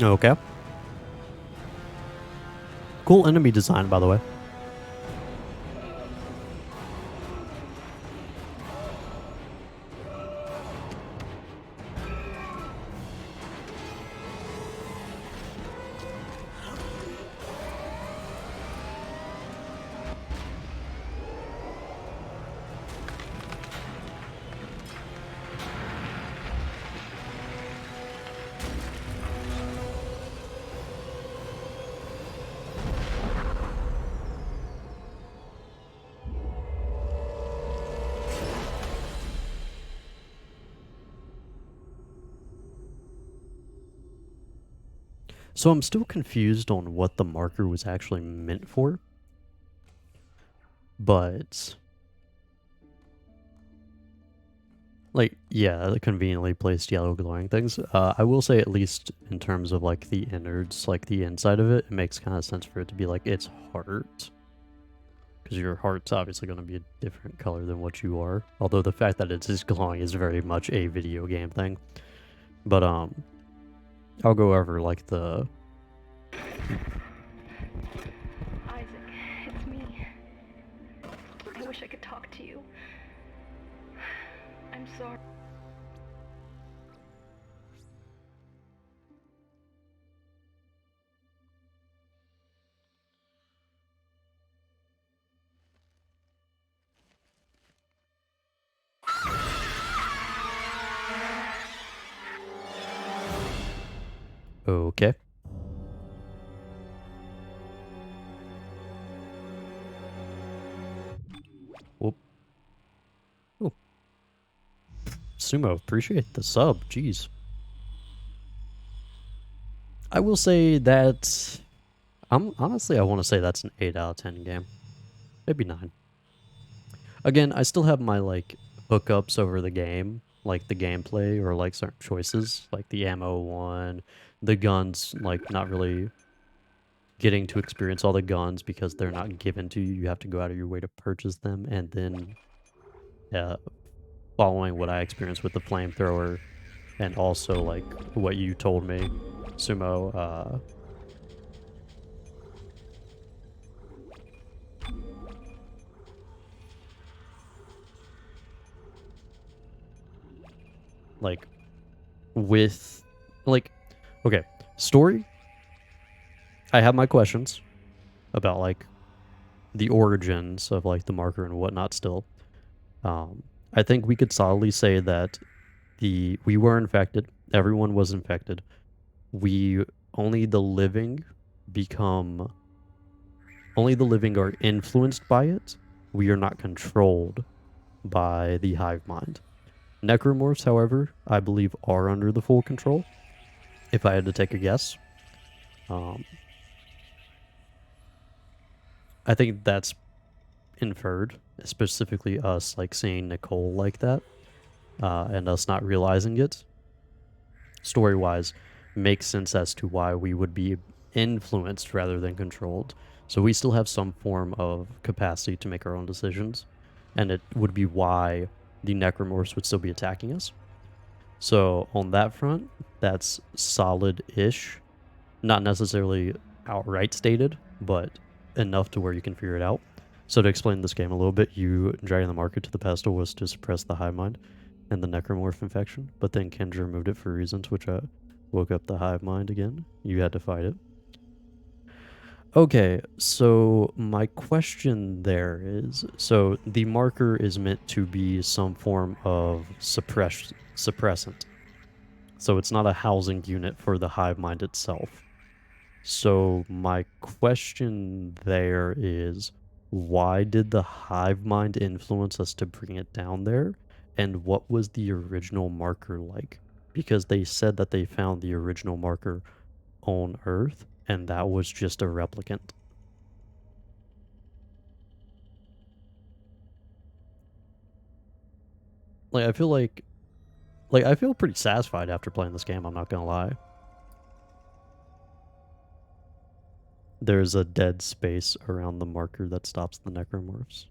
Okay. Cool enemy design, by the way. So I'm still confused on what the marker was actually meant for. But like, yeah, the conveniently placed yellow glowing things. I will say, at least in terms of like the innards, like the inside of it, it makes kind of sense for it to be like its heart. Because your heart's obviously going to be a different color than what you are. Although the fact that it's just glowing is very much a video game thing. But I'll go over like the... Isaac, it's me. I wish I could talk to you. I'm sorry. Okay. Whoop. Oh. Sumo, appreciate the sub. Jeez. I will say that... honestly, I want to say that's an 8 out of 10 game. Maybe 9. Again, I still have my, like, hookups over the game. Like, the gameplay or, like, certain choices. Like, the ammo one. The guns, like, not really getting to experience all the guns because they're not given to you. You have to go out of your way to purchase them. And then following what I experienced with the flamethrower and also, like, what you told me, Sumo, like, with, like, okay, story, I have my questions about, like, the origins of, like, the marker and whatnot still. I think we could solidly say that we were infected. Everyone was infected. Only the living become, only the living are influenced by it. We are not controlled by the hive mind. Necromorphs, however, I believe are under the full control. If I had to take a guess, I think that's inferred, specifically us like seeing Nicole like that, and us not realizing it. Story wise, makes sense as to why we would be influenced rather than controlled. So we still have some form of capacity to make our own decisions, and it would be why the necromorphs would still be attacking us. So on that front, that's solid-ish. Not necessarily outright stated, but enough to where you can figure it out. So to explain this game a little bit, you dragging the marker to the pedestal was to suppress the hive mind and the necromorph infection, but then Kendra removed it for reasons which woke up the hive mind again. You had to fight it. Okay, so my question there is, so the marker is meant to be some form of suppressant. So it's not a housing unit for the hive mind itself. So my question there is, why did the hive mind influence us to bring it down there? And what was the original marker like? Because they said that they found the original marker on Earth, and that was just a replicant. Like, I feel pretty satisfied after playing this game, I'm not gonna lie. There's a dead space around the marker that stops the necromorphs.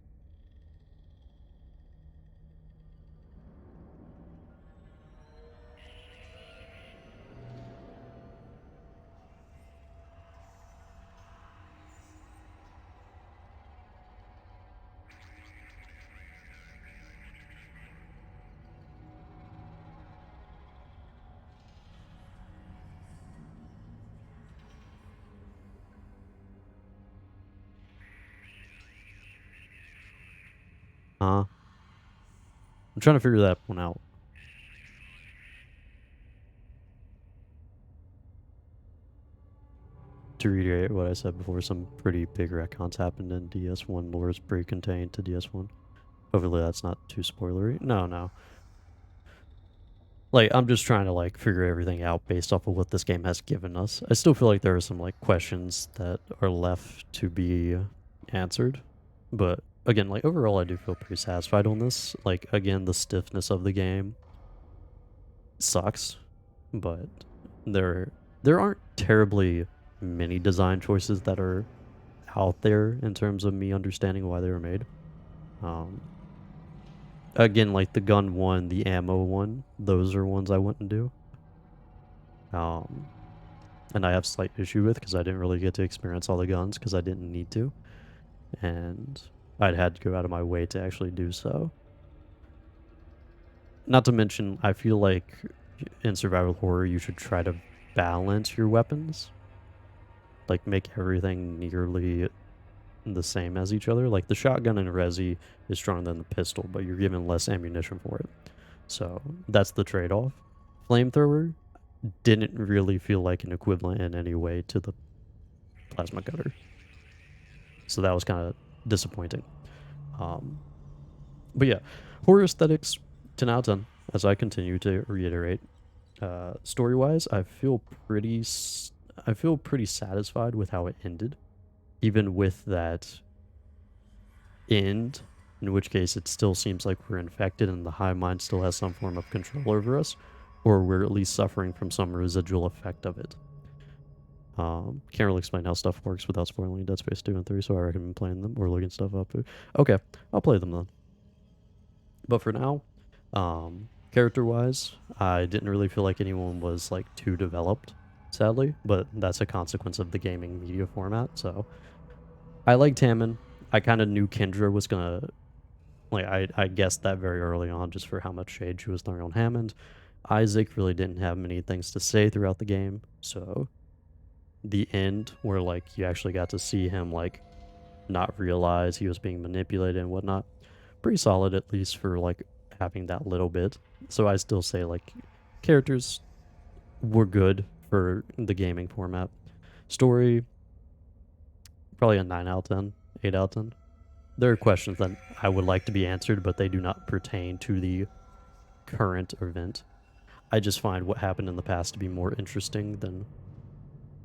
Huh? I'm trying to figure that one out. To reiterate what I said before, some pretty big retcons happened in DS1. Lore is pre-contained to DS1. Hopefully that's not too spoilery. No. Like, I'm just trying to, like, figure everything out based off of what this game has given us. I still feel like there are some, like, questions that are left to be answered. But, again, like, overall I do feel pretty satisfied on this. Like, again, the stiffness of the game sucks. But there aren't terribly many design choices that are out there in terms of me understanding why they were made. Again, like the gun one, the ammo one, those are ones I wouldn't do. And I have slight issue with because I didn't really get to experience all the guns because I didn't need to. And I'd had to go out of my way to actually do so. Not to mention, I feel like in survival horror, you should try to balance your weapons. Like, make everything nearly the same as each other. Like, the shotgun in Resi is stronger than the pistol, but you're given less ammunition for it. So, that's the trade-off. Flamethrower didn't really feel like an equivalent in any way to the plasma cutter. So that was kind of disappointing. But yeah, horror aesthetics, 10 out of 10, as I continue to reiterate. Story-wise, I feel pretty satisfied with how it ended. Even with that end, in which case it still seems like we're infected and the hive mind still has some form of control over us, or we're at least suffering from some residual effect of it. Can't really explain how stuff works without spoiling Dead Space 2 and 3, so I recommend playing them or looking stuff up. Okay, I'll play them then. But for now, character-wise, I didn't really feel like anyone was like too developed, sadly, but that's a consequence of the gaming media format, so I liked Hammond. I kind of knew Kendra was gonna, like, I guessed that very early on just for how much shade she was throwing on Hammond. Isaac really didn't have many things to say throughout the game, so the end where, like, you actually got to see him, like, not realize he was being manipulated and whatnot, pretty solid, at least for, like, having that little bit. So I still say, like, characters were good for the gaming format. Story, probably a 9 out of 10, 8 out of 10. There are questions that I would like to be answered, but they do not pertain to the current event. I just find what happened in the past to be more interesting than,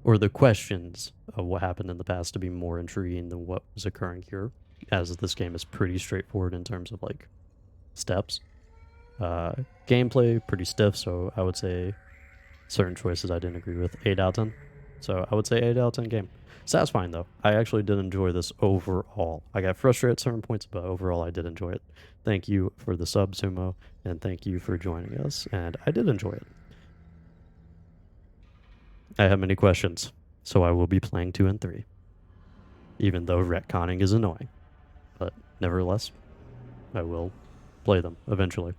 or the questions of what happened in the past to be more intriguing than what was occurring here, as this game is pretty straightforward in terms of, like, steps. Gameplay, pretty stiff, so I would say certain choices I didn't agree with. 8 out of 10. So I would say 8 out of 10 game. Satisfying, though. I actually did enjoy this overall. I got frustrated at certain points, but overall I did enjoy it. Thank you for the sub, Sumo, and thank you for joining us, and I did enjoy it. I have many questions, so I will be playing 2 and 3. Even though retconning is annoying. But nevertheless, I will play them eventually.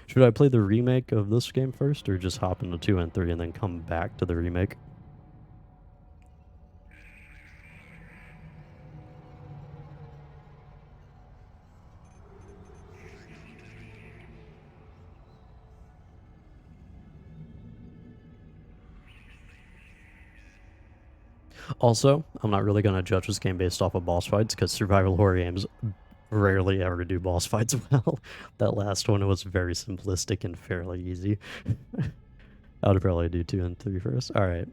Should I play the remake of this game first, or just hop into 2 and 3 and then come back to the remake? Also, I'm not really going to judge this game based off of boss fights, because survival horror games rarely ever do boss fights well. That last one was very simplistic and fairly easy. I would probably do 2 and 3 first. Alright.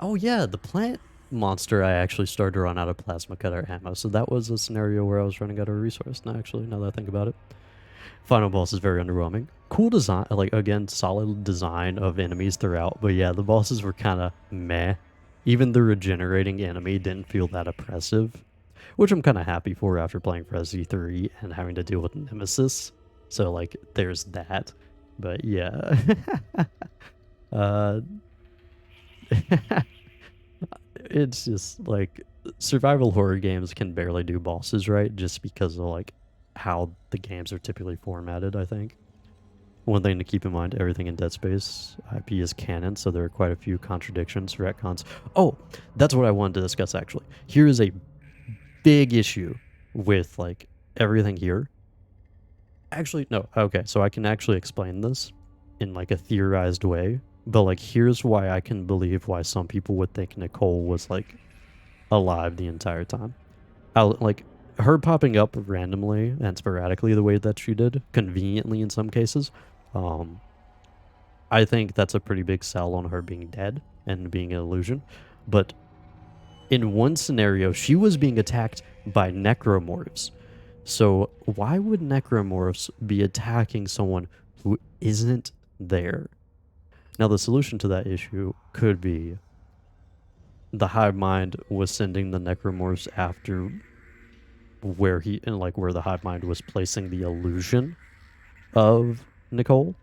Oh yeah, the plant monster I actually started to run out of plasma cutter ammo, so that was a scenario where I was running out of resource. Now, actually, now that I think about it. Final boss is very underwhelming. Cool design, like, again, solid design of enemies throughout, but yeah, the bosses were kind of meh. Even the regenerating enemy didn't feel that oppressive, which I'm kind of happy for after playing Resi 3 and having to deal with Nemesis. So, like, there's that. But yeah. It's just, like, survival horror games can barely do bosses right just because of, like, how the games are typically formatted, I think. One thing to keep in mind, everything in Dead Space IP is canon, so there are quite a few contradictions, retcons. Oh, that's what I wanted to discuss, actually. Here is a big issue with like everything here. Actually, no. Okay, so I can actually explain this in like a theorized way, but like here's why I can believe why some people would think Nicole was like alive the entire time. Like her popping up randomly and sporadically the way that she did, conveniently in some cases, I think that's a pretty big sell on her being dead and being an illusion. But in one scenario, she was being attacked by necromorphs. So why would necromorphs be attacking someone who isn't there? Now, the solution to that issue could be the hive mind was sending the necromorphs after where where the hive mind was placing the illusion of Nicole.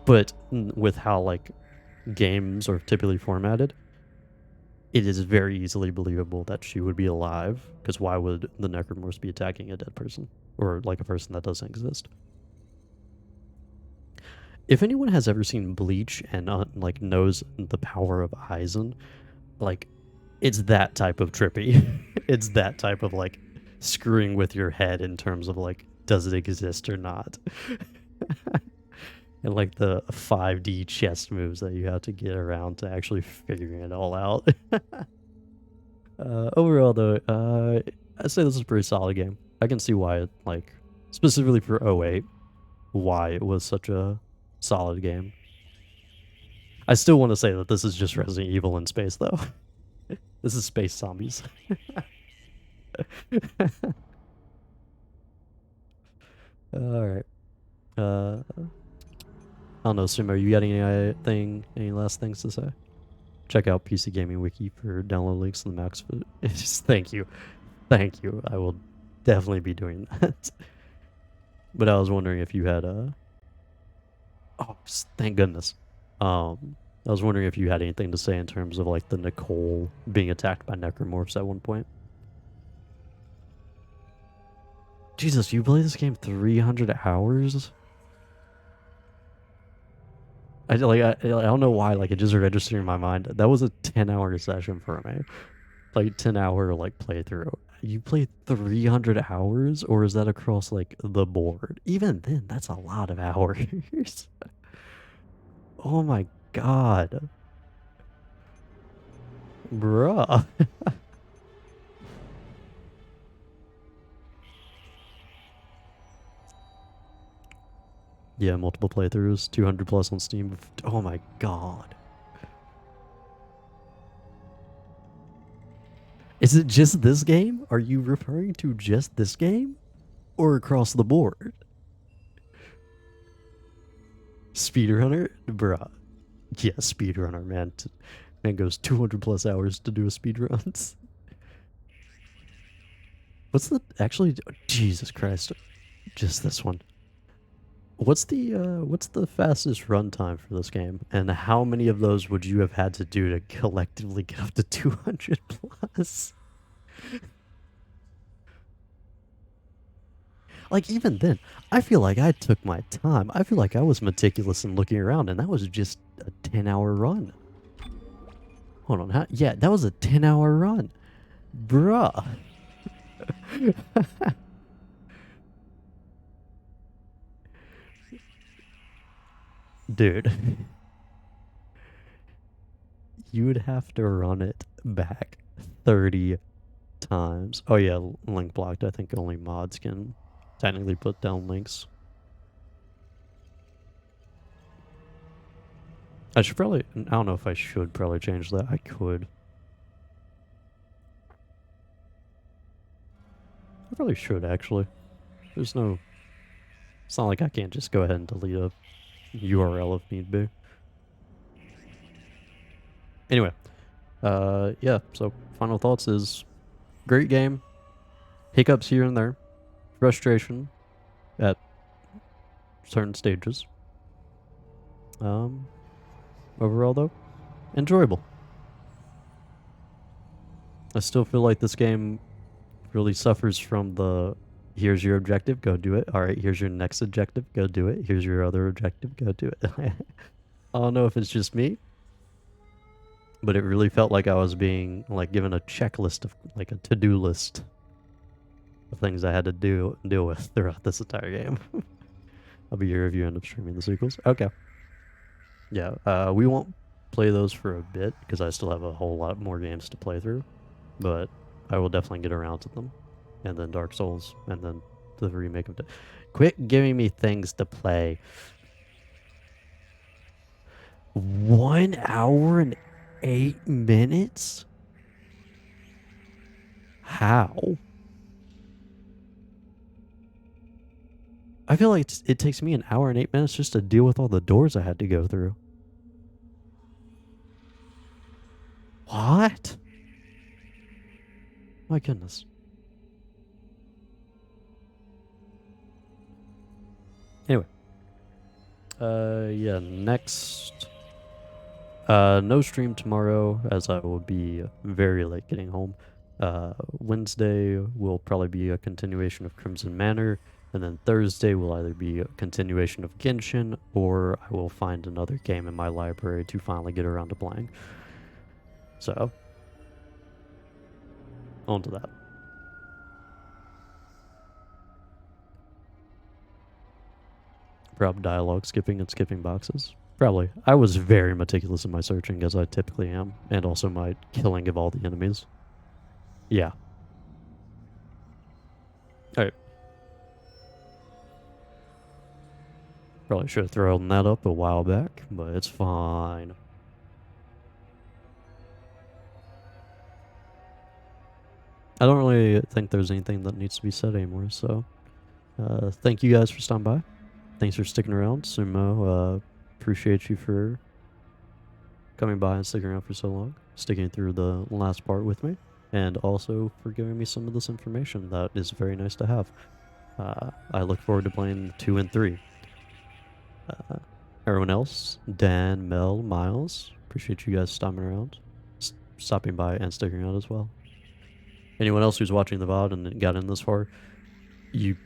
But with how like games are typically formatted, it is very easily believable that she would be alive, because why would the necromorphs be attacking a dead person or like a person that doesn't exist? If anyone has ever seen Bleach and like knows the power of Aizen, like it's that type of trippy. It's that type of like screwing with your head in terms of like, does it exist or not? And like the 5D chess moves that you have to get around to actually figuring it all out. Overall though, I'd say this is a pretty solid game. I can see why it, like, specifically for 08, why it was such a solid game. I still want to say that this is just Resident Evil in space though. This is space zombies. Alright. I don't know, Sumo, you got any last things to say? Check out PC Gaming Wiki for download links in the max. Thank you. Thank you. I will definitely be doing that. But I was wondering if you had oh, thank goodness. I was wondering if you had anything to say in terms of like the Nicole being attacked by necromorphs at one point. Jesus, you played this game 300 hours? I don't know why, like, it just registered in my mind. That was a 10-hour session for me. Like, 10-hour, like, playthrough. You played 300 hours? Or is that across, like, the board? Even then, that's a lot of hours. Oh my god. Bruh. Yeah, multiple playthroughs, 200 plus on Steam. Oh my god. Is it just this game? Are you referring to just this game? Or across the board? Speedrunner? Bruh. Yeah, speedrunner, man. Man goes 200 plus hours to do a speedruns. What's the... Actually... Jesus Christ. Just this one. What's the fastest runtime for this game, and how many of those would you have had to do to collectively get up to 200 plus? Like, even then, I feel like I took my time. I feel like I was meticulous in looking around, and that was just a 10-hour run. Hold on, yeah, that was a 10-hour run. Bruh. Dude. You would have to run it back 30 times. Oh yeah, link blocked. I think only mods can technically put down links. I should probably... I don't know if I should probably change that. I could. I probably should, actually. There's no... It's not like I can't just go ahead and delete a URL if need be. Anyway, yeah, so final thoughts is great game, hiccups here and there, frustration at certain stages. Overall though, enjoyable. I still feel like this game really suffers from the here's your objective, go do it. All right, here's your next objective, go do it. Here's your other objective, go do it. I don't know if it's just me, but it really felt like I was being like given a checklist of like a to-do list of things I had to deal with throughout this entire game. I'll be here if you end up streaming the sequels. Okay. Yeah, we won't play those for a bit because I still have a whole lot more games to play through, but I will definitely get around to them. And then Dark Souls, and then the remake of... Quit giving me things to play. 1 hour and 8 minutes? How? I feel like it takes me 1 hour and 8 minutes just to deal with all the doors I had to go through. What? My goodness. Anyway. Yeah, next... no stream tomorrow, as I will be very late getting home. Wednesday will probably be a continuation of Crimson Manor, and then Thursday will either be a continuation of Genshin, or I will find another game in my library to finally get around to playing. So, on to that. Probably dialogue skipping and skipping boxes. Probably. I was very meticulous in my searching, as I typically am, and also my killing of all the enemies. Yeah. Alright. Probably should have thrown that up a while back, but it's fine. I don't really think there's anything that needs to be said anymore, so thank you guys for stopping by. Thanks for sticking around. Sumo, appreciate you for coming by and sticking around for so long, sticking through the last part with me, and also for giving me some of this information that is very nice to have. I look forward to playing 2 and 3. Everyone else, Dan, Mel, Miles, appreciate you guys stopping around, stopping by and sticking around as well. Anyone else who's watching the VOD and got in this far, you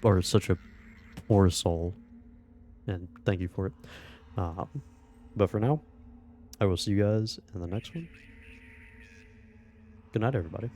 are such a poor soul, and thank you for it. But for now, I will see you guys in the next one. Good night, everybody.